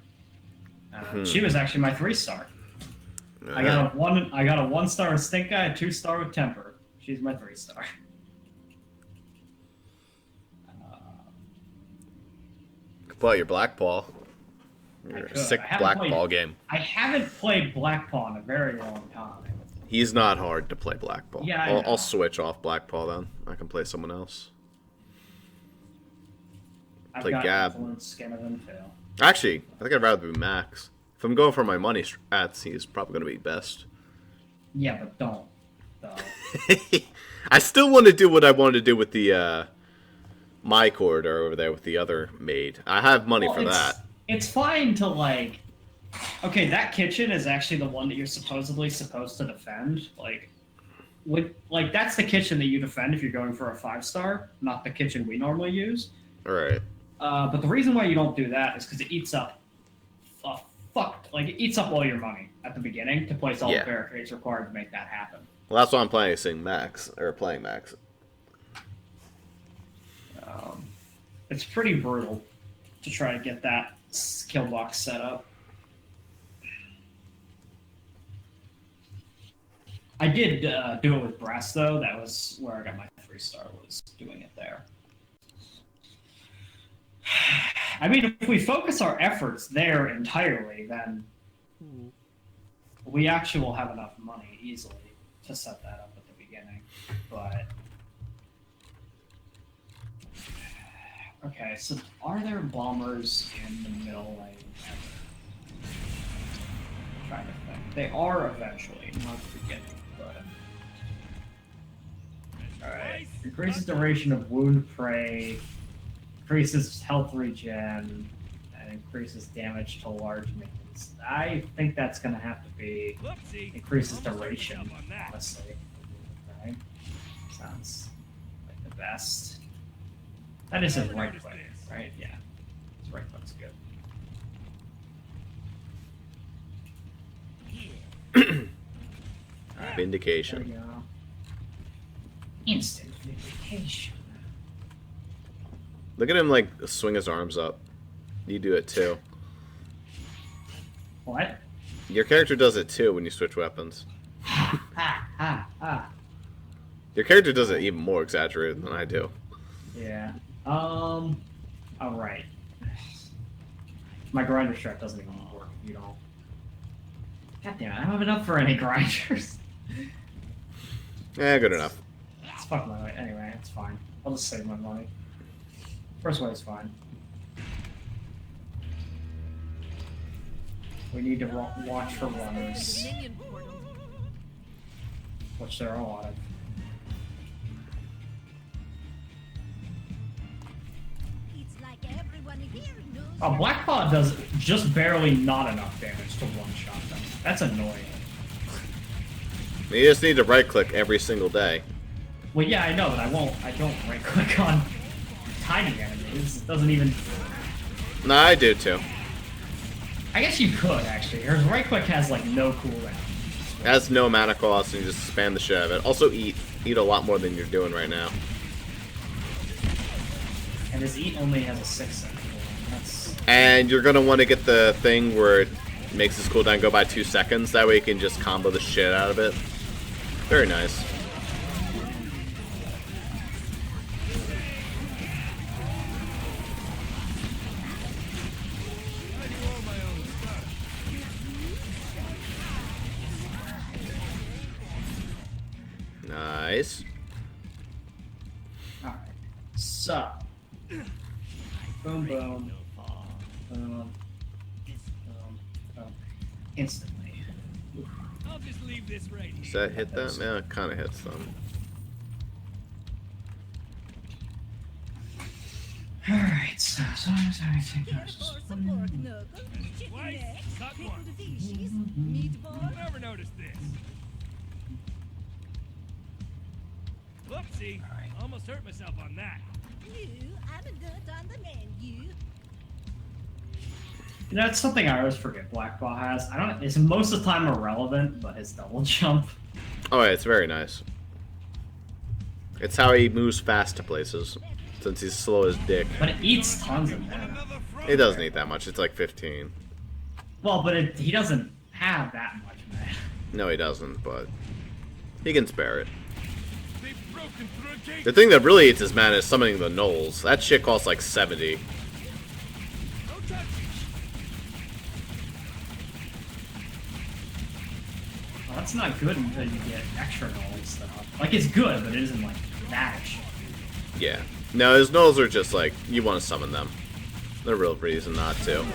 She was actually my 3-star. I got a 1-star with Stink Eye, a 2-star with Temper. She's my 3-star. Could pull out your Black Paw. Your could. sick I haven't Black played- Paw game. I haven't played Black Paw in a very long time. He's not hard to play Black Paw. Yeah, I know. I'll switch off Black Paw then. I can play someone else. I've Play got Gab. Influence, Skin of Infill. Actually, I think I'd rather be Max. If I'm going for my money strats, he's probably going to be best. Yeah, but don't. Though. I still want to do what I wanted to do with the my corridor over there with the other maid. I have money for that. It's fine to like. Okay, that kitchen is actually the one that you're supposedly supposed to defend. Like, like that's the kitchen that you defend if you're going for a 5-star, not the kitchen we normally use. All right. But the reason why you don't do that is because it eats up, it eats up all your money at the beginning to place all the barricades required to make that happen. Well, that's why I'm playing Max. It's pretty brutal to try to get that skill box set up. I did do it with Brass, though. That was where I got my 3-star, was doing it there. I mean, if we focus our efforts there entirely, then we actually will have enough money easily to set that up at the beginning. But okay, so are there bombers in the middle lane? I'm trying to think. They are eventually, not at the beginning, but alright. Increases duration of wound prey, increases health regen, and increases damage to large minions. I think that's gonna have to be increases duration, honestly. Right? Sounds like the best. That is his right click, right? Yeah. His right click's good. Alright, Vindication. there we go. Instant vindication. Look at him like swing his arms up. You do it too. What? Your character does it too when you switch weapons. Ah. Your character does it even more exaggerated than I do. Yeah. Alright. My grinder strat doesn't even work if you don't. God damn it, I don't have enough for any grinders. Yeah, good enough. It's fuck my way. Anyway, it's fine. I'll just save my money. First way is fine. We need to watch for runners, Minion portal. which there are a lot of. It's like everyone here knows. Oh, Blackpaw does just barely not enough damage to one-shot them. That's annoying. You just need to right-click every single day. Well, yeah, I know, but I don't right-click on tiny enemies. It doesn't even... No, I do too. I guess you could, actually. Her right-click has, like, no cooldown. It has no mana cost, and you just spam the shit out of it. Also, eat a lot more than you're doing right now. And his eat only has a 6-second cooldown. That's... And you're gonna want to get the thing where it makes his cooldown go by 2 seconds. That way you can just combo the shit out of it. Very nice. Nice. Alright. So. Boom, boom. Boom. Boom. Instantly. I'll just leave this right Does here. that hit them? Yeah, it kind of hits them. Alright, so I take Here for some pork knuckles, chicken Twice, necks, cut pickled one. fishes, meatballs. Never noticed this. Whoopsie. Alright. Almost hurt myself on that. You, I'm a nut on the menu. You know, it's something I always forget Blackball has. I don't. It's most of the time irrelevant, but his double jump. Oh, yeah, it's very nice. It's how he moves fast to places, since he's slow as dick. But it eats tons of mana. It doesn't eat that much. It's like 15. Well, but he doesn't have that much mana. No, he doesn't, but he can spare it. They've broken through a gate. The thing that really eats his mana is summoning the gnolls. That shit costs like 70. Don't touch it. Well, that's not good until you get extra null stuff. Like, it's good, but it isn't, like, that extra. Yeah. No, his gnolls are just like, you want to summon them. No real reason not to.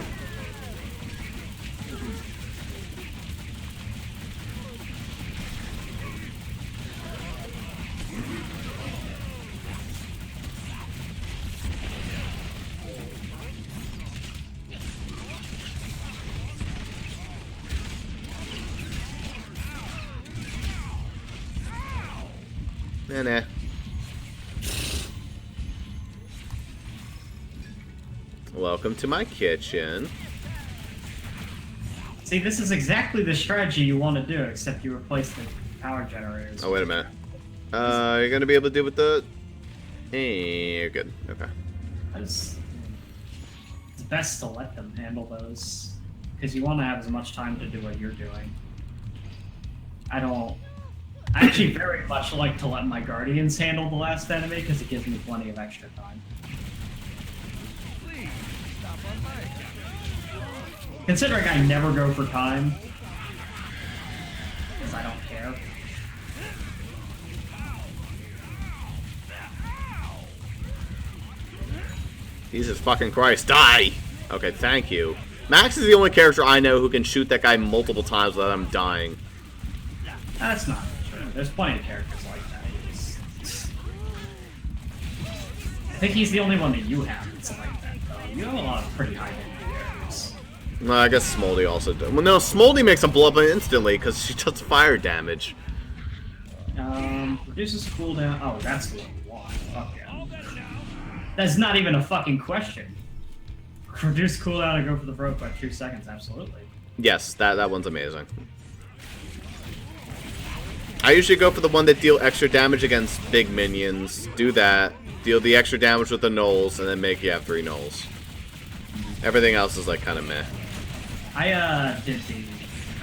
Nah. Welcome to my kitchen. See, this is exactly the strategy you want to do, except you replace the power generators. Oh, wait a minute. You're gonna be able to do with the... Hey, you're good. Okay. It's best to let them handle those, because you want to have as much time to do what you're doing. I actually very much like to let my guardians handle the last enemy, because it gives me plenty of extra time. Please, stop on by. Considering I never go for time, because I don't care. Jesus fucking Christ, die! Okay, thank you. Max is the only character I know who can shoot that guy multiple times without him dying. That's not true. There's plenty of characters like that. I think he's the only one that you have that's like that, though. You have a lot of pretty high-end characters. Well, I guess Smoldy also does. Well, no, Smoldy makes him blow up instantly because she does fire damage. Reduces cooldown. Oh, that's the one you want. Fuck yeah. That's not even a fucking question. Reduce cooldown and go for the throat by 2 seconds, absolutely. Yes, that one's amazing. I usually go for the one that deal extra damage against big minions. Do that. Deal the extra damage with the gnolls, and then make you have 3 gnolls. Everything else is like kind of meh. I did the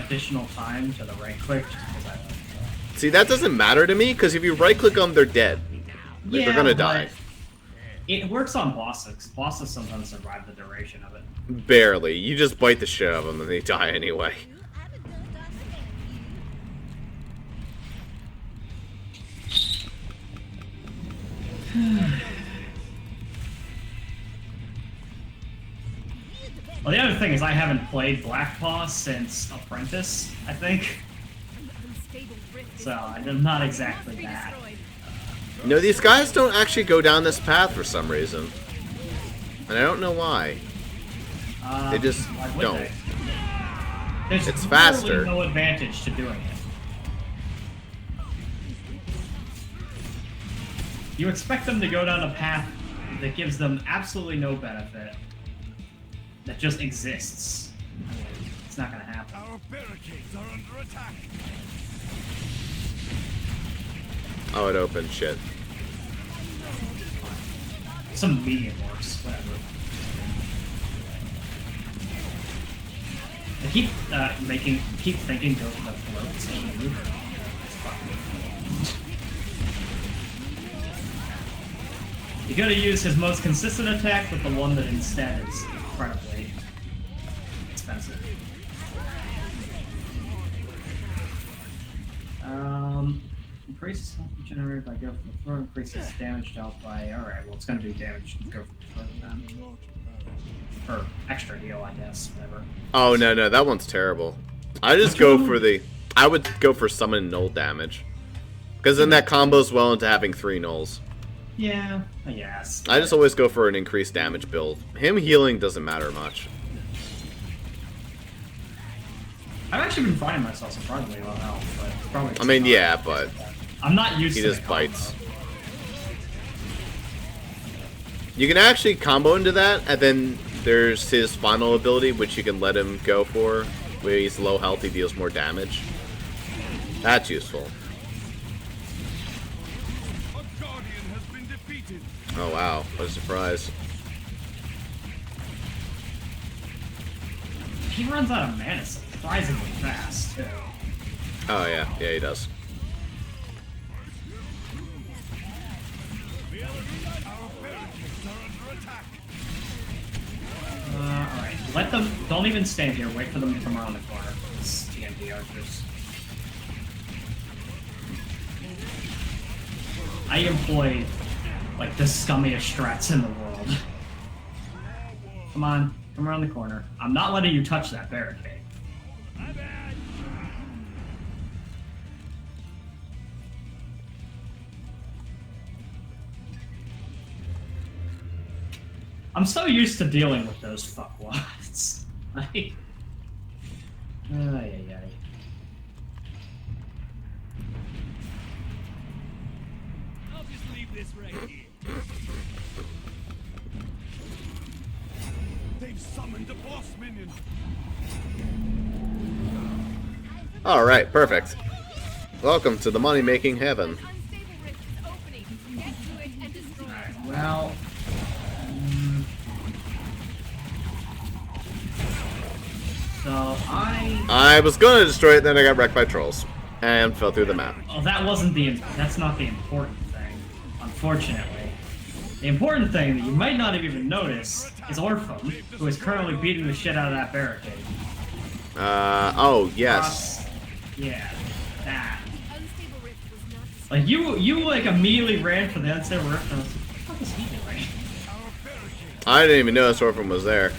additional time to the right click just because I like that. See, that doesn't matter to me, because if you right click them, they're dead. Like, they're gonna die. It works on bosses. Bosses sometimes survive the duration of it. Barely. You just bite the shit out of them and they die anyway. Well, the other thing is I haven't played Black Boss since Apprentice, I think. So I'm not exactly that. No, these guys don't actually go down this path for some reason. And I don't know why. They just why would don't. they? There's It's faster. literally no advantage to doing it. You expect them to go down a path that gives them absolutely no benefit, that just exists. It's not gonna happen. Our barricades are under attack. Oh, it opened. Shit. Some medium works, whatever. I keep keep thinking go for the floats and move. It's fucking. You gotta use his most consistent attack with the one that instead is incredibly expensive. Increases health generated by go for the throw, increases damage dealt by. Alright, well, it's gonna do damage. Go for the throw then. Or extra heal, I guess, whatever. Oh, no, that one's terrible. I just go for the... I would go for summon null damage. Because then that combos well into having 3 nulls. Yeah, I guess. I just always go for an increased damage build. Him healing doesn't matter much. I've actually been finding myself surprisingly low health, but it's probably... I mean, yeah, but... I'm not used he to just bites. You can actually combo into that, and then there's his final ability, which you can let him go for. Where he's low health, he deals more damage. That's useful. A guardian has been defeated. Oh wow, what a surprise. He runs out of mana surprisingly fast, too. Oh yeah, he does. Alright, let them... Don't even stand here, wait for them to come around the corner. It's TNT archers. I employ, like, the scummiest strats in the world. Come on, come around the corner. I'm not letting you touch that barricade. My bad. I'm so used to dealing with those fuckwads. Like... Ay, ay, ay. leave this right here. They've summoned a boss minion. All right, perfect. Welcome to the money-making heaven. Unstable rift is opening. Get to it and destroy it. Well, so I was gonna destroy it, then I got wrecked by trolls and fell through the map. well, that's not the important thing, unfortunately. The important thing that you might not have even noticed is Orphan, who is currently beating the shit out of that barricade. Oh yes. Yeah, that. Unstable rift was not Like you like immediately ran for the unstable rift, and I was like, what the fuck is he doing? I didn't even notice Orphan was there.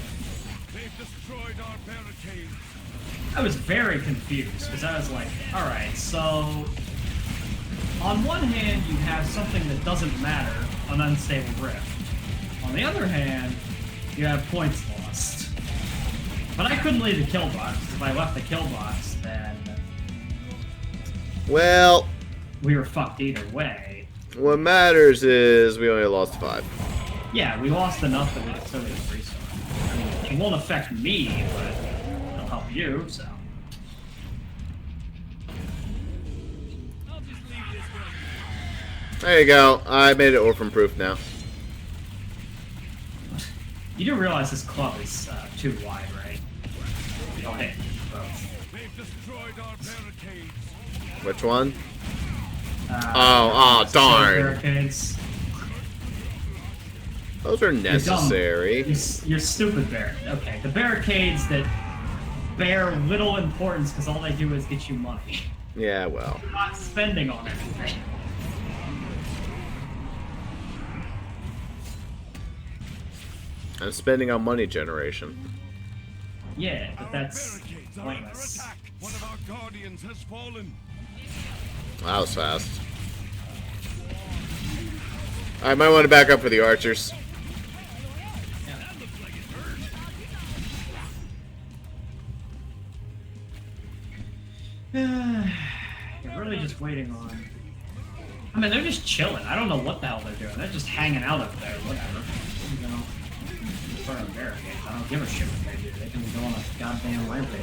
They've destroyed our barricade. I was very confused because I was like, all right, so on one hand you have something that doesn't matter, an unstable rift. On the other hand, you have points lost. But I couldn't leave the kill box. If I left the kill box, then Well, we were fucked either way. what matters is we only lost 5. Yeah, we lost enough that we could still get a free sword. I mean, it won't affect me, but it'll help you, so. I'll just leave this right here. There you go. I made it Orphan-proof now. You do realize this club is too wide, right? You'll hit both. They've destroyed our barricades. Which one? Oh, darn. Barricades. Those are necessary. You're stupid, barricades. Okay, the barricades that bear little importance because all they do is get you money. Yeah, well. You're not spending on anything. I'm spending on money generation. Yeah, but that's Barricades are under pointless. attack. One of our guardians has fallen. That was fast. I might want to back up for the archers. You're really just waiting on. I mean, they're just chilling. I don't know what the hell they're doing. They're just hanging out up there, whatever. You know, in front of barricades. I don't give a shit what they do. They can go on a goddamn rampage.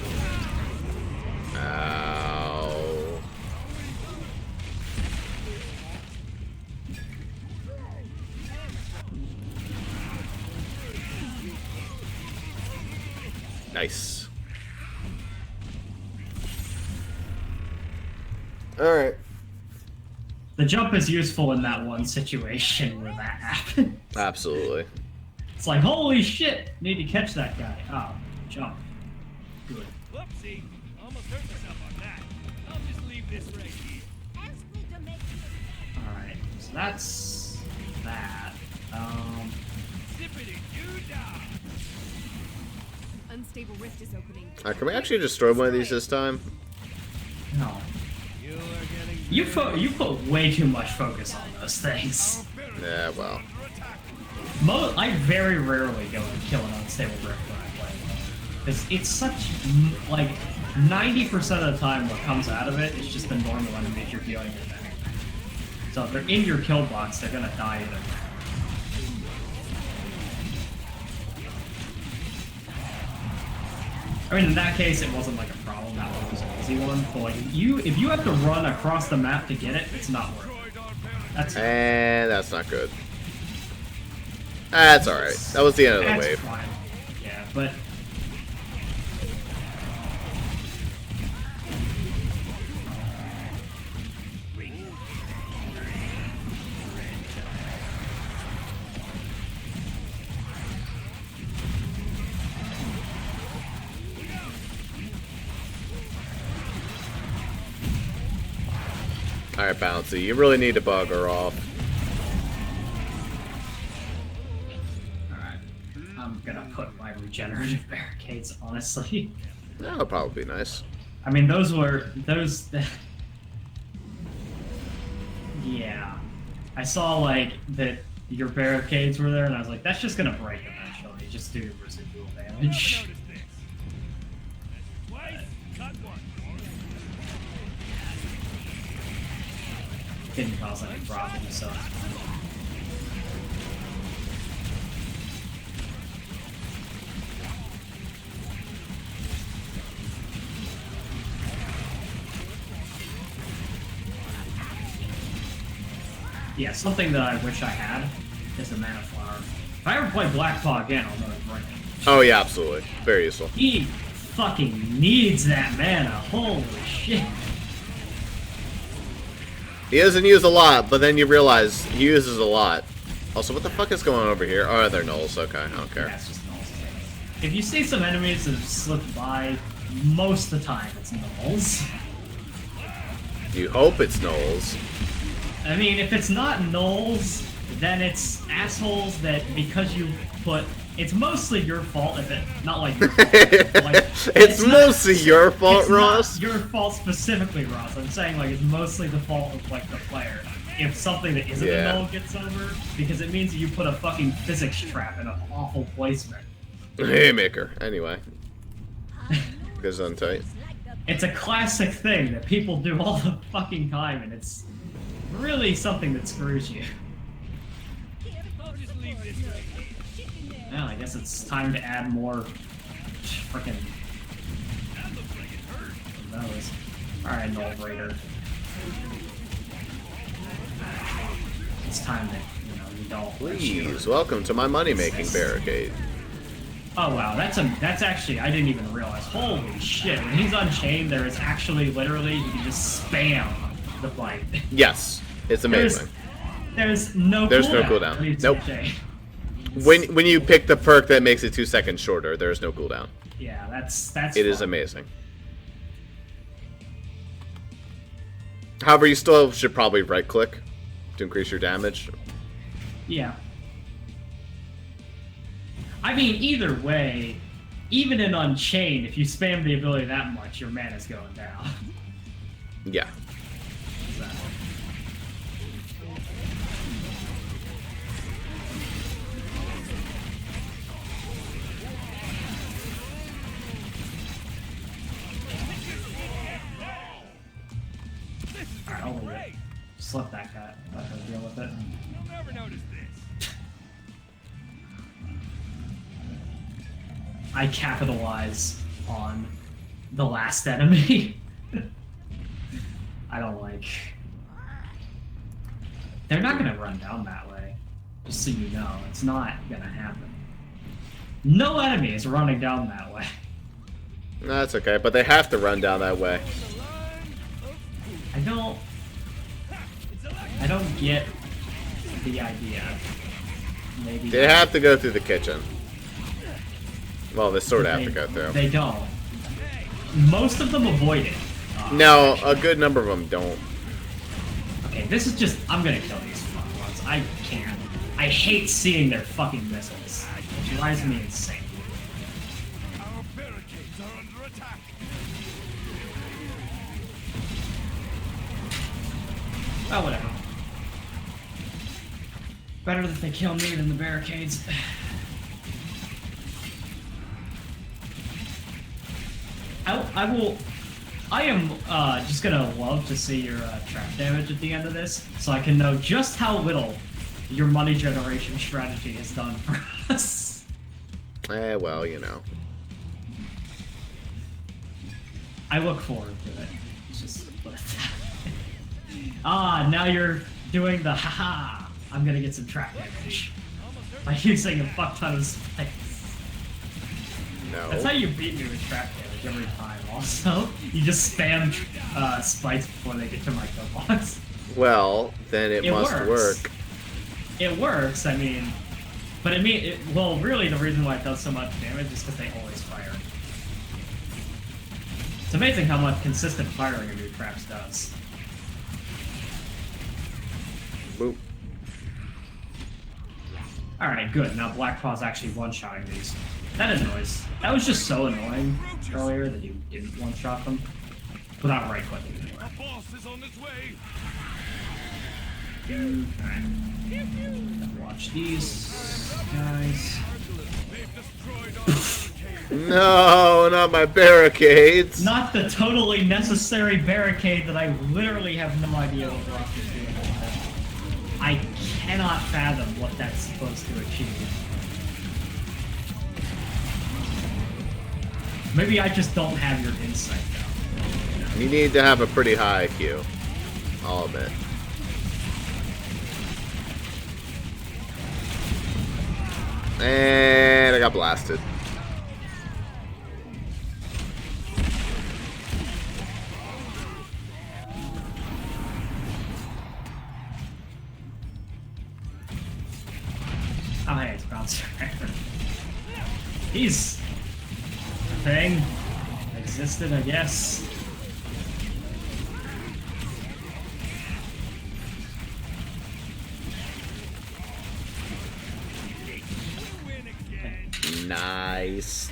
Ow. Nice. Alright. The jump is useful in that one situation where that happens. Absolutely. It's like, holy shit, need to catch that guy. Oh, jump. Good. Whoopsie. Almost hurt myself on that. I'll just leave this right here. Alright, so that's that. Zippity doo dah. Unstable rift is opening. Can we actually destroy one of these this time? No. You are getting You put way too much focus on those things. Yeah, well. I very rarely go and kill an unstable rift when I play because it's such like 90% of the time what comes out of it is just the normal enemies you're dealing with anyway. So if they're in your kill box, they're gonna die either way. I mean, in that case, it wasn't like a problem. That one was an easy one. But like, if you have to run across the map to get it, it's not worth it. That's And that's not good. That's alright. That was the end of the that's wave. fine. Yeah, but Alright, Bouncy, you really need to bug her off. alright. I'm gonna put my regenerative barricades, honestly. That'll probably be nice. I mean, those. Yeah. I saw, like, that your barricades were there, and I was like, that's just gonna break eventually. Just do residual damage. Notice this. Twice, cut one. Didn't cause any problems, so. Yeah, something that I wish I had is a mana flower. If I ever play Black Paw again, I'll know to bring it. Oh yeah, absolutely. Very useful. He fucking needs that mana. Holy shit. He doesn't use a lot, but then you realize he uses a lot. Also, what the fuck is going on over here? Oh, they're nulls. Okay, I don't care. Yeah, it's just nulls. If you see some enemies that have slipped by, most of the time it's nulls. You hope it's nulls. I mean, if it's not nulls, then it's assholes that because you put... It's mostly your fault if it... Not like your fault. Like, it's not- mostly your fault, it's Ross. Not your fault specifically, Ross. I'm saying like it's mostly the fault of like the player. If something that isn't Yeah. a null gets over, because it means you put a fucking physics trap in an awful placement. Haymaker. Anyway. Goes on tight. It's a classic thing that people do all the fucking time, and it's really something that screws you. I'll just leave this right here. Well, I guess it's time to add more frickin' That looks like it hurt. those. Alright, Null Raider. It's time that, we don't... Please, welcome to my money-making barricade. Oh wow, that's actually, I didn't even realize. Holy shit, when he's Unchained, there is actually, literally, you can just spam the bite. Yes, it's amazing. There's no cooldown. when he's Nope. Unchained. When you pick the perk that makes it 2 seconds shorter, there's no cooldown. Yeah, that's It is fun. amazing. However, you still should probably right-click to increase your damage. Yeah. I mean, either way, even in Unchained, if you spam the ability that much, your mana's going down. Yeah. So. Alright, I'll leave it. Just let that guy deal with it. You'll never notice this. I capitalize on the last enemy. I don't like... They're not gonna run down that way. Just so you know, it's not gonna happen. No enemy is running down that way. That's okay, but they have to run down that way. I don't get the idea. Maybe They have to go through the kitchen. Well, they sort of have to go through. They don't. Most of them avoid it. No, a good number of them don't. Okay, this is just... I'm gonna kill these fucking ones. I can't. I hate seeing their fucking missiles. It drives me insane. Our barricades are under attack. Well, whatever. Better that they kill me than the barricades. I am just gonna love to see your trap damage at the end of this, so I can know just how little your money generation strategy has done for us. Well, you know. I look forward to it. It's just now you're doing the haha. I'm gonna get some trap damage by using a fuck ton of spikes. That's how No. you beat me with trap damage every time. Also, you just spam spikes before they get to my kill box. Well, then it must works. work. It works. I mean, but well, really, the reason why it does so much damage is because they always fire. It's amazing how much consistent firing of your traps does. Boop. Alright, good. Now Black Paw's actually one-shotting these. That annoys. That was just so annoying earlier that you didn't one-shot them without right-clicking anyway. Our boss is on his way. Alright. Watch these guys. They've destroyed our barricade. No, not my barricades. Not the totally necessary barricade that I literally have no idea what Rock is doing with it. I cannot fathom what that's supposed to achieve. Maybe I just don't have your insight, though. You need to have a pretty high IQ. I'll admit. And I got blasted. Oh, hey, it's Bouncer. He's a thing. Existed, I guess. Nice.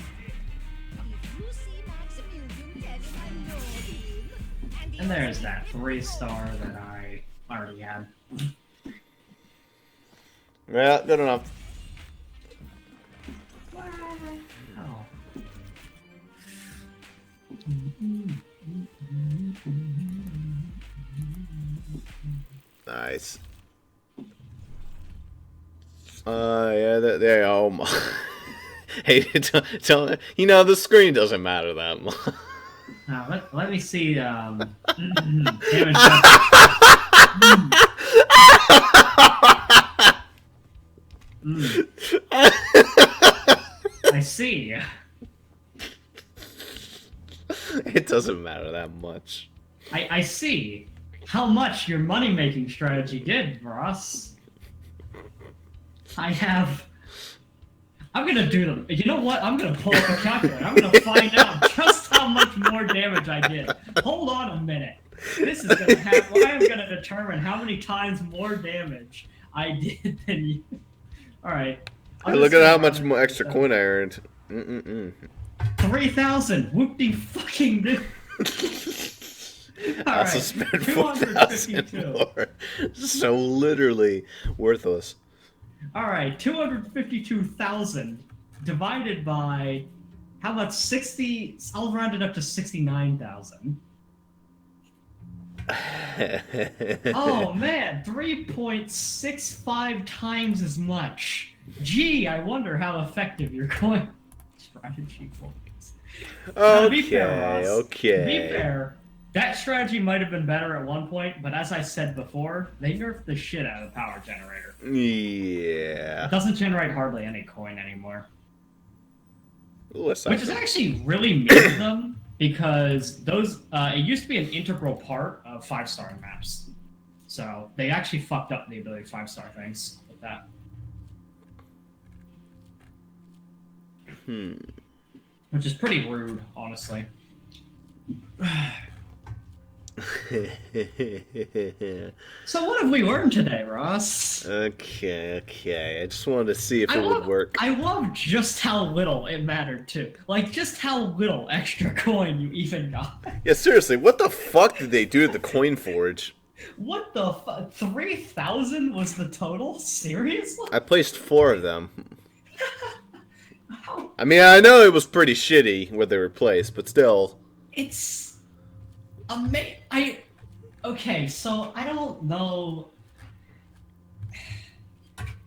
And there's that 3-star that I already had. Yeah, good enough. Oh. Nice. Yeah, there. Oh my. Hey, tell you know the screen doesn't matter that much. Now, let me see. Damage. I see. It doesn't matter that much. I see how much your money-making strategy did for us. I'm gonna do them. You know what? I'm gonna pull up a calculator. I'm gonna find out just how much more damage I did. Hold on a minute. This is gonna happen. I am gonna determine how many times more damage I did than you. All right. Hey, look at how much more extra coin I earned. 3,000. Whoop-de fucking do. I also spent 4,000 more. So literally worthless. Alright, 252,000 divided by how about 60? I'll round it up to 69,000. Oh man, 3.65 times as much. Gee, I wonder how effective your coin strategy was. To be fair, Ross, Okay. To be fair, that strategy might have been better at one point, but as I said before, they nerfed the shit out of the power generator. Yeah. It doesn't generate hardly any coin anymore. Ooh, Which is actually really mean of them, because those it used to be an integral part of 5-star maps. So they actually fucked up the ability of 5-star things with that. Which is pretty rude, honestly. So what have we learned today, Ross? Okay. I just wanted to see if it would work. I love just how little it mattered, too. Like, just how little extra coin you even got. Yeah, seriously, what the fuck did they do to the coin forge? What the fuck? 3,000 was the total? Seriously? I placed 4 of them. I mean, I know it was pretty shitty where they were placed, but still. It's amazing. Okay, so I don't know.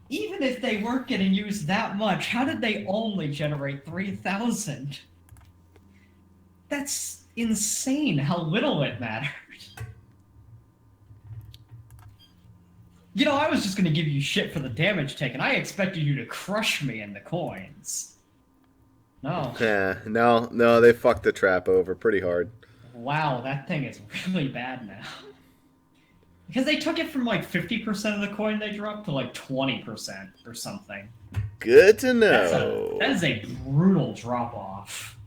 Even if they weren't getting used that much, how did they only generate 3,000? That's insane how little it mattered. You know, I was just gonna give you shit for the damage taken. I expected you to crush me in the coins. No. Yeah, no, they fucked the trap over pretty hard. Wow, that thing is really bad now. Because they took it from like 50% of the coin they dropped to like 20% or something. Good to know. That is a brutal drop off.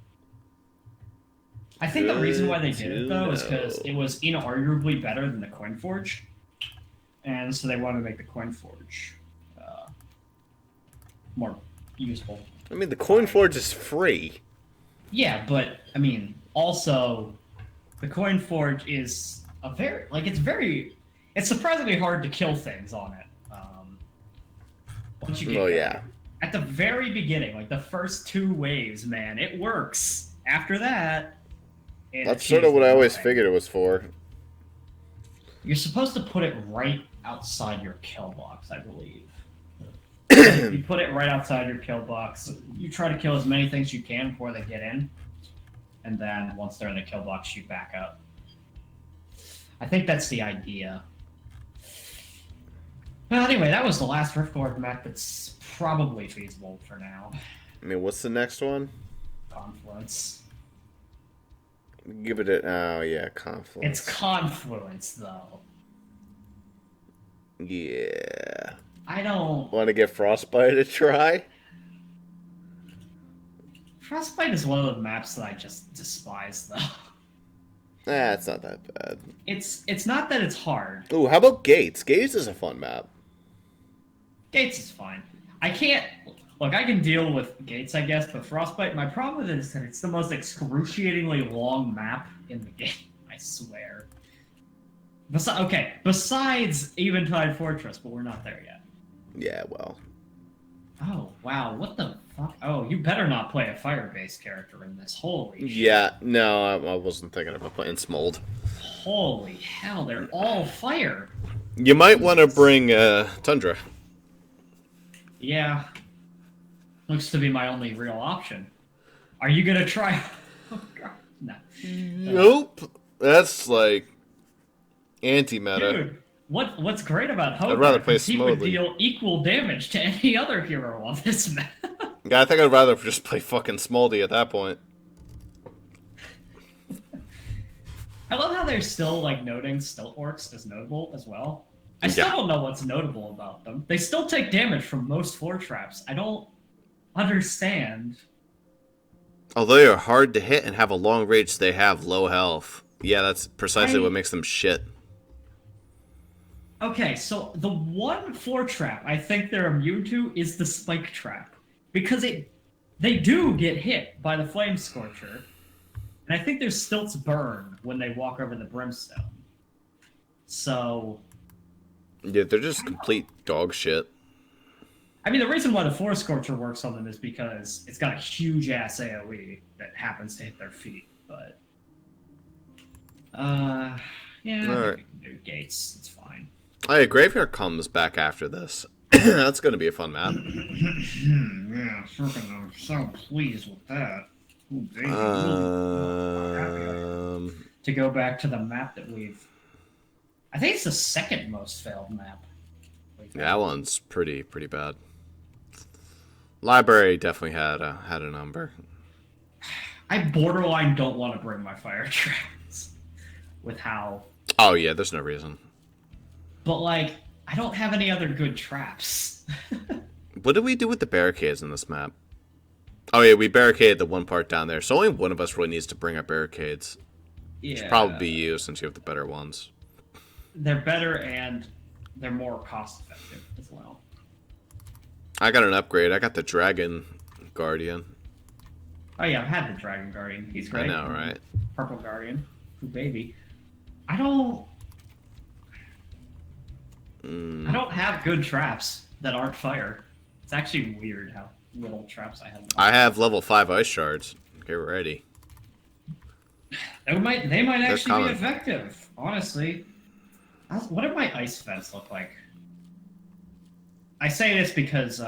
I think the reason why they did it though is because it was inarguably better than the Coin Forge. And so they wanted to make the Coin Forge more useful. I mean, the Coin Forge is free. Yeah, but I mean, also, the Coin Forge is it's surprisingly hard to kill things on it. Once you get yeah. At the very beginning, like the first 2 waves, man, it works. After that, that's sort of what I always figured it was for. You're supposed to put it right outside your kill box, I believe. If you put it right outside your kill box, you try to kill as many things you can before they get in, and then once they're in the kill box, shoot back up. I think that's the idea. Well, anyway, that was the last Riftward map that's probably feasible for now. I mean, what's the next one? Confluence. Give it a... Oh, yeah, Confluence. It's Confluence, though. Yeah. I don't... Want to give Frostbite a try? Frostbite is one of the maps that I just despise, though. It's not that bad. It's not that it's hard. Ooh, how about Gates? Gates is a fun map. Gates is fine. I can't... Look, I can deal with Gates, I guess, but Frostbite, my problem with it is that it's the most excruciatingly long map in the game, I swear. Besides Eventide Fortress, but we're not there yet. Yeah, well. Oh, wow, what the fuck? Oh, you better not play a fire-based character in this. Holy shit. Yeah, no, I wasn't thinking about playing Smold. Holy hell, they're all fire. You might want to bring Tundra. Yeah. Looks to be my only real option. Are you gonna try? Oh, God. No. Nope. That's like anti-meta. Dude, what's great about Hogarth I'd rather play is he would Smoothly. deal equal damage to any other hero on this map. Yeah, I think I'd rather just play fucking Smoldy at that point. I love how they're still like noting Stilt Orcs as notable as well. I still don't know what's notable about them. They still take damage from most floor traps. I don't understand. Although they're hard to hit and have a long range, they have low health. Yeah, that's precisely what makes them shit. Okay, so the one floor trap I think they're immune to is the spike trap. Because they do get hit by the flame scorcher. And I think their stilts burn when they walk over the brimstone. So Yeah, they're just complete dog shit. I mean, the reason why the Force Scorcher works on them is because it's got a huge ass AoE that happens to hit their feet. But, yeah, I think we can do Gates. It's fine. Hey, Graveyard comes back after this. That's going to be a fun map. Yeah, I'm so pleased with that. Ooh, baby. To go back to the map that I think it's the second most failed map. Yeah, that one's pretty bad. Library definitely had a number. I borderline don't want to bring my fire traps with how. Oh yeah, there's no reason. But like, I don't have any other good traps. What did we do with the barricades in this map? Oh yeah, we barricaded the one part down there. So only one of us really needs to bring up barricades. Yeah. Should probably be you since you have the better ones. They're better and they're more cost effective as well. I got an upgrade. I got the Dragon Guardian. Oh yeah, I've had the Dragon Guardian. He's great. I know, right? Purple Guardian. Ooh, baby. I don't have good traps that aren't fire. It's actually weird how little traps I have. I have level 5 ice shards. Get ready. They might actually coming. be effective, honestly. What did my ice fence look like? I say this because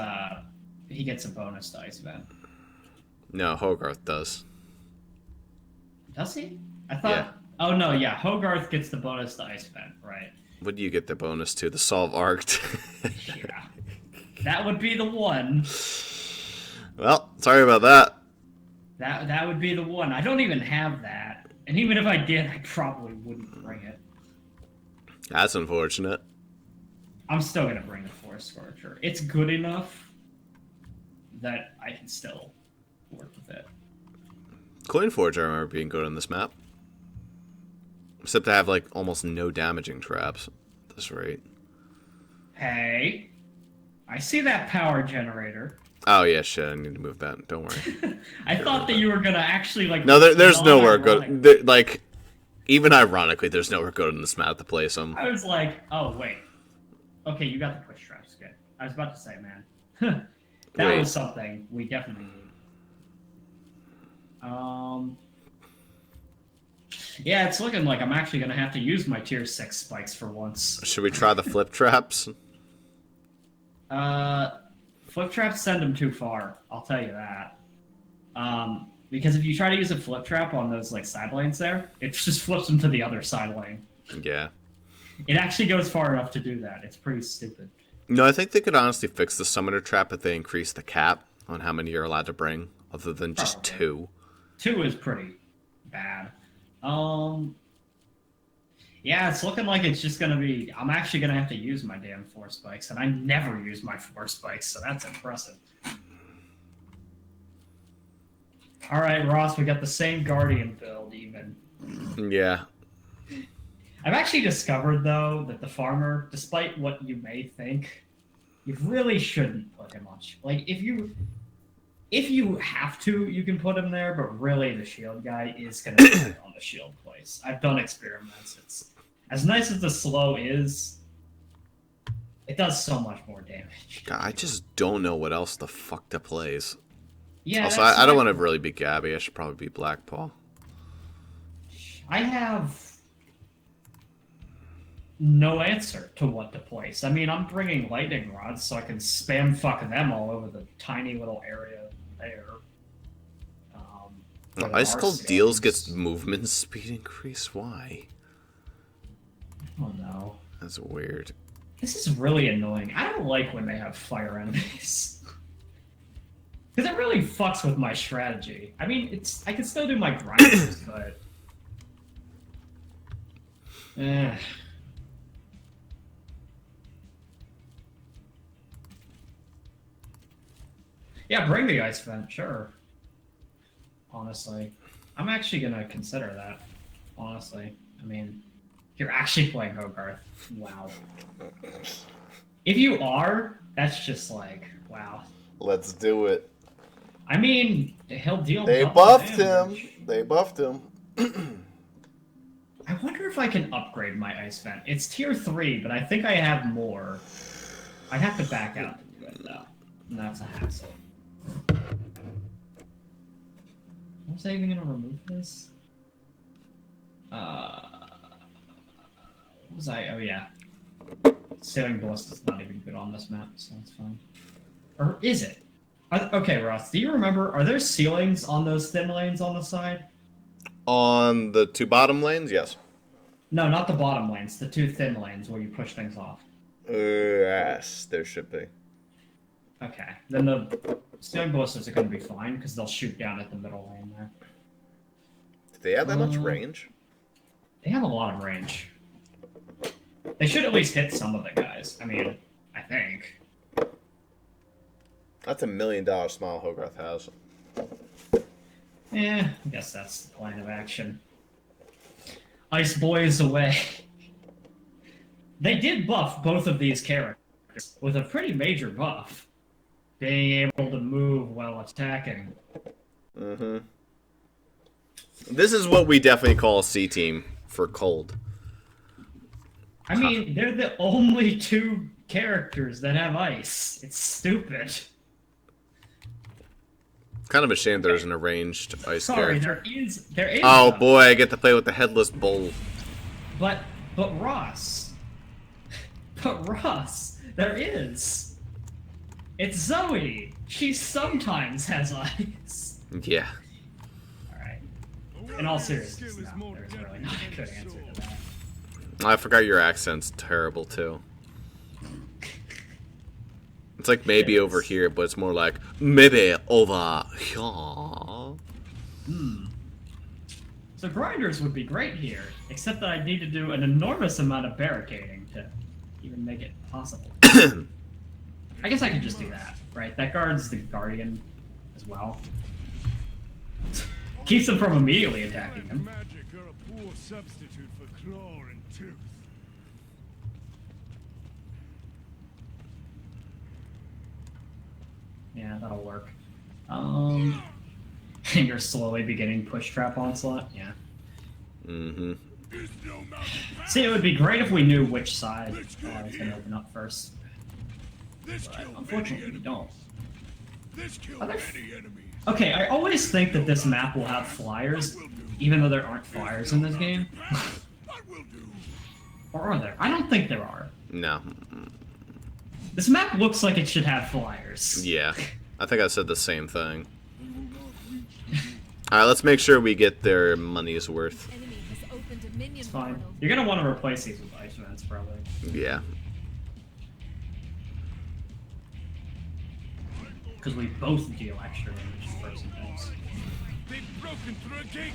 he gets a bonus to ice vent. No, Hogarth does. Does he? I thought. Yeah. Oh no, yeah. Hogarth gets the bonus to ice vent, right? What do you get the bonus to? The Solve Arced. Yeah. That would be the one. Well, sorry about that. That would be the one. I don't even have that, and even if I did, I probably wouldn't bring it. That's unfortunate. I'm still gonna bring the Force Scorcher. It's good enough that I can still work with it. Coin Forge, I remember being good on this map. Except to have like almost no damaging traps at this rate. Hey, I see that power generator. Oh yeah, shit, I need to move that. Don't worry. I thought that you were gonna actually like. No, there's nowhere non-ironic. good. Like, even ironically, there's nowhere good in this map to place them. I was like, oh wait, okay, you got the push traps. Good. I was about to say, man, that Wait. was something we definitely need. Yeah, it's looking like I'm actually gonna have to use my tier 6 spikes for once. Should we try the flip traps? Flip traps send them too far. I'll tell you that. Because if you try to use a flip trap on those like side lanes there, it just flips them to the other side lane. Yeah. It actually goes far enough to do that. It's pretty stupid. No, I think they could honestly fix the summoner trap if they increase the cap on how many you're allowed to bring, other than just Probably. 2. 2 is pretty bad. Yeah, it's looking like it's just gonna be. I'm actually gonna have to use my damn force spikes, and I never use my force spikes, so that's impressive. All right, Ross, we got the same Guardian build even. Yeah. I've actually discovered though that the farmer, despite what you may think, you really shouldn't put him on. Like if you have to, you can put him there, but really the shield guy is gonna be on the shield place. I've done experiments. It's as nice as the slow is, it does so much more damage. God, I just don't know what else the fuck to plays. Yeah. Also, I don't want to really be Gabby. I should probably be Black Paul. I have no answer to what to place. I mean, I'm bringing lightning rods so I can spam fuck them all over the tiny little area there. Ice Cold Deals gets movement speed increase? Why? Oh no. That's weird. This is really annoying. I don't like when they have fire enemies. Because it really fucks with my strategy. I mean, I can still do my grinders, but... Yeah, bring the ice vent, sure. Honestly. I'm actually gonna consider that. Honestly. I mean, you're actually playing Hogarth. Wow. If you are, that's just like, wow. Let's do it. I mean, he'll deal They double buffed damage. him. They buffed him. I wonder if I can upgrade my ice vent. It's tier 3, but I think I have more. I have to back out to do it, though. And that's a hassle. Was I even gonna remove this? What was I? Oh yeah. Sailing Ballista's not even good on this map, so that's fine. Or is it? Okay, Ross, do you remember, are there ceilings on those thin lanes on the side? On the 2 bottom lanes, yes. No, not the bottom lanes, the 2 thin lanes where you push things off. Yes, there should be. Okay, then the Sailing Ballistas are going to be fine, because they'll shoot down at the middle lane there. Do they have that much range? They have a lot of range. They should at least hit some of the guys. I mean, I think. That's $1 million smile Hogarth has. I guess that's the plan of action. Ice Boys away. They did buff both of these characters with a pretty major buff. Being able to move while attacking. Mm-hmm. This is what we definitely call a C team for cold. I mean, they're the only 2 characters that have ice. It's stupid. Kind of a shame there isn't a ranged ice Sorry, character. there is. Oh though. boy, I get to play with the headless bull. But Ross. But Ross, there is. It's Zoe. She sometimes has ice. Yeah. Alright. In all seriousness, no, there's really not a good answer to that. I forgot your accent's terrible too. It's like maybe over here, but it's more like maybe over here. So grinders would be great here, except that I'd need to do an enormous amount of barricading to even make it possible. I guess I could just do that, right? That guards the Guardian as well. Keeps them from immediately attacking him. Magic are a poor substitute for claw and tooth. Yeah, that'll work. And you're slowly beginning push trap onslaught. Yeah. Mm-hmm. See, it would be great if we knew which side I was going to open up first. But unfortunately, we don't. Okay, I always think that this map will have flyers, even though there aren't flyers in this game. Or are there? I don't think there are. No. This map looks like it should have flyers. Yeah. I think I said the same thing. Alright, let's make sure we get their money's worth. Enemy has opened a minion It's fine. portal. You're going to want to replace these with ice vents, probably. Yeah. Because we both deal extra damage to person things. They've broken through a gate.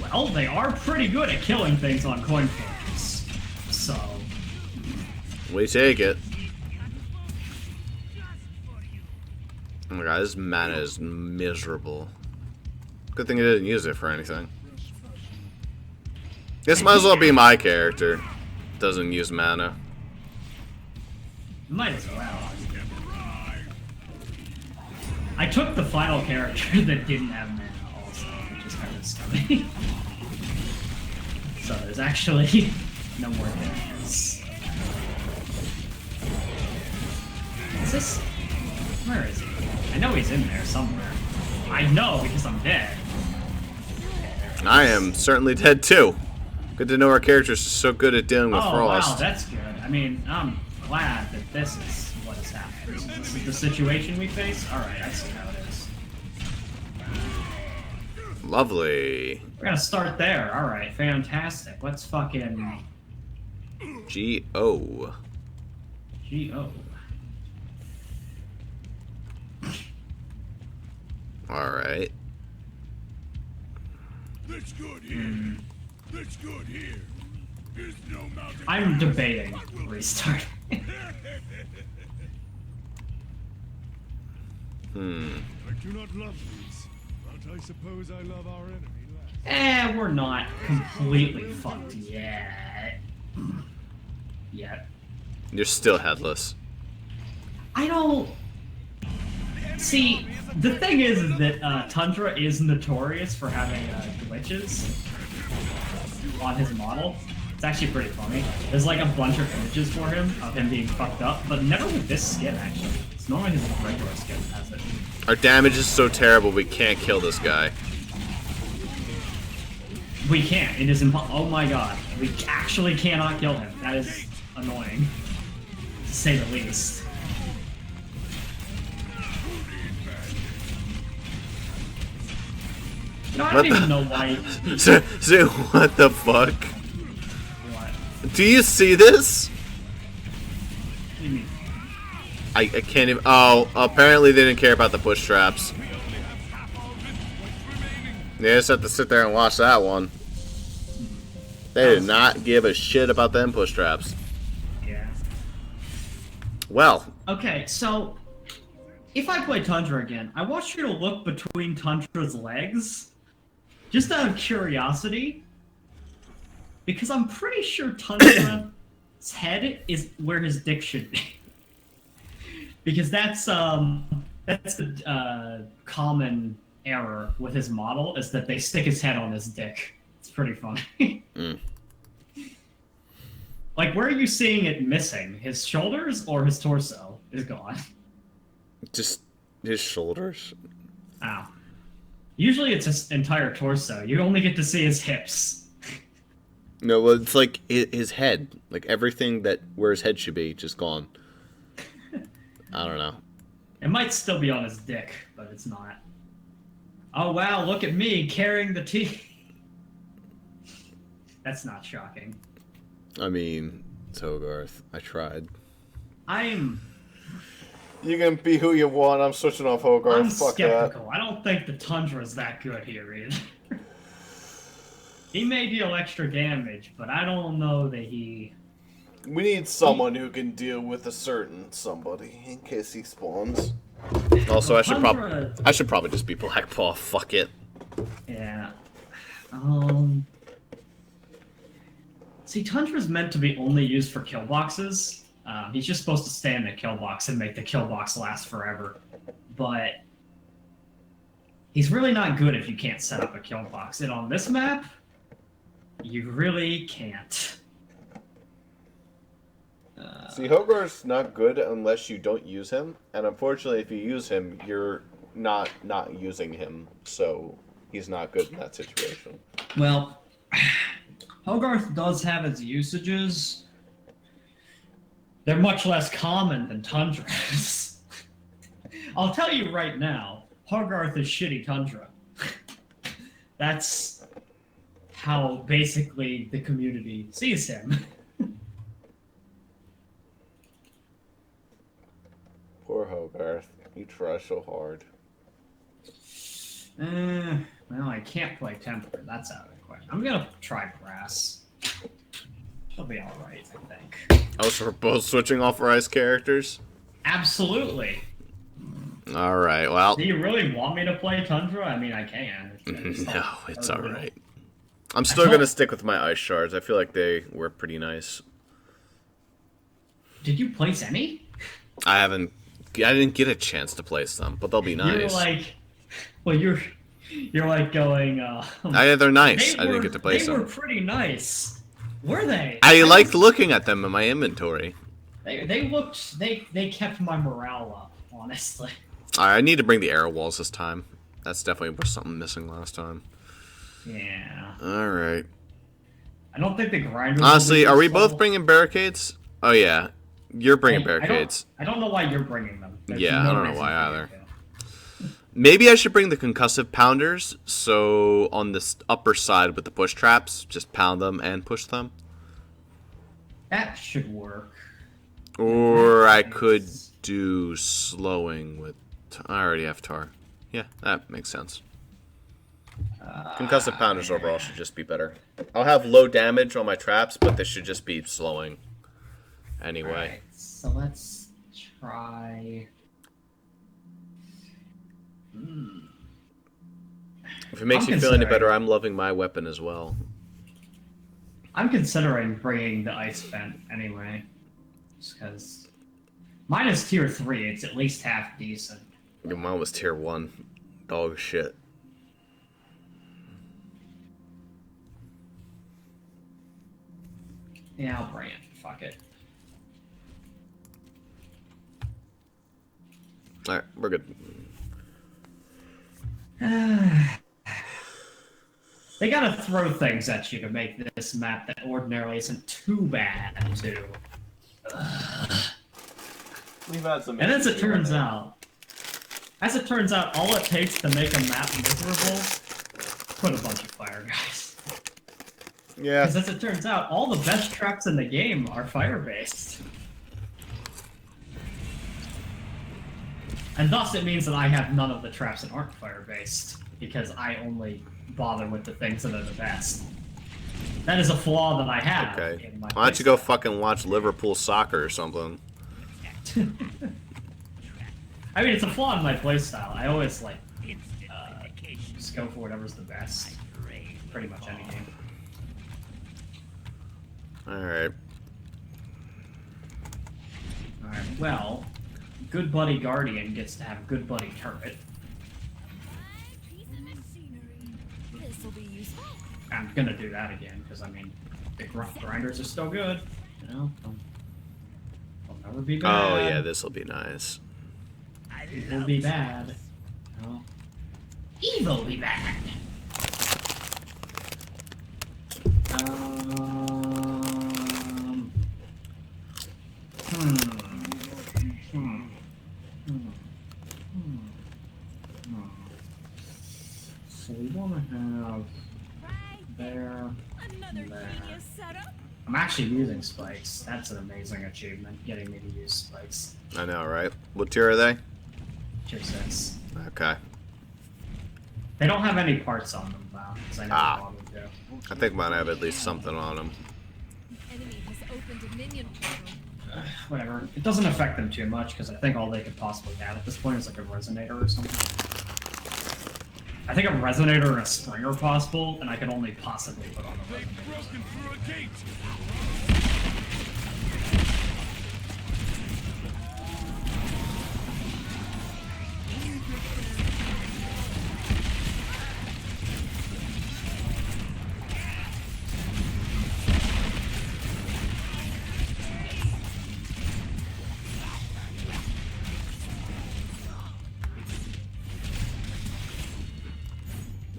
Well, they are pretty good at killing things on coin flips. So, We take it. Oh my god, this mana is miserable. Good thing I didn't use it for anything. This might as well be my character. Doesn't use mana. might as well. I took the final character that didn't have mana also, which is kind of scummy. So there's actually no more characters. Is this... Where is he? I know he's in there somewhere. I know because I'm dead. I am certainly dead too. Good to know our characters are so good at dealing with frost. Wow, that's good. I mean, I'm glad that this is what has happened. This is the situation we face? Alright, I see how it is. Lovely. We're gonna start there. Alright, fantastic. Let's fucking... G-O. G-O. Alright. That's good here. That's good here. There's no mountain. I'm debating restart. I do not love these, but I suppose I love our enemy less. We're not completely fucked yet. Yet. You're still headless. I don't... See, the thing is that Tundra is notorious for having glitches on his model. It's actually pretty funny. There's like a bunch of images for him of him being fucked up, but never with this skin actually. It's normally his regular skin that has it. Our damage is so terrible we can't kill this guy. We can't. It is oh my god. We actually cannot kill him. That is annoying, to say the least. You know, I don't even know why. So, what the fuck? What? Do you see this? What do you mean? I can't even. Oh, apparently they didn't care about the push traps. They just have to sit there and watch that one. They did not give a shit about them push traps. Yeah. Well. Okay, so if I play Tundra again, I want you to look between Tundra's legs, just out of curiosity, because I'm pretty sure Tundra's head is where his dick should be. Because that's the common error with his model, is that they stick his head on his dick. It's pretty funny. Like, where are you seeing it missing? His shoulders or his torso is gone? Just his shoulders? Ow. Usually it's his entire torso. You only get to see his hips. No, well, it's like his head. Like everything that where his head should be, just gone. I don't know. It might still be on his dick, but it's not. Oh wow, look at me carrying the tea. That's not shocking. I mean, it's Hogarth. I tried. I'm You can be who you want. I'm switching off Hogarth. Fuck skeptical. I don't think the Tundra's that good here either. He may deal extra damage, but I don't know that he... We need someone who can deal with a certain somebody in case he spawns. Also, I should probably just be Blackpaw. Fuck it. Yeah. See, Tundra's meant to be only used for kill boxes. He's just supposed to stay in the kill box and make the kill box last forever. But he's really not good if you can't set up a kill box. And on this map, you really can't. See, Hogarth's not good unless you don't use him, and unfortunately, if you use him, you're not using him, so he's not good in that situation. Well, Hogarth does have its usages. They're much less common than tundras. I'll tell you right now, Hogarth is shitty tundra. That's how basically the community sees him. Poor Hogarth. You try so hard. Well, I can't play Temper. That's out of the question. I'm gonna try Grass. She'll be alright, I think. Oh, so we're both switching off our ice characters? Absolutely. Alright, well. Do you really want me to play Tundra? I mean, I can. No, it's alright. I'm still gonna stick with my ice shards. I feel like they were pretty nice. Did you place any? I didn't get a chance to place them, but they'll be nice. You're like, well, you're like going. They're nice. I didn't get to place them. They were pretty nice. Were they? I liked looking at them in my inventory. They looked. They kept my morale up, honestly. Alright, I need to bring the arrow walls this time. That's definitely was something missing last time. Yeah. Alright. I don't think the grinders. Honestly, are we both bringing barricades? Oh yeah, you're bringing barricades. I don't know why you're bringing them. There's Yeah, no I don't know reason why for you either. to. Maybe I should bring the concussive pounders, so on this upper side with the push traps, just pound them and push them. That should work. Or I could do slowing with... I already have tar. Yeah, that makes sense. Concussive pounders overall should just be better. I'll have low damage on my traps, but this should just be slowing. Anyway. Right, so let's try... If it makes you feel any better, I'm loving my weapon as well. I'm considering bringing the ice vent anyway, just because mine is tier 3. It's at least half decent. Mine was tier 1. Dog shit. Yeah, I'll bring it. Fuck it. Alright, we're good. They gotta throw things at you to make this map that ordinarily isn't too bad to. We've had some. And as it turns out, all it takes to make a map miserable, put a bunch of fire guys. Yeah. Because as it turns out, all the best traps in the game are fire-based. And thus it means that I have none of the traps that aren't fire-based, because I only bother with the things that are the best. That is a flaw that I have. Okay. In my Why don't you go playstyle. fucking watch Liverpool soccer or something? I mean, it's a flaw in my playstyle. I always like just go for whatever's the best. Pretty much any game. Alright. Alright, well, Good Buddy Guardian gets to have Good Buddy Turret. This will be useful. I'm gonna do that again, because I mean, the grinders are still good. You know, they'll never be bad. Oh yeah, this will be nice. Evil will be bad. No. Evil will be bad. So we want to have there. Another genius setup. I'm actually using spikes. That's an amazing achievement, getting me to use spikes. I know, right? What tier are they? Tier 6. Okay. They don't have any parts on them, though, because I never wanted to. I think mine have at least something on them. Enemy has opened a minion portal. Whatever. It doesn't affect them too much, because I think all they could possibly have at this point is like a resonator or something. I think a resonator and a spring are possible, and I could only possibly put on a They've resonator. broken through a gate.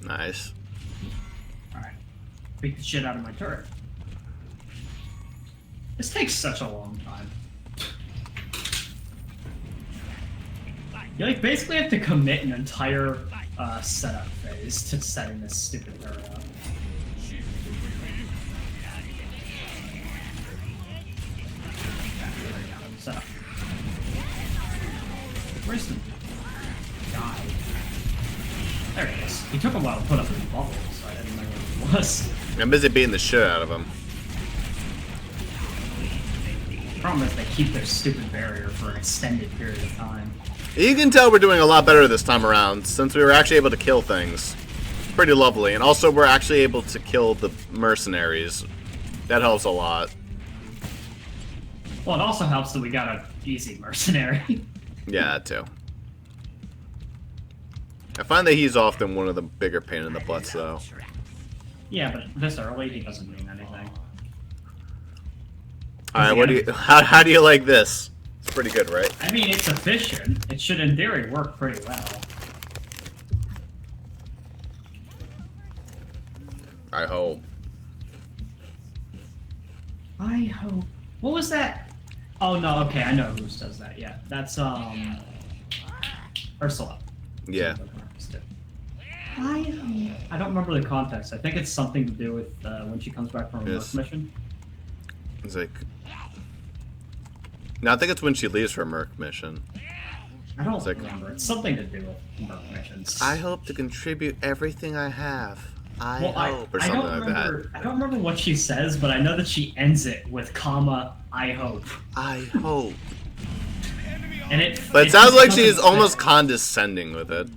Nice. Alright. Beat the shit out of my turret. This takes such a long time. You like basically have to commit an entire setup phase to setting this stupid turret up. Setup. Where's the guy? There he is. He took a while to put up his bubbles, so I didn't know where he was. I'm busy beating the shit out of him. The problem is they keep their stupid barrier for an extended period of time. You can tell we're doing a lot better this time around, since we were actually able to kill things. It's pretty lovely, and also we're actually able to kill the mercenaries. That helps a lot. Well, it also helps that we got an easy mercenary. Yeah, that too. I find that he's often one of the bigger pain in the butts, though. Yeah, but this early, he doesn't mean anything. Alright, what do you... How do you like this? It's pretty good, right? I mean, it's efficient. It should, in theory, work pretty well. I hope. I hope. What was that? Oh no, okay, I know who does that. Yeah, that's Ursula. Yeah. I don't remember the context. I think it's something to do with when she comes back from a Yes. Merc mission. It's like... No, I think it's when she leaves for a Merc mission. I don't It's like- remember. It's something to do with Merc missions. I hope to contribute everything I have. I Well, hope, or I something don't like remember. that. I don't remember what she says, but I know that she ends it with comma. I hope. I hope. And it. But it sounds just like doesn't she's fit. almost condescending with it.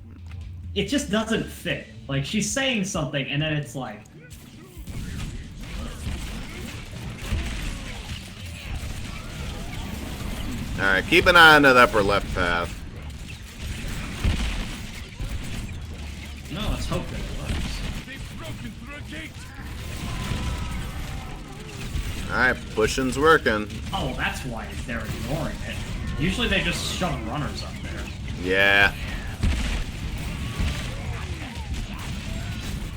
It just doesn't fit. Like she's saying something, and then it's like. Alright, keep an eye on that upper left path. No, let's hope that it works. They've broken through a gate. Alright, pushing's working. Oh, that's why they're ignoring it. Usually they just shove runners up there. Yeah.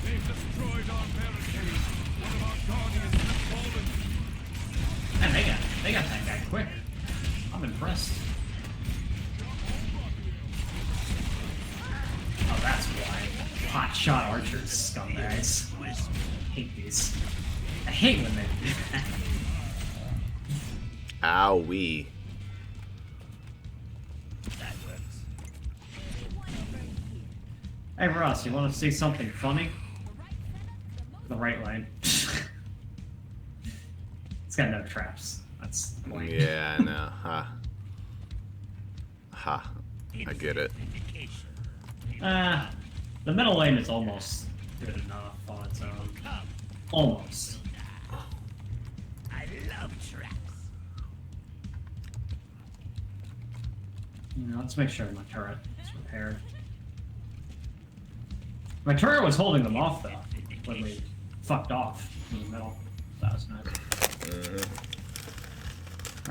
They've destroyed our barricade. One of our guardians has fallen. Man, they got that guy quick. I'm impressed. Oh, that's why. Hot shot archers, scumbags. I hate these. I hate when they do that. Owie. Hey Ross, you want to see something funny? The right lane. It's got no traps. That's lame. Yeah, I know. Ha. Ha. I get it. The middle lane is almost good enough on its own. Almost. I love traps. You know, let's make sure my turret is repaired. My turret was holding them off though when we fucked off in the middle. That was nice.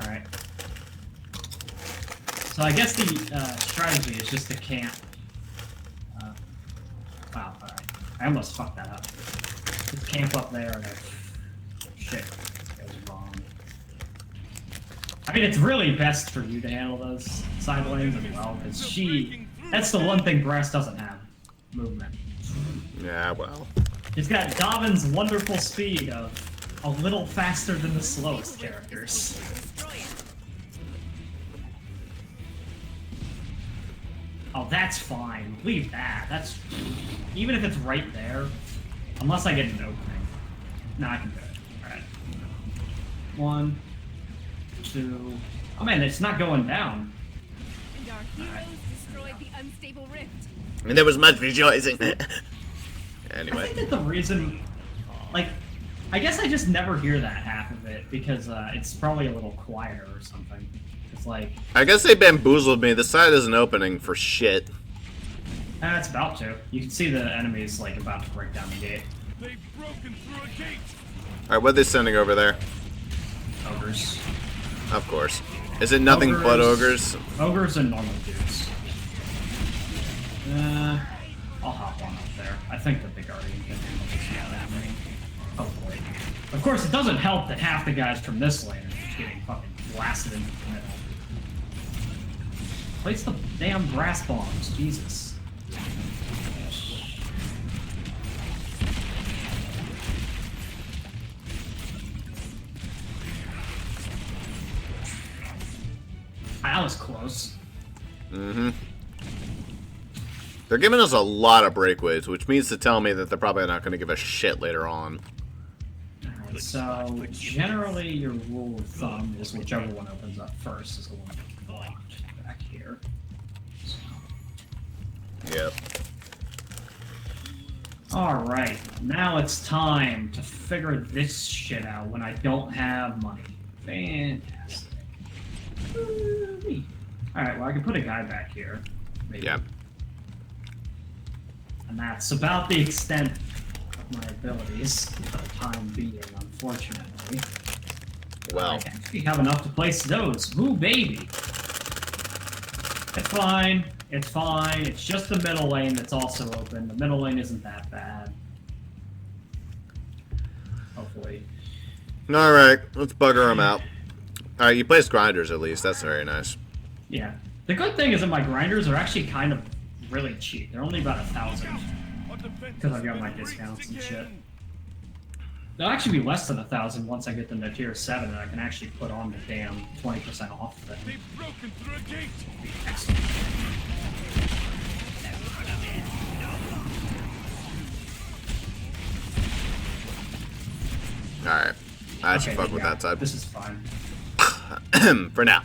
Alright. So I guess the strategy is just to camp. Wow, alright. I almost fucked that up. Just camp up there and if shit goes wrong. I mean, it's really best for you to handle those side lanes as well, because that's the one thing Brass doesn't have. Movement. Yeah, well. He's got Dovin's wonderful speed of a little faster than the slowest characters. Oh, that's fine. Leave that. That's... Even if it's right there, unless I get an opening. No, I can do it. Alright. 1, 2... Oh man, it's not going down. And our heroes destroyed the unstable rift. And there was much rejoicing. I Anyway. think that the reason... Like, I guess I just never hear that half of it, because it's probably a little quieter or something. It's like... I guess they bamboozled me. The side isn't opening for shit. It's about to. You can see the enemies, like, about to break down the gate. They've broken through a gate. Alright, what are they sending over there? Ogres. Of course. Is it nothing but ogres? Ogres and normal dudes. I'll hop on up there. I think that the Guardian can handle this now that many. Hopefully. Of course, it doesn't help that half the guys from this lane are just getting fucking blasted into the middle. Place the damn brass bombs, Jesus. That was close. Mm-hmm. They're giving us a lot of breakaways, which means to tell me that they're probably not going to give a shit later on. Alright, so generally your rule of thumb is whichever one opens up first is the one blocked back here. So. Yep. Alright, now it's time to figure this shit out when I don't have money. Fantastic. Alright, well I can put a guy back here. Maybe. Yep. And that's about the extent of my abilities for the time being, unfortunately. Well. I actually have enough to place those. Ooh, baby! It's fine. It's fine. It's just the middle lane that's also open. The middle lane isn't that bad. Hopefully. Alright, let's bugger them out. Alright, you placed grinders at least. That's very nice. Yeah. The good thing is that my grinders are actually kind of really cheap. They're only about 1,000. Because I've got my discounts and shit. They'll actually be less than 1,000 once I get them to tier 7 and I can actually put on the damn 20% off thing. They've broken through a gate. Excellent. Alright. I should fuck yeah, with that side. This is fine. For now.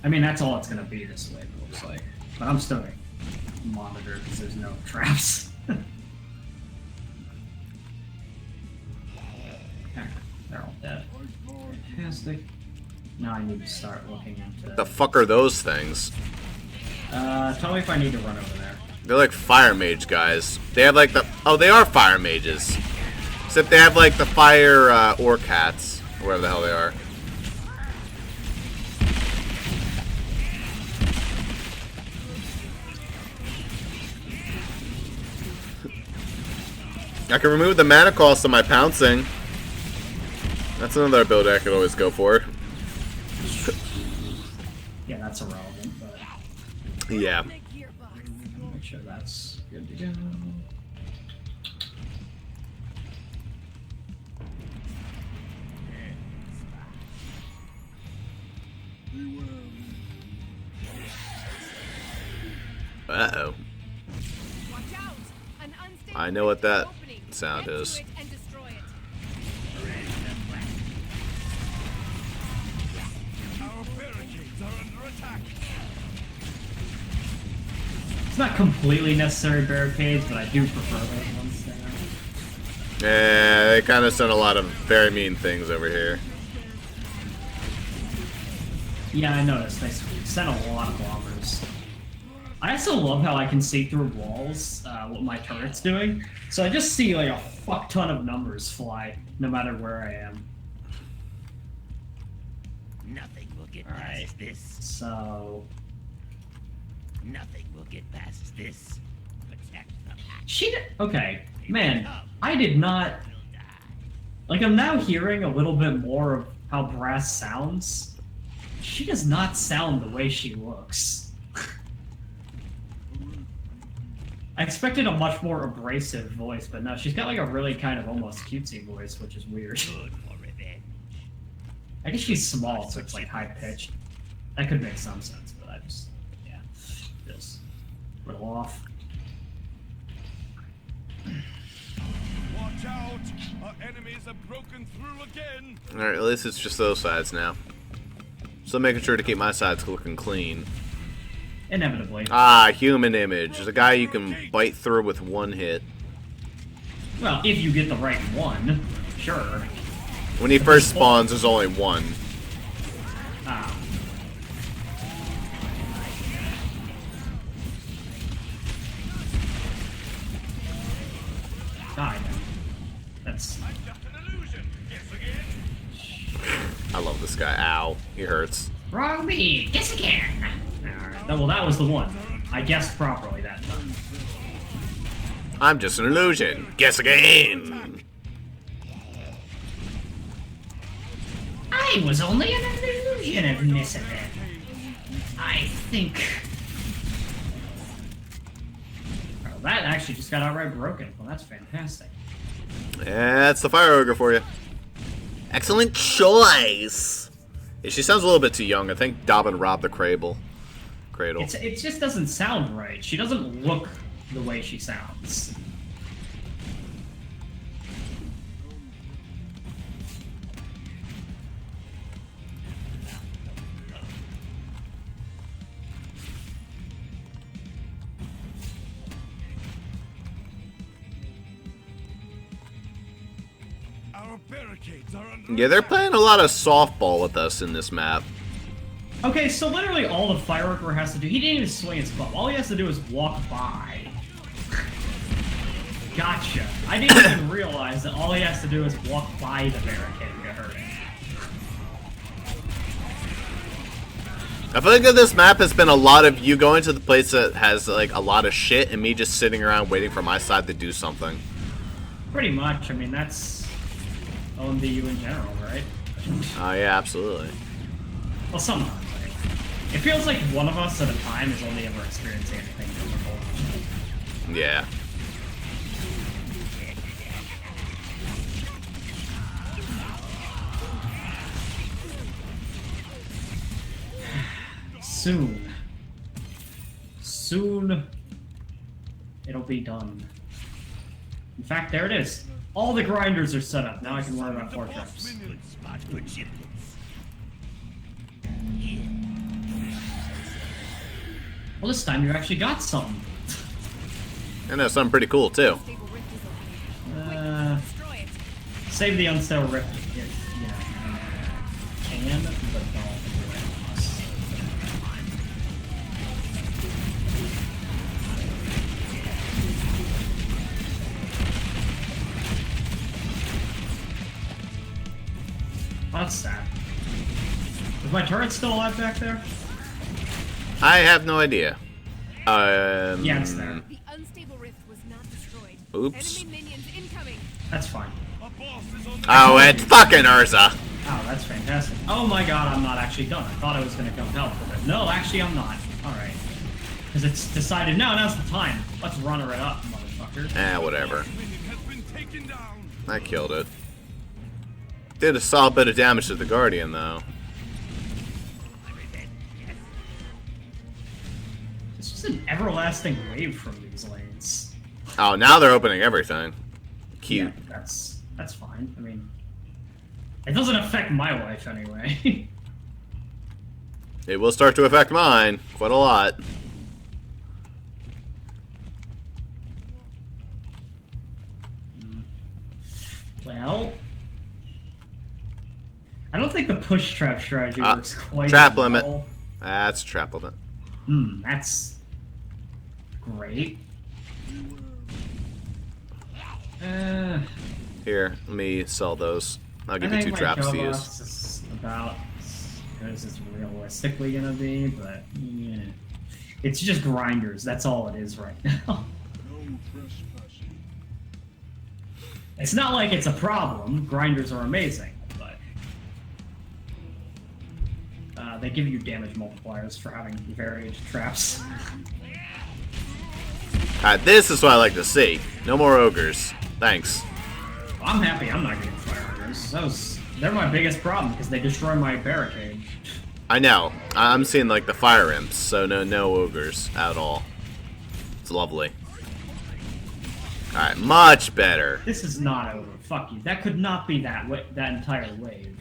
I mean, that's all it's gonna be this way, it looks like. But I'm still gonna monitor because there's no traps. Okay, they're all dead. Fantastic. Now I need to start looking into... The fuck are those things? Tell me if I need to run over there. They're like fire mage guys. They have like the... Oh, they are fire mages. Except they have like the fire orc hats. Or whatever the hell they are. I can remove the mana cost of my pouncing. That's another ability I could always go for. Yeah, that's irrelevant, but... Yeah. Make sure that's good to go. Uh-oh. Watch out! An unstable I know what that opening. sound Get to is. it and destroy it. Our barricades are under attack. It's not completely necessary barricades, but I do prefer those ones there. Yeah, they kind of send a lot of very mean things over here. Yeah, I noticed. They sent a lot of bombers. I also love how I can see through walls what my turret's doing. So I just see like a fuck ton of numbers fly, no matter where I am. Nothing will get Alright. past this. So... Nothing will get past this. Protect the pack. She did... Okay, man, I did not... Like, I'm now hearing a little bit more of how Brass sounds. She does not sound the way she looks. I expected a much more abrasive voice, but no, she's got like a really kind of almost cutesy voice, which is weird. Good for revenge. I guess she's small, so it's like high-pitched. That could make some sense, but I just... Yeah. Just... Riddle off. Watch out! Our enemies have broken through again. Alright, at least it's just those sides now. Still making sure to keep my sides looking clean. Inevitably. Ah, human image. The guy you can bite through with one hit. Well, if you get the right one, sure. When he first spawns, there's only one. Ah. Die. That's... I'm just an illusion. Guess again. I love this guy. Ow. He hurts. Wrong me! Guess again! Alright, well that was the one. I guessed properly that time. I'm just an illusion. Guess again. I was only an illusion of Nissan. I think that actually just got outright broken. Well, that's fantastic. Yeah, it's the Fire Ogre for you. Excellent choice. Yeah, she sounds a little bit too young. I think Dobbin robbed the cradle. It just doesn't sound right. She doesn't look the way she sounds. Our barricades are under Yeah, they're attack. playing a lot of softball with us in this map. Okay, so literally all the fireworker has to do, he didn't even swing his club. All he has to do is walk by. Gotcha. I didn't even realize that all he has to do is walk by the barricade to hurt him. I feel like this map has been a lot of you going to the place that has like a lot of shit and me just sitting around waiting for my side to do something. Pretty much. I mean, that's OMDU in general, right? Oh yeah, absolutely. Well, sometimes. Like, it feels like one of us at a time is only ever experiencing anything difficult. Yeah. Soon, it'll be done. In fact, there it is. All the grinders are set up. Now I can learn about four traps. Good spot for giblets. Well, this time you actually got something. And that's something pretty cool too. Unstable rift is opening. Quick, destroy it. Save the unstable rift if you can, but don't do it. That's sad. Is my turret still alive back there? I have no idea. Yeah, it's there. The unstable rift was not destroyed. Oops. Enemy minions incoming. That's fine. A boss is on the Oh, it's fucking Urza. Oh, that's fantastic. Oh my god, I'm not actually done. I thought I was gonna come help with it. No, actually I'm not. Alright. Because it's decided, no, now's the time. Let's runner it up, motherfucker. Whatever. minion has been taken down. I killed it. Did a solid bit of damage to the Guardian, though. It's just an everlasting wave from these lanes. Oh, now they're opening everything. Cute. Yeah, that's fine. I mean, it doesn't affect my life anyway. It will start to affect mine quite a lot. Well, I don't think the push trap strategy works quite trap as limit. well. That's trap limit. That's great. Here, let me sell those. I'll give I you think 2 traps my to kill use. box is about as good as it's realistically gonna be, but yeah. It's just grinders. That's all it is right now. No trespassing. It's not like it's a problem. Grinders are amazing, but they give you damage multipliers for having varied traps. This is what I like to see. No more ogres. Thanks. I'm happy I'm not getting fire ogres. They're my biggest problem because they destroy my barricade. I know. I'm seeing like the fire imps, so no ogres at all. It's lovely. Alright, much better. This is not over. Fuck you. That could not be that entire wave.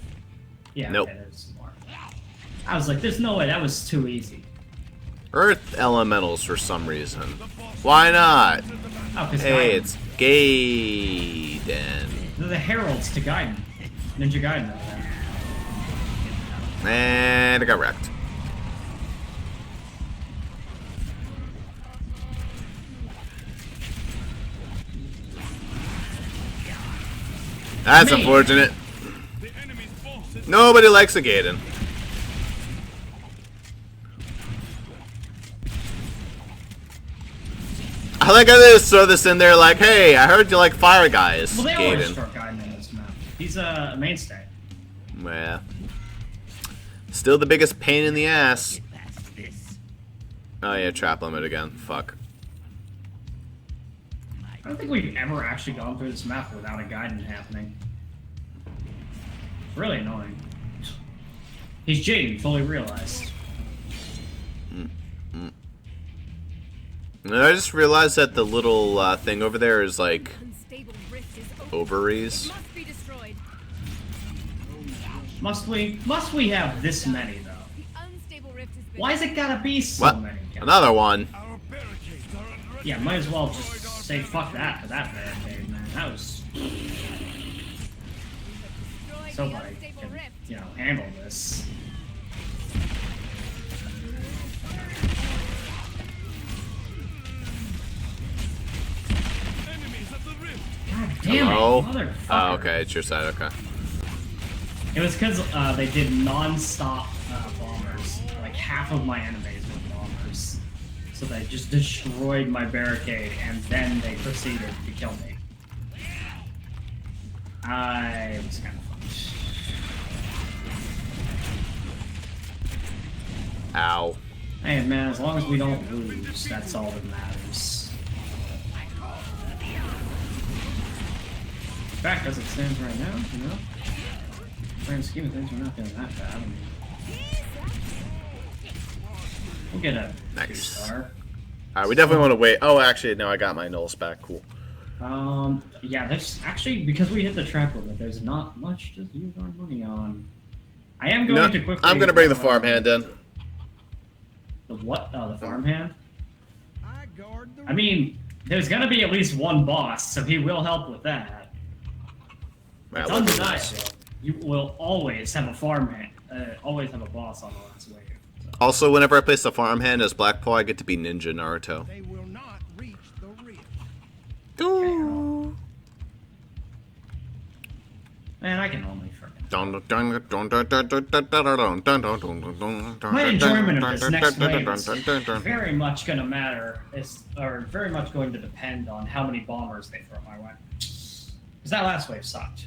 Yeah, Nope. okay, there's some more. I was like, there's no way. That was too easy. Earth elementals for some reason. Why not? Oh, because Hey, it's Gaiden. they're the heralds to Gaiden. Ninja Gaiden. Over there. And I got wrecked. That's Me. unfortunate. The enemy's boss is Nobody likes a Gaiden. I like how they just throw this in there like, hey, I heard you like fire guys, Well, they always Gaiden. start Gaiden in this map. He's a mainstay. Yeah. Still the biggest pain in the ass. Get past this. Oh yeah, trap limit again. Fuck. I don't think we've ever actually gone through this map without a guidance happening. It's really annoying. He's cheating, fully realized. And I just realized that the little thing over there is like Unstable rift is ovaries. must be destroyed. Must we have this many though? The unstable rift has been Why's it gotta be so What? many? Another one. Our barricades are under attack. Yeah, might as well just say fuck that for that barricade, man. That was destroyed somebody the unstable can, rift. you know, handle this. Enemies at the rift. God damn Hello? it, motherfucker. Oh, okay, it's your side. Okay. It was because they did non-stop bombers. Like half of my enemies were bombers. So they just destroyed my barricade and then they proceeded to kill me. I was kind of fun. Ow. Hey man, as long as we don't lose, that's all that matters. In fact, as it stands right now, you know, grand scheme of things, we're not doing that bad. I mean, we'll get a Nice. 2-star. Alright, we definitely want to wait. Oh, actually, no, I got my nulls back. Cool. Yeah, there's actually, because we hit the trap limit, there's not much to use our money on. I am going No, to quickly. I'm gonna bring the farmhand in. The what? Oh, the farmhand? I guard the I mean, there's gonna be at least one boss, so he will help with that. Right, It's look at undeniable. this. You will always have a farmhand, always have a boss on the last wave. So. Also, whenever I place the farmhand as Black Paw, I get to be Ninja Naruto. They will not reach the rift. Man, I can only forget. My My enjoyment of this next wave is very much going to matter, or very much going to depend on how many bombers they throw my way. Because that last wave sucked.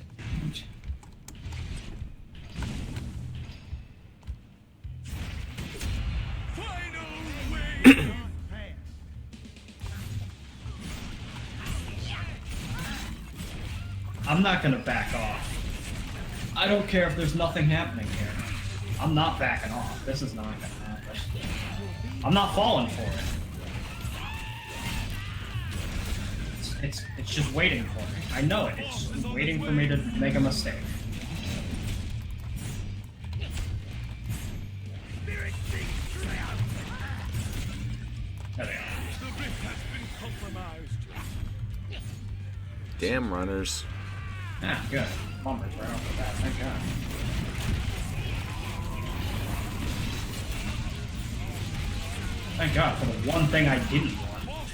I'm not going to back off. I don't care if there's nothing happening here. I'm not backing off. This is not going to happen. I'm not falling for it. It's just waiting for me. I know it. It's just waiting for me to make a mistake. There they are. The rift has been compromised. Damn runners. Ah, good. Bombers right off the bat. Thank God. Thank God for the one thing I didn't want.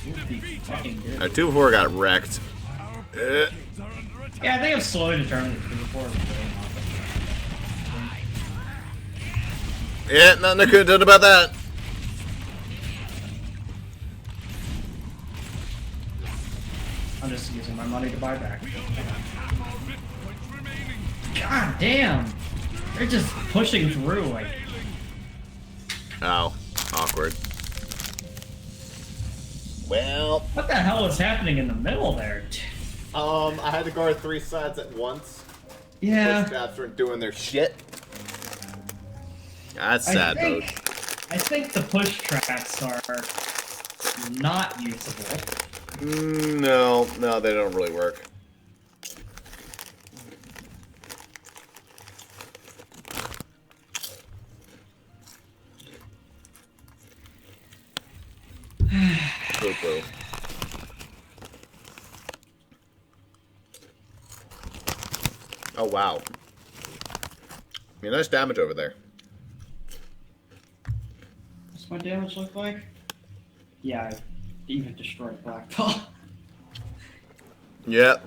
It would be fucking good. Our 2-4 got wrecked. Kids are under attack. Yeah, they have slowly determined the 2-4 is really Yeah, nothing I could have done about that. I'm just using my money to buy back. Rift points remaining. God damn! They're just pushing through like. Ow. Awkward. Well, What the hell is happening in the middle there? I had to guard 3 sides at once. Yeah. Staffs weren't doing their shit. That's sad, mode. I think the push tracks are not usable. No, they don't really work. Poo-poo. Oh, wow. Nice damage over there. What's my damage look like? Yeah, I even destroyed Black Paw. Yep.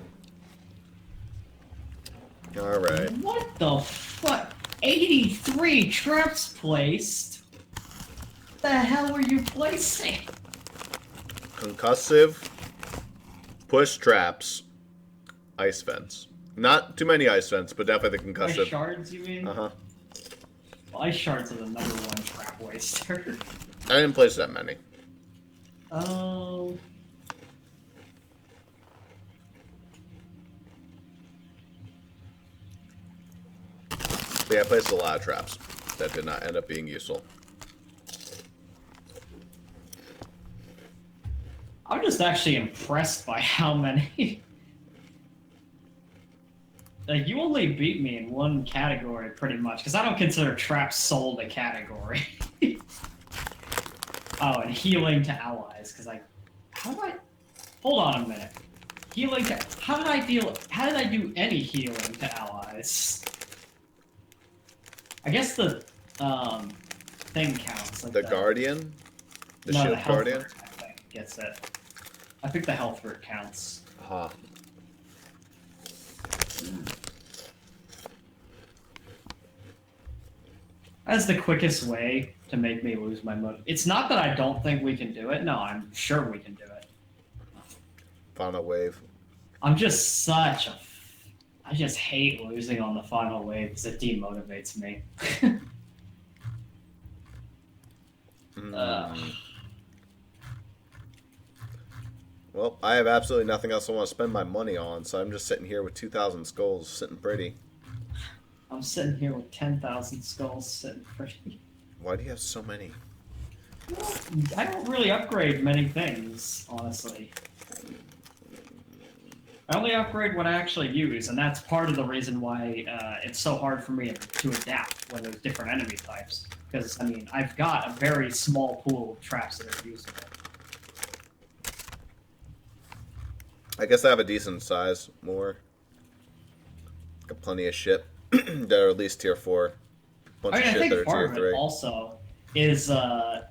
Alright. What the fuck? 83 traps placed? What the hell were you placing? Concussive, push traps, ice vents. Not too many ice vents, but definitely the Ice concussive. shards, you mean? Uh-huh. Well, ice shards are the number one trap waster. I didn't place that many. Oh. But yeah, I placed a lot of traps that did not end up being useful. I'm just actually impressed by how many. Like, you only beat me in one category, pretty much, because I don't consider traps sold a category. Oh, and healing to allies, because how do I... Hold on a minute. Healing to... How did I do any healing to allies? I guess the, thing counts. Like The Guardian? The no, Shield the health Guardian? root, I think, gets it. I think the health root counts. Huh. That's the quickest way to make me lose my motive. It's not that I don't think we can do it. No, I'm sure we can do it. Final wave. I'm just such a... I just hate losing on the final wave because it demotivates me. Well, I have absolutely nothing else I want to spend my money on, so I'm just sitting here with 2,000 skulls, sitting pretty. I'm sitting here with 10,000 skulls sitting pretty. Why do you have so many? I don't really upgrade many things, honestly. I only upgrade what I actually use, and that's part of the reason why it's so hard for me to adapt when there's different enemy types. Because, I mean, I've got a very small pool of traps that are usable. I guess I have a decent size, more. Got plenty of shit that are at least tier 4. Bunch I of mean, I shit think that are part tier of 3. it also is a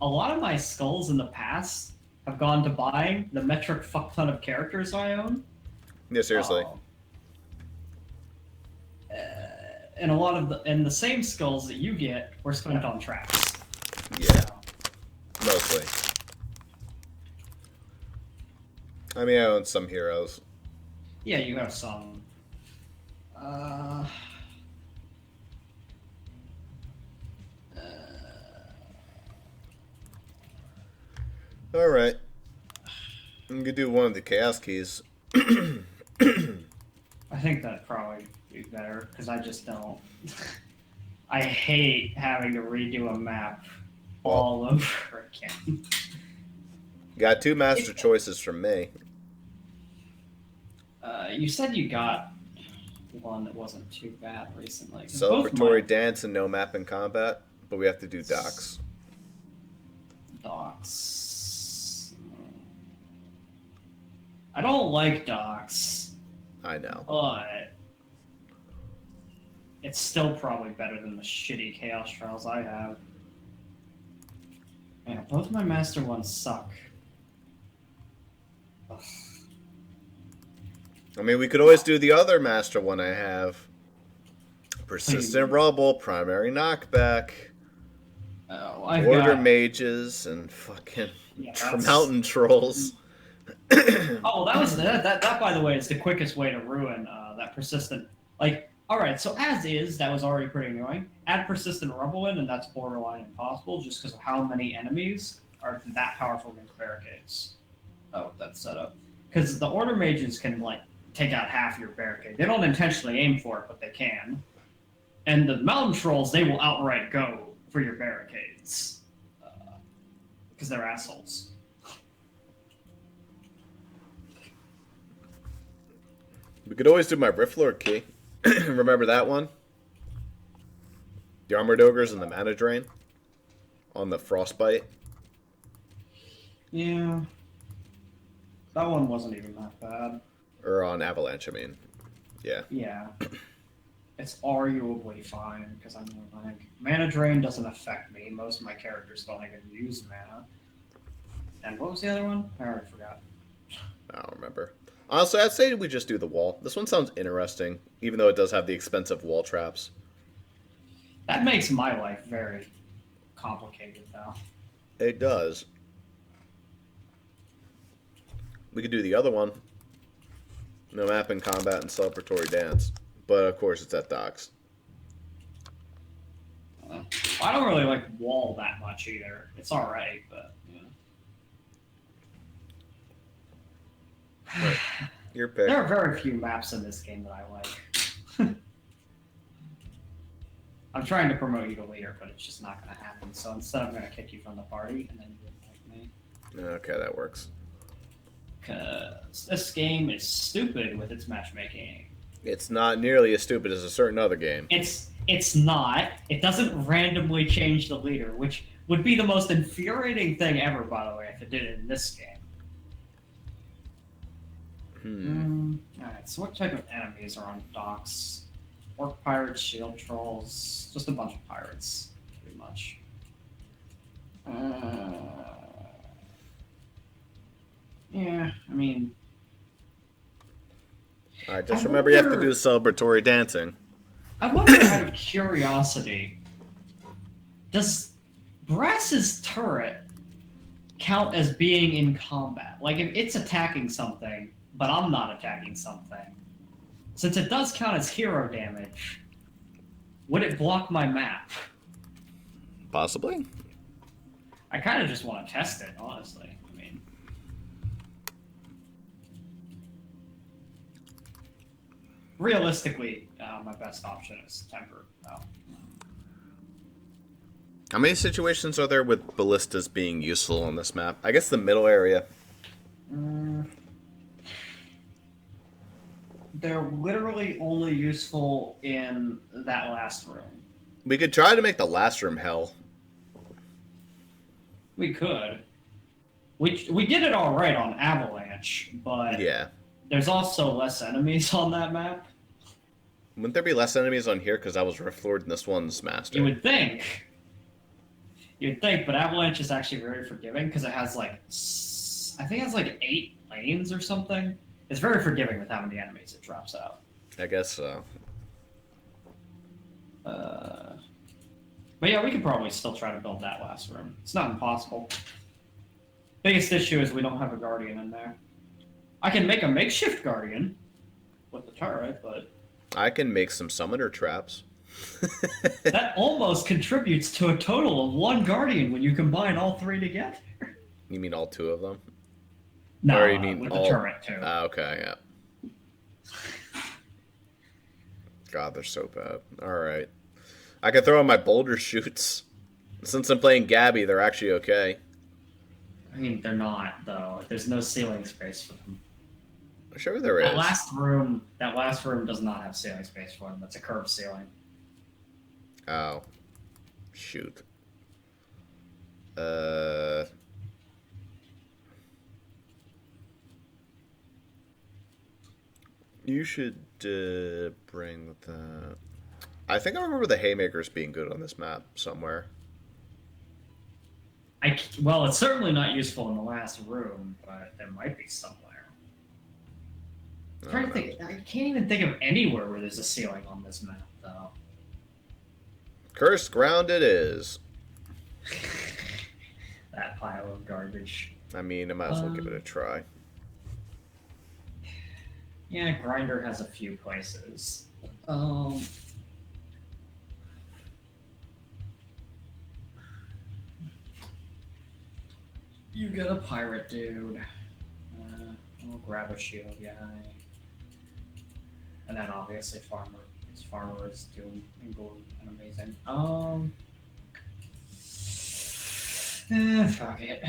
lot of my skulls in the past have gone to buying the metric fuck ton of characters I own. Yeah, seriously. And a lot of the same skulls that you get were spent on traps. Yeah. Mostly. I mean, I own some heroes. Yeah, you have some. Alright. I'm gonna do one of the chaos keys. I think that'd probably be better, because I just don't. I hate having to redo a map all over again. Got 2 master choices from me. You said you got one that wasn't too bad recently. Celebratory dance and no map in combat, but we have to do docks. Docks. I don't like docks, I know. but it's still probably better than the shitty Chaos Trials I have. Man, both my master ones suck. Ugh. I mean, we could always do the other master one I have. Persistent Rubble, Primary Knockback, Oh, I've Order got... Mages, and fucking Yeah, Mountain Trolls. Oh, that by the way is the quickest way to ruin that persistent. Like, all right, so as is, that was already pretty annoying. Add persistent rubble in, and that's borderline impossible, just because of how many enemies are that powerful against barricades. Oh, that's set up because the order mages can like take out half your barricade. They don't intentionally aim for it, but they can. And the mountain trolls, they will outright go for your barricades because they're assholes. We could always do my Rifflord key. Remember that one? The Armored Ogres and the Mana Drain on the Frostbite. Yeah. That one wasn't even that bad. Or on Avalanche, I mean. Yeah. Yeah. It's arguably fine, because I'm like, Mana Drain doesn't affect me. Most of my characters don't even use mana. And what was the other one? I already forgot. I don't remember. Honestly, I'd say we just do the wall. This one sounds interesting, even though it does have the expensive wall traps. That makes my life very complicated, though. It does. We could do the other one. No map in combat and celebratory dance. But, of course, it's at docks. I don't really like wall that much either. It's alright, but, yeah. Right. Your pick. There are very few maps in this game that I like. I'm trying to promote you to leader, but it's just not going to happen. So instead, I'm going to kick you from the party, and then you would like me. Okay, that works. Because this game is stupid with its matchmaking. It's not nearly as stupid as a certain other game. It's not. It doesn't randomly change the leader, which would be the most infuriating thing ever, by the way, if it did it in this game. Alright, so what type of enemies are on docks? Orc pirates, shield trolls, just a bunch of pirates, pretty much. Yeah, I mean... Alright, just remember you have to do the celebratory dancing. I wonder, out of curiosity, does Brass's turret count as being in combat? Like, if it's attacking something, but I'm not attacking something, since it does count as hero damage, would it block my map? Possibly. I kind of just want to test it, honestly. I mean... Realistically, my best option is temper. Oh. How many situations are there with ballistas being useful on this map? I guess the middle area. They're literally only useful in that last room. We could try to make the last room hell. We could. We did it all right on Avalanche, but Yeah. there's also less enemies on that map. Wouldn't there be less enemies on here because I was Rift Lord and this one's Master? You would think. You'd think, but Avalanche is actually very forgiving because it has like, I think it has like 8 lanes or something. It's very forgiving with how many enemies it drops out. I guess so. But yeah, we could probably still try to build that last room. It's not impossible. Biggest issue is we don't have a Guardian in there. I can make a makeshift Guardian with the turret, but... I can make some summoner traps. that almost contributes to a total of 1 Guardian when you combine all 3 together. You mean all 2 of them? No, or you mean with all... the turret too. Okay, yeah. God, they're so bad. Alright. I can throw in my boulder shoots. Since I'm playing Gabby, they're actually okay. I mean, they're not, though. There's no ceiling space for them. Sure there is. That last room does not have ceiling space for them. That's a curved ceiling. Oh. Shoot. You should bring the... I think I remember the Haymakers being good on this map somewhere. Well, it's certainly not useful in the last room, but there might be somewhere. I'm trying to think. I can't even think of anywhere where there's a ceiling on this map, though. Cursed ground it is. That pile of garbage. I mean, I might as well give it a try. Yeah, Grinder has a few places. You get a pirate dude. I'll grab a shield guy. And then obviously Farmer. His Farmer is doing and amazing. Fuck it.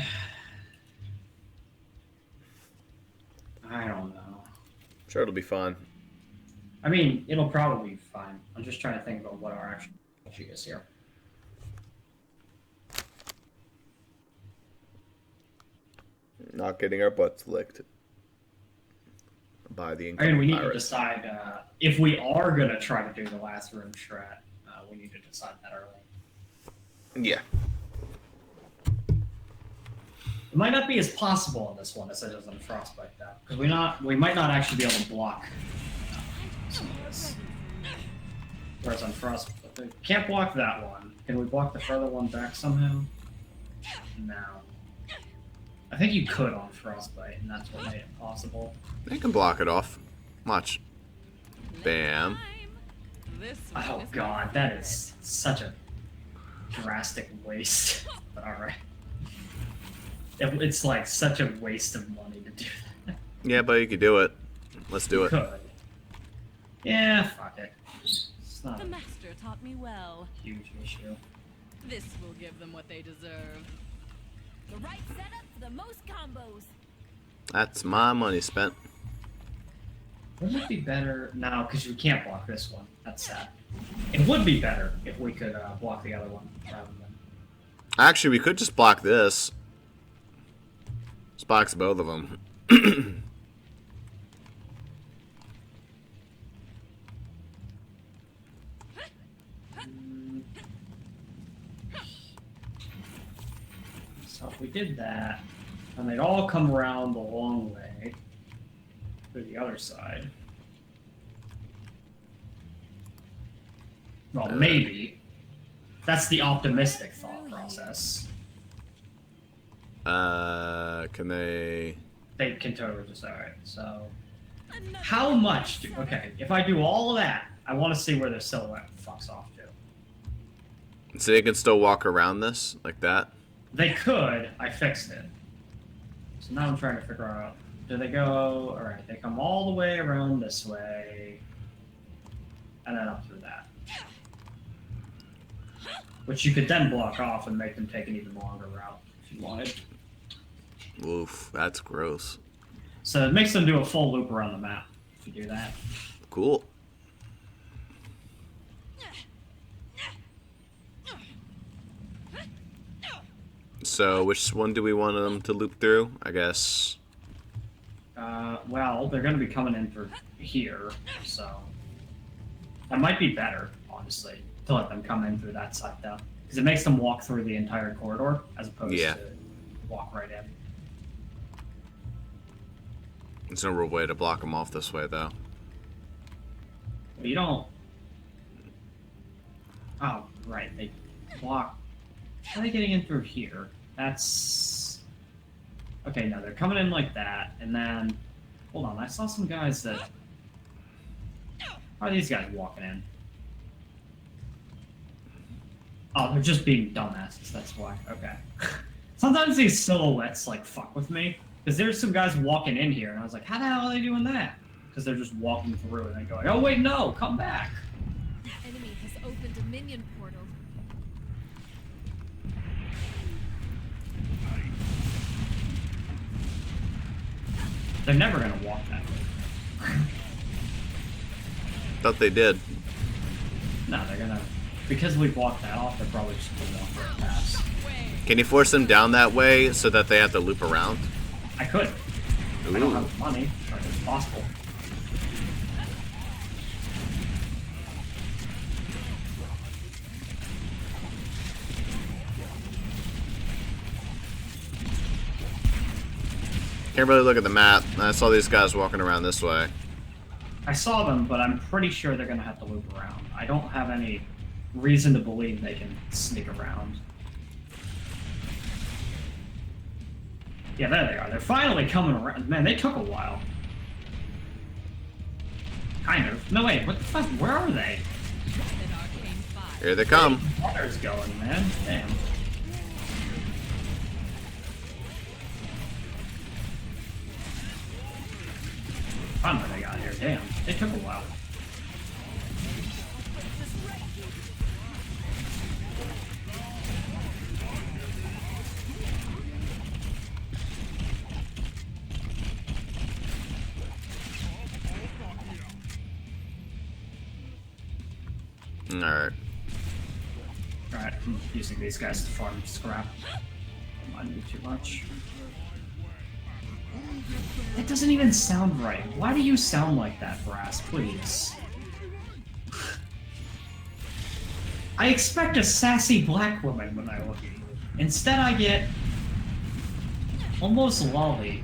I don't know. Sure, it'll be fun. I mean, it'll probably be fine. I'm just trying to think about what our actual sheet is here. Not getting our butts licked by the I incoming mean, we need to pirates. decide if we are going to try to do the last room strat. We need to decide that early. Yeah. It might not be as possible on this one as it is on Frostbite, though, because we might not actually be able to block some of this. Whereas on Frostbite, we can't block that one. Can we block the further one back somehow? No. I think you could on Frostbite, and that's what made it possible. They can block it off. Watch. Bam. Oh god, that is such a drastic waste. But alright. It's like such a waste of money to do that. Yeah, but you could do it. Let's do it. Could. Yeah, fuck it. It's not taught me well. Huge issue. This will give them what they deserve. The right setup for the most combos. That's my money spent. Wouldn't it be better? No, because we can't block this one. That's sad. It would be better if we could block the other one rather than. Actually, we could just block this. Just box both of them. So if we did that, and they'd all come around the long way to the other side. Well, maybe. That's the optimistic thought process. Can they... They can totally just, alright, so... How much do... Okay, if I do all of that, I want to see where their silhouette fucks off to. So they can still walk around this, like that? They could. I fixed it. So now I'm trying to figure out, do they go... Alright, they come all the way around this way, and then up through that. Which you could then block off and make them take an even longer route if you wanted. Oof, that's gross. So it makes them do a full loop around the map if you do that. Cool. So which one do we want them to loop through? I guess. Well, they're going to be coming in through here, so that might be better, honestly, to let them come in through that side though, because it makes them walk through the entire corridor as opposed to walk right in. There's no real way to block them off this way, though. But you don't. Oh, right. They block. How are they getting in through here? That's. Okay, no, they're coming in like that, and then. Hold on, I saw some guys that. How are these guys walking in? Oh, they're just being dumbasses, that's why. Okay. Sometimes these silhouettes, like, fuck with me. Because there's some guys walking in here, and I was like, how the hell are they doing that? Because they're just walking through and then going, oh wait, no, come back. The enemy has opened a minion portal. They're never going to walk that way. Thought they did. No, they're going to... Because we blocked that off, they're probably just going to walk right past. Can you force them down that way so that they have to loop around? I could. Ooh. I don't have the money, but it's possible. Can't really look at the map. I saw these guys walking around this way. I saw them, but I'm pretty sure they're going to have to loop around. I don't have any reason to believe they can sneak around. Yeah, there they are. They're finally coming around. Man, they took a while. Kind of. No, wait, what the fuck? Where are they? An arcane fire. Here they come. Water's going, man. Damn. Fun when they got here. Damn. They took a while. Alright. Alright, I'm using these guys to farm scrap. Don't mind me too much. That doesn't even sound right. Why do you sound like that, Brass? Please. I expect a sassy black woman when I look at you. Instead I get... almost lolly.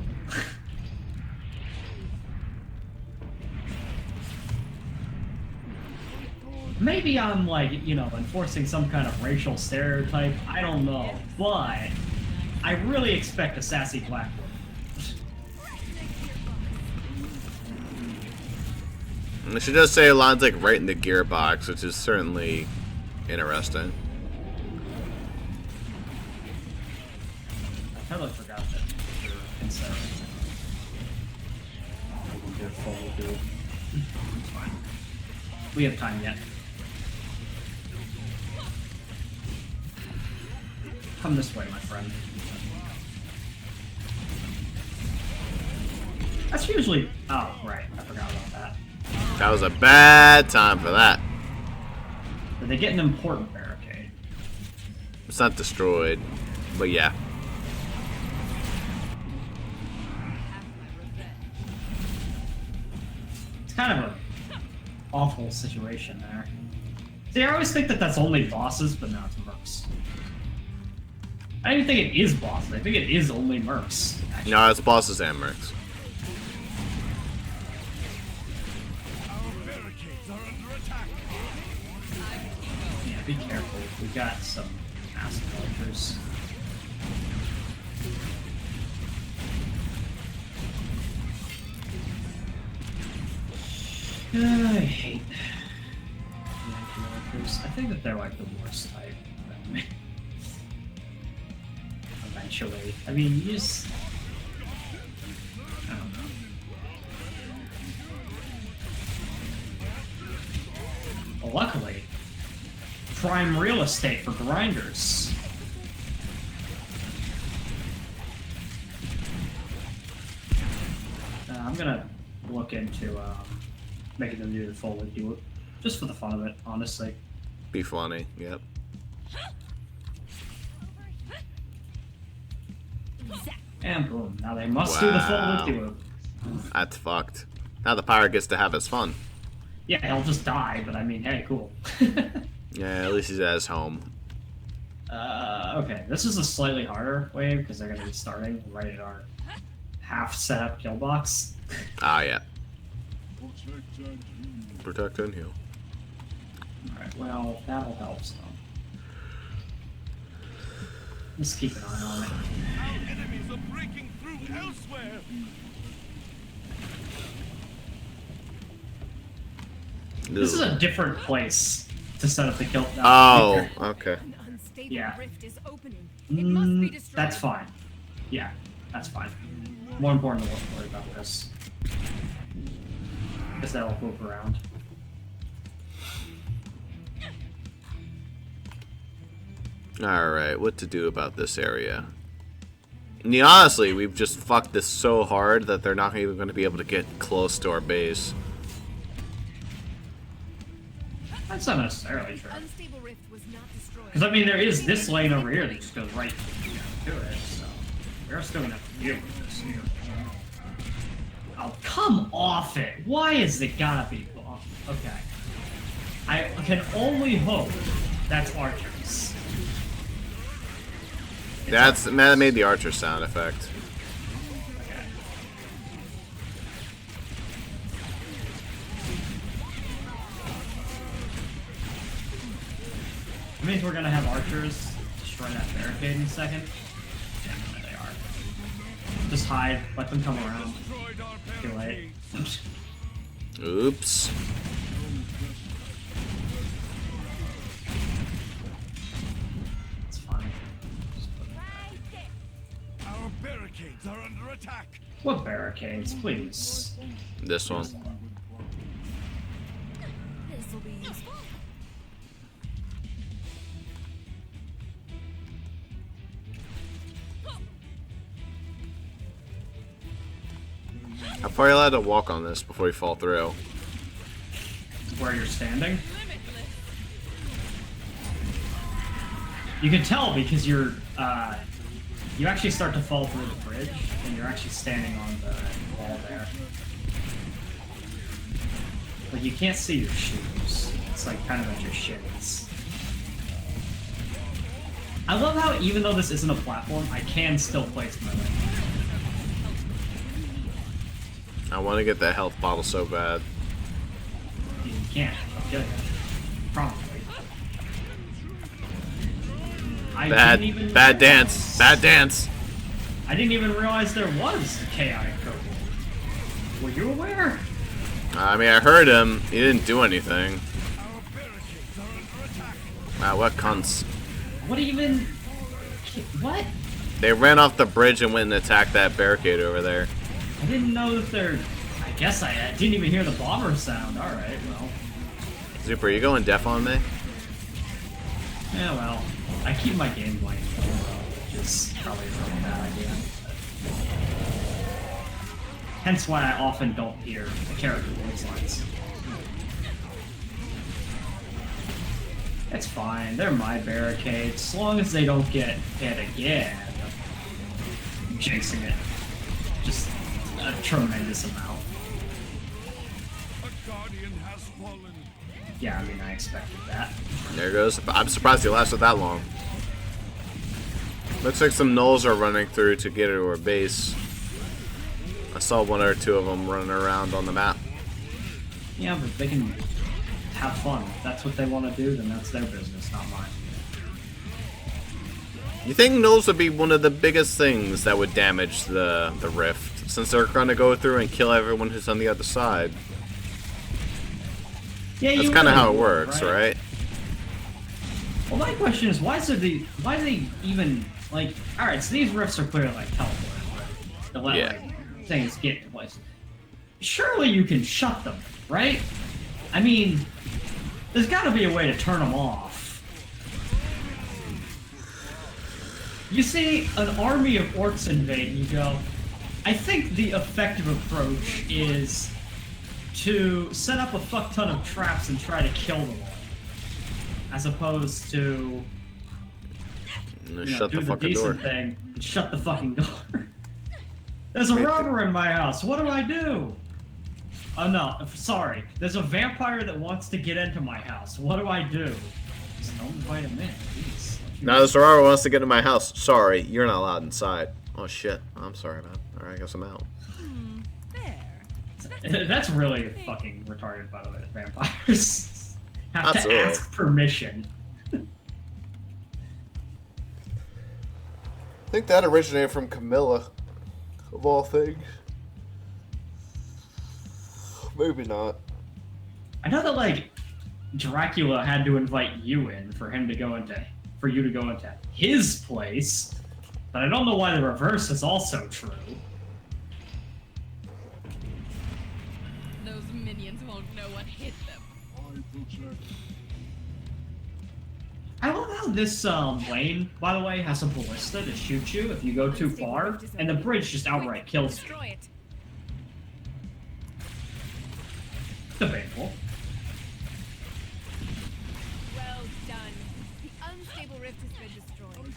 Maybe I'm, like, you know, enforcing some kind of racial stereotype. I don't know. But I really expect a sassy black woman. And she does say a lot like right in the gearbox, which is certainly interesting. I totally forgot that you're considering. I can do a full do. It's fine. We have time yet. Come this way, my friend. That's usually... Oh, right. I forgot about that. That was a bad time for that. But they get an important barricade. It's not destroyed, but yeah. It's kind of an awful situation there. See, I always think that that's only bosses, but no, it's mercs. I don't even think it is bosses. I think it is only mercs. Actually. No, it's bosses and mercs. Yeah, be careful. We got some massive villagers. I hate villagers. I think that they're like the worst type. Eventually. I mean, you just... I don't know. Well, luckily, prime real estate for grinders. I'm gonna look into making them do the full loop, just for the fun of it, honestly. Be funny, yep. And boom, now they must do the full loop. That's fucked. Now the pirate gets to have his fun. Yeah, he'll just die, but I mean, hey, cool. Yeah, at least he's at his home. Okay, this is a slightly harder wave because they're gonna be starting right at our half setup kill box. Ah, yeah. Protect and heal. Alright, well, that'll help some. Just keep an eye on it. Our enemies are breaking through elsewhere. This is a different place to set up the kill. No, Oh, okay. An unstable Yeah. rift is opening. It must be destroyed. That's fine. Yeah, that's fine. More important to worry about this. Because that'll move around. Alright, what to do about this area? And honestly, we've just fucked this so hard that they're not even going to be able to get close to our base. That's not necessarily true. Unstable rift was not destroyed. Because, I mean, there is this lane over here that just goes right to it, so... We're still gonna have to deal with this here. Oh, come off it! Why is it gotta be off? Okay. I can only hope that's archers. That's that made the archer sound effect. Okay. It means we're gonna have archers destroy that barricade in a second. Yeah, there they are. Just hide, let them come around. Too late. Oops. It's fine. Our barricades are under attack. What barricades, please? This one. This will be useful. How far are you allowed to walk on this before you fall through? Where you're standing? You can tell because you're, you actually start to fall through the bridge, and you're actually standing on the wall there. Like, you can't see your shoes. It's like kind of at your shins. I love how even though this isn't a platform, I can still place my leg. I want to get that health bottle so bad. You can't. I'll kill you. Probably. Bad dance. Bad dance. I didn't even realize there was a chaotic kobold. Were you aware? I mean, I heard him. He didn't do anything. Wow, what cunts. What even? What? They ran off the bridge and went and attacked that barricade over there. I didn't know that they're... I guess I didn't even hear the bomber sound. Alright, well. Zuper, you going deaf on me? Yeah, well. I keep my game blank. is probably a really bad idea. Hence why I often don't hear the character voice lines. It's fine, they're my barricades, as long as they don't get hit again. I'm jinxing it. Just a tremendous amount. A guardian has fallen. Yeah, I mean, I expected that. There goes. I'm surprised he lasted that long. Looks like some gnolls are running through to get to our base. I saw one or two of them running around on the map. Yeah, but they can have fun. If that's what they want to do, then that's their business, not mine. You think gnolls would be one of the biggest things that would damage the rift, since they're going to go through and kill everyone who's on the other side? Yeah, That's kind of how it works, right? Well, my question is, why do they even, like, alright, so these rifts are clearly like teleporting, right? To let, like, things get into place. Surely you can shut them, right? I mean, there's gotta be a way to turn them off. You see an army of orcs invade, and you go, I think the effective approach is to set up a fuck ton of traps and try to kill them all. As opposed to shut do the fucking door. Thing and shut the fucking door. There's a robber in my house. What do I do? Oh no, sorry. There's a vampire that wants to get into my house. What do I do? Just don't invite him in, please. Now this robber wants to get into my house. Sorry, you're not allowed inside. Oh shit. I'm sorry, man. Alright, I guess I'm out. That's really fucking retarded, by the way, that vampires have Absolutely. to ask permission. I think that originated from Camilla, of all things. Maybe not. I know that, like, Dracula had to invite you in for you to go into his place, but I don't know why the reverse is also true. Those minions won't know what hit them. I love how this lane, by the way, has a ballista to shoot you if you go too far, and the bridge just outright kills you. Destroy it. Debatable. Well done. The unstable rift has been destroyed.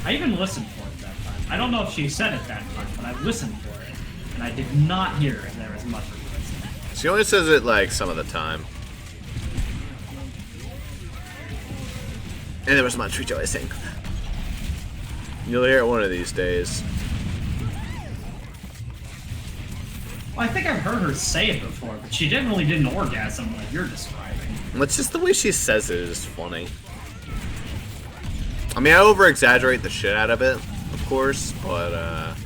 I even listened for it that time. I don't know if she said it that time, but I listened for it, and I did not hear if there was much of it. She only says it like some of the time. And there was much rejoicing. You'll hear it one of these days. Well, I think I've heard her say it before, but she definitely didn't orgasm like you're describing. It's just the way she says it is funny. I mean, I over-exaggerate the shit out of it, of course, but,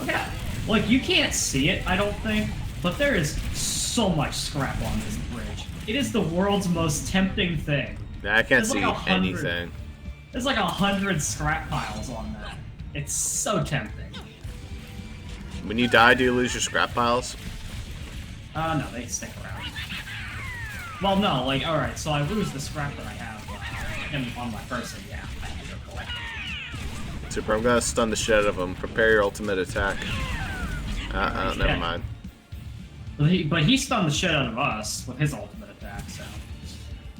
Okay, like, you can't see it, I don't think, but there is so much scrap on this bridge. It is the world's most tempting thing. I can't There's see like 100 anything. There's like 100 scrap piles on that. It's so tempting. When you die, do you lose your scrap piles? No, they stick around. Well, no, like, alright, so I lose the scrap that I have on my person, yeah, I have to go collect it. Super, I'm gonna stun the shit out of him. Prepare your ultimate attack. Never mind. But he stunned the shit out of us with his ultimate attack, so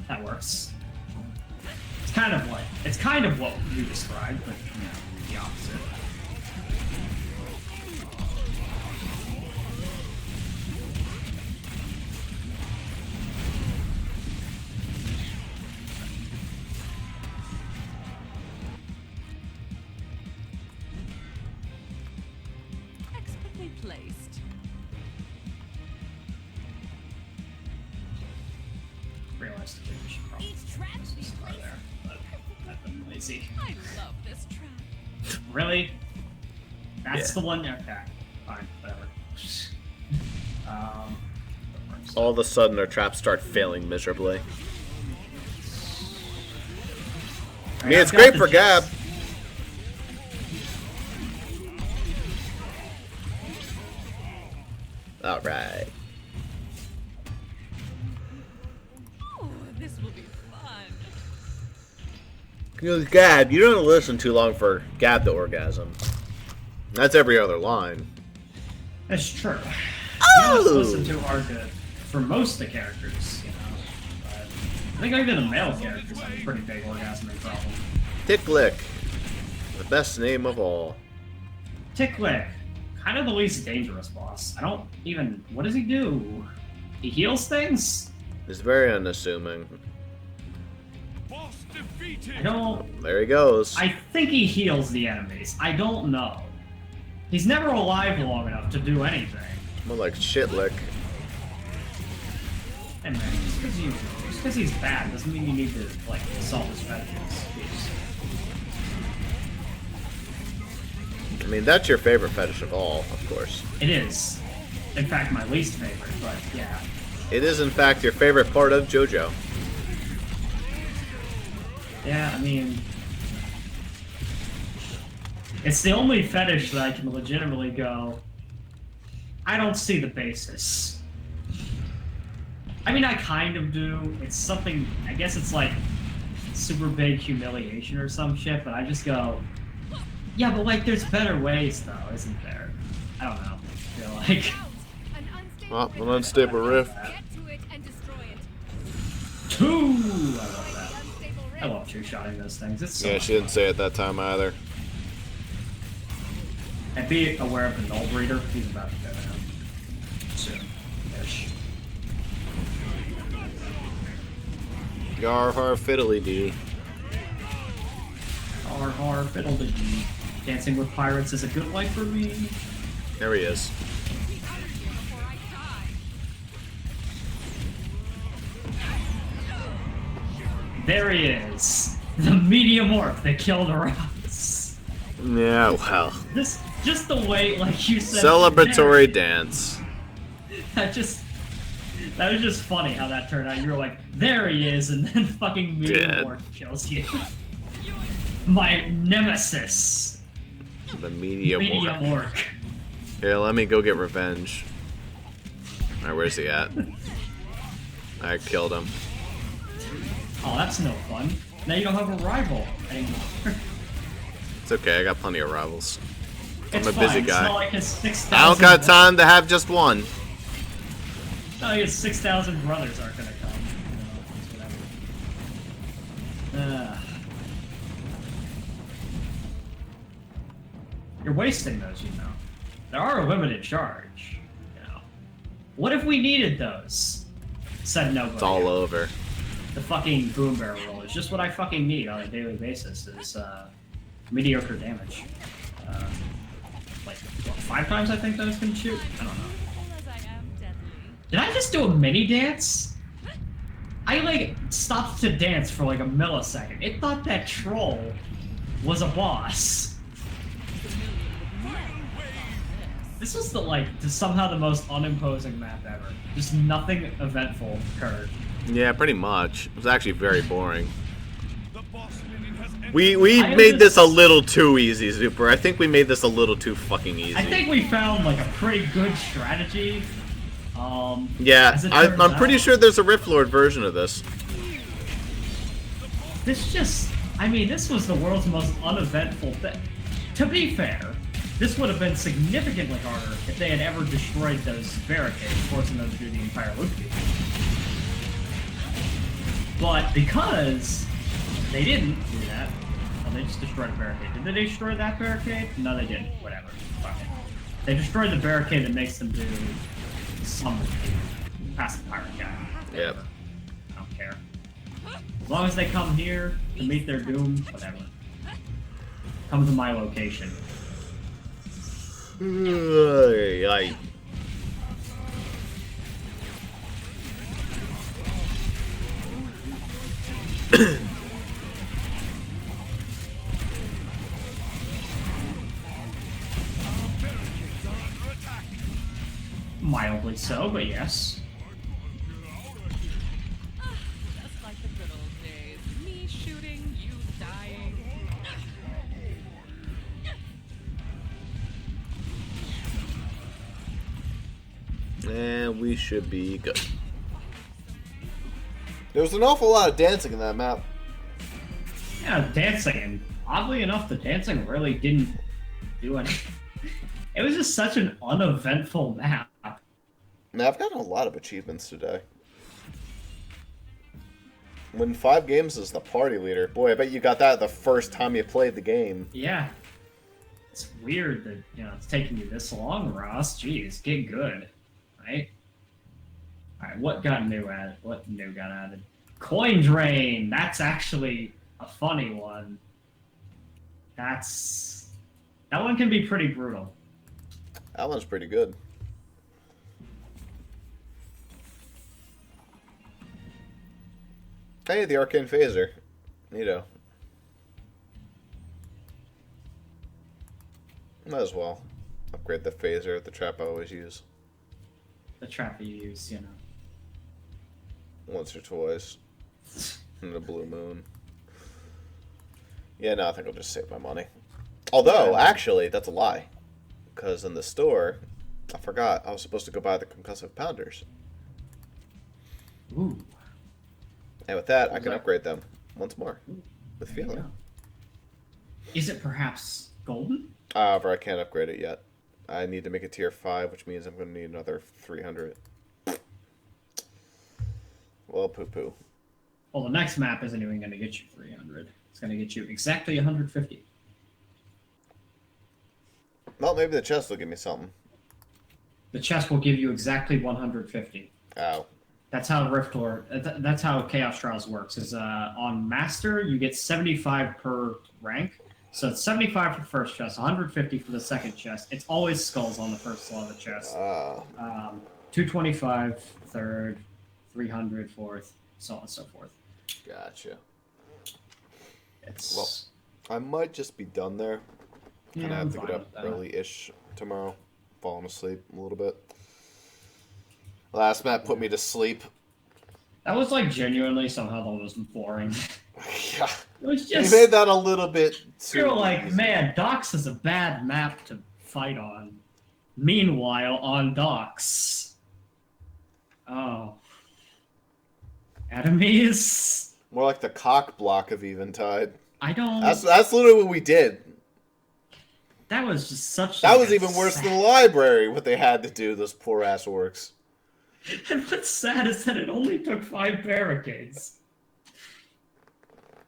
that works. It's kind of what you described, but you know, the opposite. Expertly placed. Realistically, we should probably start there, but I've been lazy. I love this trap. Really? That's Yeah. the one? Okay, fine, whatever. All of a sudden, our traps start failing miserably. I mean, it's I've got great the for Gab. gist. Alright. Oh, this will be fun. Because Gab, you don't listen too long for Gab to orgasm. That's every other line. That's true. Oh! You don't listen too hard to, for most of the characters, you know. But I think even the male characters have a pretty big orgasmic problem. Ticklick. The best name of all. Ticklick. Kind of the least dangerous boss. I don't even... What does he do? He heals things? He's very unassuming. Boss defeated. I don't... There he goes. I think he heals the enemies. I don't know. He's never alive long enough to do anything. More like shitlick. Hey man, just because he's bad doesn't mean you need to, like, solve his fetishes. I mean, that's your favorite fetish of all, of course. It is. In fact, my least favorite, but yeah. It is, in fact, your favorite part of JoJo. Yeah, I mean... It's the only fetish that I can legitimately go... I don't see the basis. I mean, I kind of do. It's something... I guess it's like super big humiliation or some shit, but I just go... Yeah, but like, there's better ways, though, isn't there? I don't know. I feel like... Well, an unstable rift. Get to it and destroy it. Two! I love that. I love two-shotting those things. It's so Yeah, much she didn't fun. say it that time either. And be aware of the null breeder. He's about to go down. Soon-ish. Yar har fiddly dee. Har fiddle-de-dee. Dancing with pirates is a good life for me. There he is. There he is. The medium orc that killed Ross. Yeah, well. This, just the way, like you said. Celebratory dance. That was just funny how that turned out. You were like, there he is, and then fucking medium Dead. orc kills you. My nemesis. The medium Medium orc. orc. Here, let me go get revenge. Alright, where's he at? I killed him. Oh, that's no fun. Now you don't have a rival anymore. It's okay, I got plenty of rivals. It's a busy fine. guy. It's not like his 6,000. I don't got time to have just one. No, his 6,000 brothers aren't gonna come. You know, whatever. You're wasting those, you know. There are a limited charge. You know. What if we needed those? Said nobody. It's all over. The fucking boom barrel roll is just what I fucking need on a daily basis. Is mediocre damage. Like what, 5 times I think those can shoot. I don't know. As I am deadly. Did I just do a mini dance? I like stopped to dance for like a millisecond. It thought that troll was a boss. This was somehow the most unimposing map ever. Just nothing eventful occurred. Yeah, pretty much. It was actually very boring. The boss minion has entered. We I made this a just- little too easy, Zuper. I think we made this a little too fucking easy. I think we found like a pretty good strategy. Yeah, as it I'm turns pretty out. sure there's a Rift Lord version of this. I mean, this was the world's most uneventful thing. To be fair, this would have been significantly harder if they had ever destroyed those barricades, forcing them to do the entire loop. But because they didn't do that, well, they just destroyed a barricade. Did they destroy that barricade? No, they didn't. Whatever. Fuck it. They destroyed the barricade that makes them do something past the pirate guy. Yep. I don't care. As long as they come here to meet their doom, whatever. Come to my location. Ay. Mildly so, but yes. Just like the good old days. Me shooting, you dying. And we should be good. There was an awful lot of dancing in that map. Yeah, dancing, and oddly enough, the dancing really didn't do anything. It was just such an uneventful map. Now, I've gotten a lot of achievements today. Win 5 games as the party leader. Boy, I bet you got that the first time you played the game. Yeah. It's weird that, it's taking you this long, Ross. Jeez, get good. Right? Alright, what got new added? What new got added? Coin drain! That's actually a funny one. That one can be pretty brutal. That one's pretty good. Hey, the arcane phaser. Neato. Might as well upgrade the phaser, the trap I always use. The trap you use, Once or twice. In the blue moon. Yeah, no, I think I'll just save my money. Although, actually, that's a lie. Because in the store, I forgot I was supposed to go buy the concussive pounders. Ooh. And with that, I can upgrade them once more. With There you feeling. go. Is it perhaps golden? However, I can't upgrade it yet. I need to make it tier 5, which means I'm going to need another 300. Well, poo-poo. Well, the next map isn't even going to get you 300. It's going to get you exactly 150. Well, maybe the chest will give me something. The chest will give you exactly 150. Ow. That's how Rift or that's how Chaos Trials works. Is on Master you get 75 per rank, so it's 75 for the first chest, 150 for the second chest. It's always skulls on the first slot of the chest. 225 third, 300 fourth, so on and so forth. Gotcha. It's Well, I might just be done there. yeah, And I I'm have to fine get with up that. early-ish tomorrow. Falling asleep a little bit. Last map put me to sleep. That was like genuinely somehow that was boring. Yeah. It was You just made that a little bit too you're like, easy. man, Docks is a bad map to fight on. Meanwhile, on Docks, oh, enemies. More like the cock block of Eventide. I don't. That's literally what we did. That was just such. That like, was a even worse sad- than the library, what they had to do, those poor ass orcs. And what's sad is that it only took 5 barricades.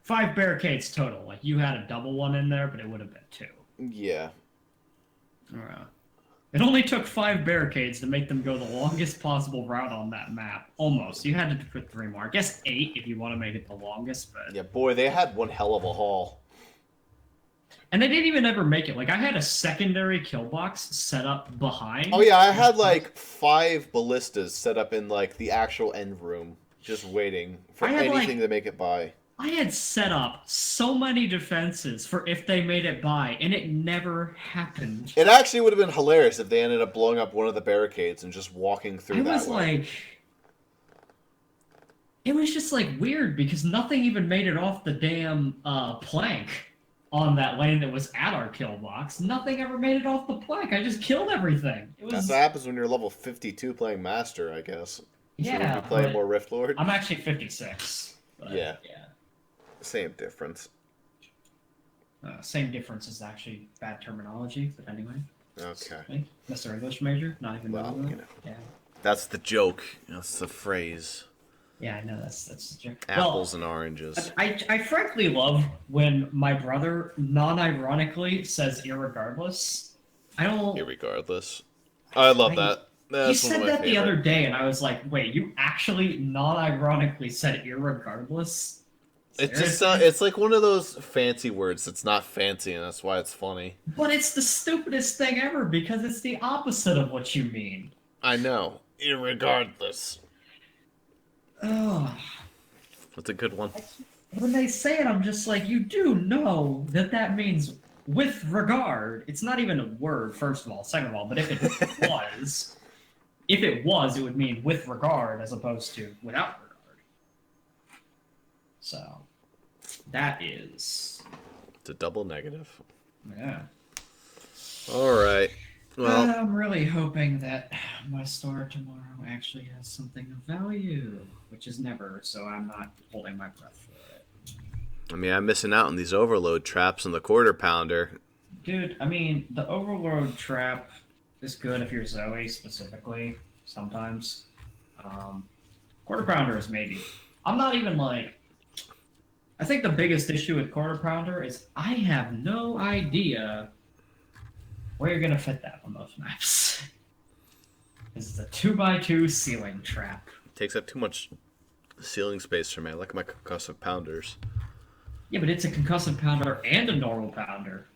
5 barricades total. Like you had a double one in there, but it would have been 2. Yeah. It only took 5 barricades to make them go the longest possible route on that map. Almost. You had to put 3 more. I guess 8 if you want to make it the longest, but Yeah, boy, they had one hell of a haul. and they didn't even ever make it. Like I had a secondary kill box set up behind. Oh yeah, I had like 5 ballistas set up in like the actual end room, just waiting for I had, anything like- to make it by. I had set up so many defenses for if they made it by, and it never happened. It actually would have been hilarious if they ended up blowing up one of the barricades and just walking through I that was way. like, it was just like weird because nothing even made it off the damn plank on that lane that was at our kill box. Nothing ever made it off the plank. I just killed everything. It That's was what happens when you're level 52 playing Master, I guess. yeah. So you play but more Rift Lord? I'm actually 56. But, Yeah. Yeah. Same difference. Same difference is actually bad terminology, but anyway. Okay. Hey, Mr. English major, not even Well, knowing that. you know. Yeah. That's the joke. That's the phrase. Yeah, I know that's the joke. Apples and oranges. I frankly love when my brother non-ironically says irregardless. I don't. Irregardless. I love that. He That's one said of my that the favorite. other day, and I was like, "Wait, you actually non-ironically said irregardless?" It just Seriously? it's like one of those fancy words that's not fancy, and that's why it's funny. But it's the stupidest thing ever because it's the opposite of what you mean. I know. Irregardless. Ugh. That's a good one. When they say it, I'm just like, you do know that means with regard. It's not even a word, first of all. Second of all, but if it was, it would mean with regard as opposed to without regard. So, that is, It's a double negative. yeah. All right. Well, I'm really hoping that my store tomorrow actually has something of value, which is never, so I'm not holding my breath for it. I mean, I'm missing out on these overload traps and the quarter pounder. Dude, I mean, the overload trap is good if you're Zoe specifically, sometimes. Quarter pounder is maybe. I'm not even like. I think the biggest issue with quarter pounder is I have no idea where you're gonna fit that on those maps. This is a 2x2 ceiling trap. Takes up too much ceiling space for me. I like my concussive pounders. Yeah, but it's a concussive pounder and a normal pounder.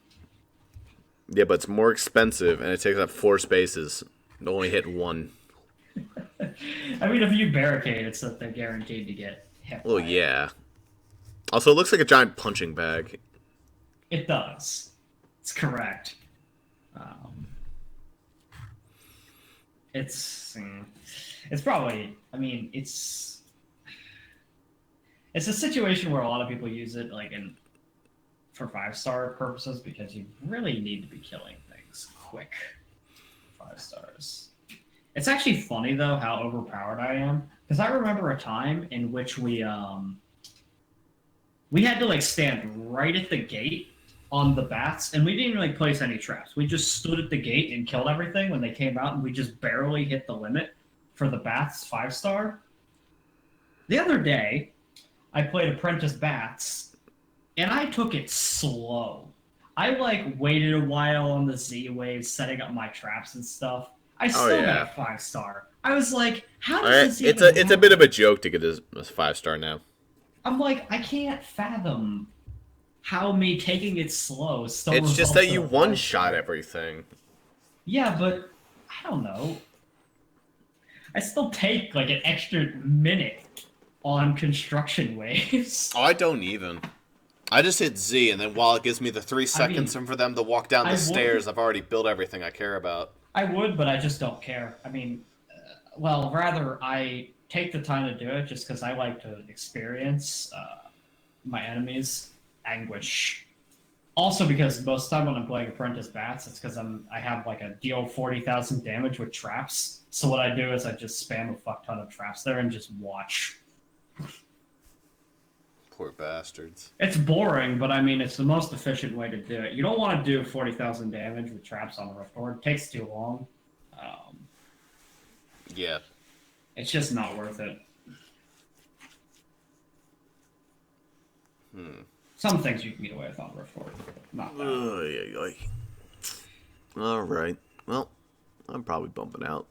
Yeah, but it's more expensive and it takes up 4 spaces. It only hit 1. I mean, if you barricade it so that they're guaranteed to get hit. Well, by it. yeah. Also, it looks like a giant punching bag. It does. It's correct. It's probably. I mean, it's a situation where a lot of people use it like for 5-star purposes because you really need to be killing things quick. 5 stars. It's actually funny though how overpowered I am because I remember a time in which we had to like stand right at the gate on the bats, and we didn't really place any traps. We just stood at the gate and killed everything when they came out, and we just barely hit the limit for the bats 5-star. The other day, I played Apprentice Bats, and I took it slow. I like waited a while on the Z wave, setting up my traps and stuff. I still got a 5-star. I was like, how does this even it's a bit of a joke to get this 5-star now. I'm like, I can't fathom how me taking it slow still It's just that you results in a one-shot 5-star. everything. Yeah, but I don't know. I still take like an extra minute on construction waves. Oh, I don't even. I just hit Z, and then while it gives me the 3 seconds for them to walk down the stairs, I've already built everything I care about. I would, but I just don't care. I mean, well, rather I take the time to do it just because I like to experience my enemies' anguish. Also, because most of the time when I'm playing Apprentice Bats, it's because I have like a deal 40,000 damage with traps. So what I do is I just spam a fuck ton of traps there and just watch. Poor bastards. It's boring, but I mean, it's the most efficient way to do it. You don't want to do 40,000 damage with traps on a Rift Horde. It takes too long. Yeah. It's just not worth it. Some things you can get away with on Rift Horde. Not that. All right. Well, I'm probably bumping out.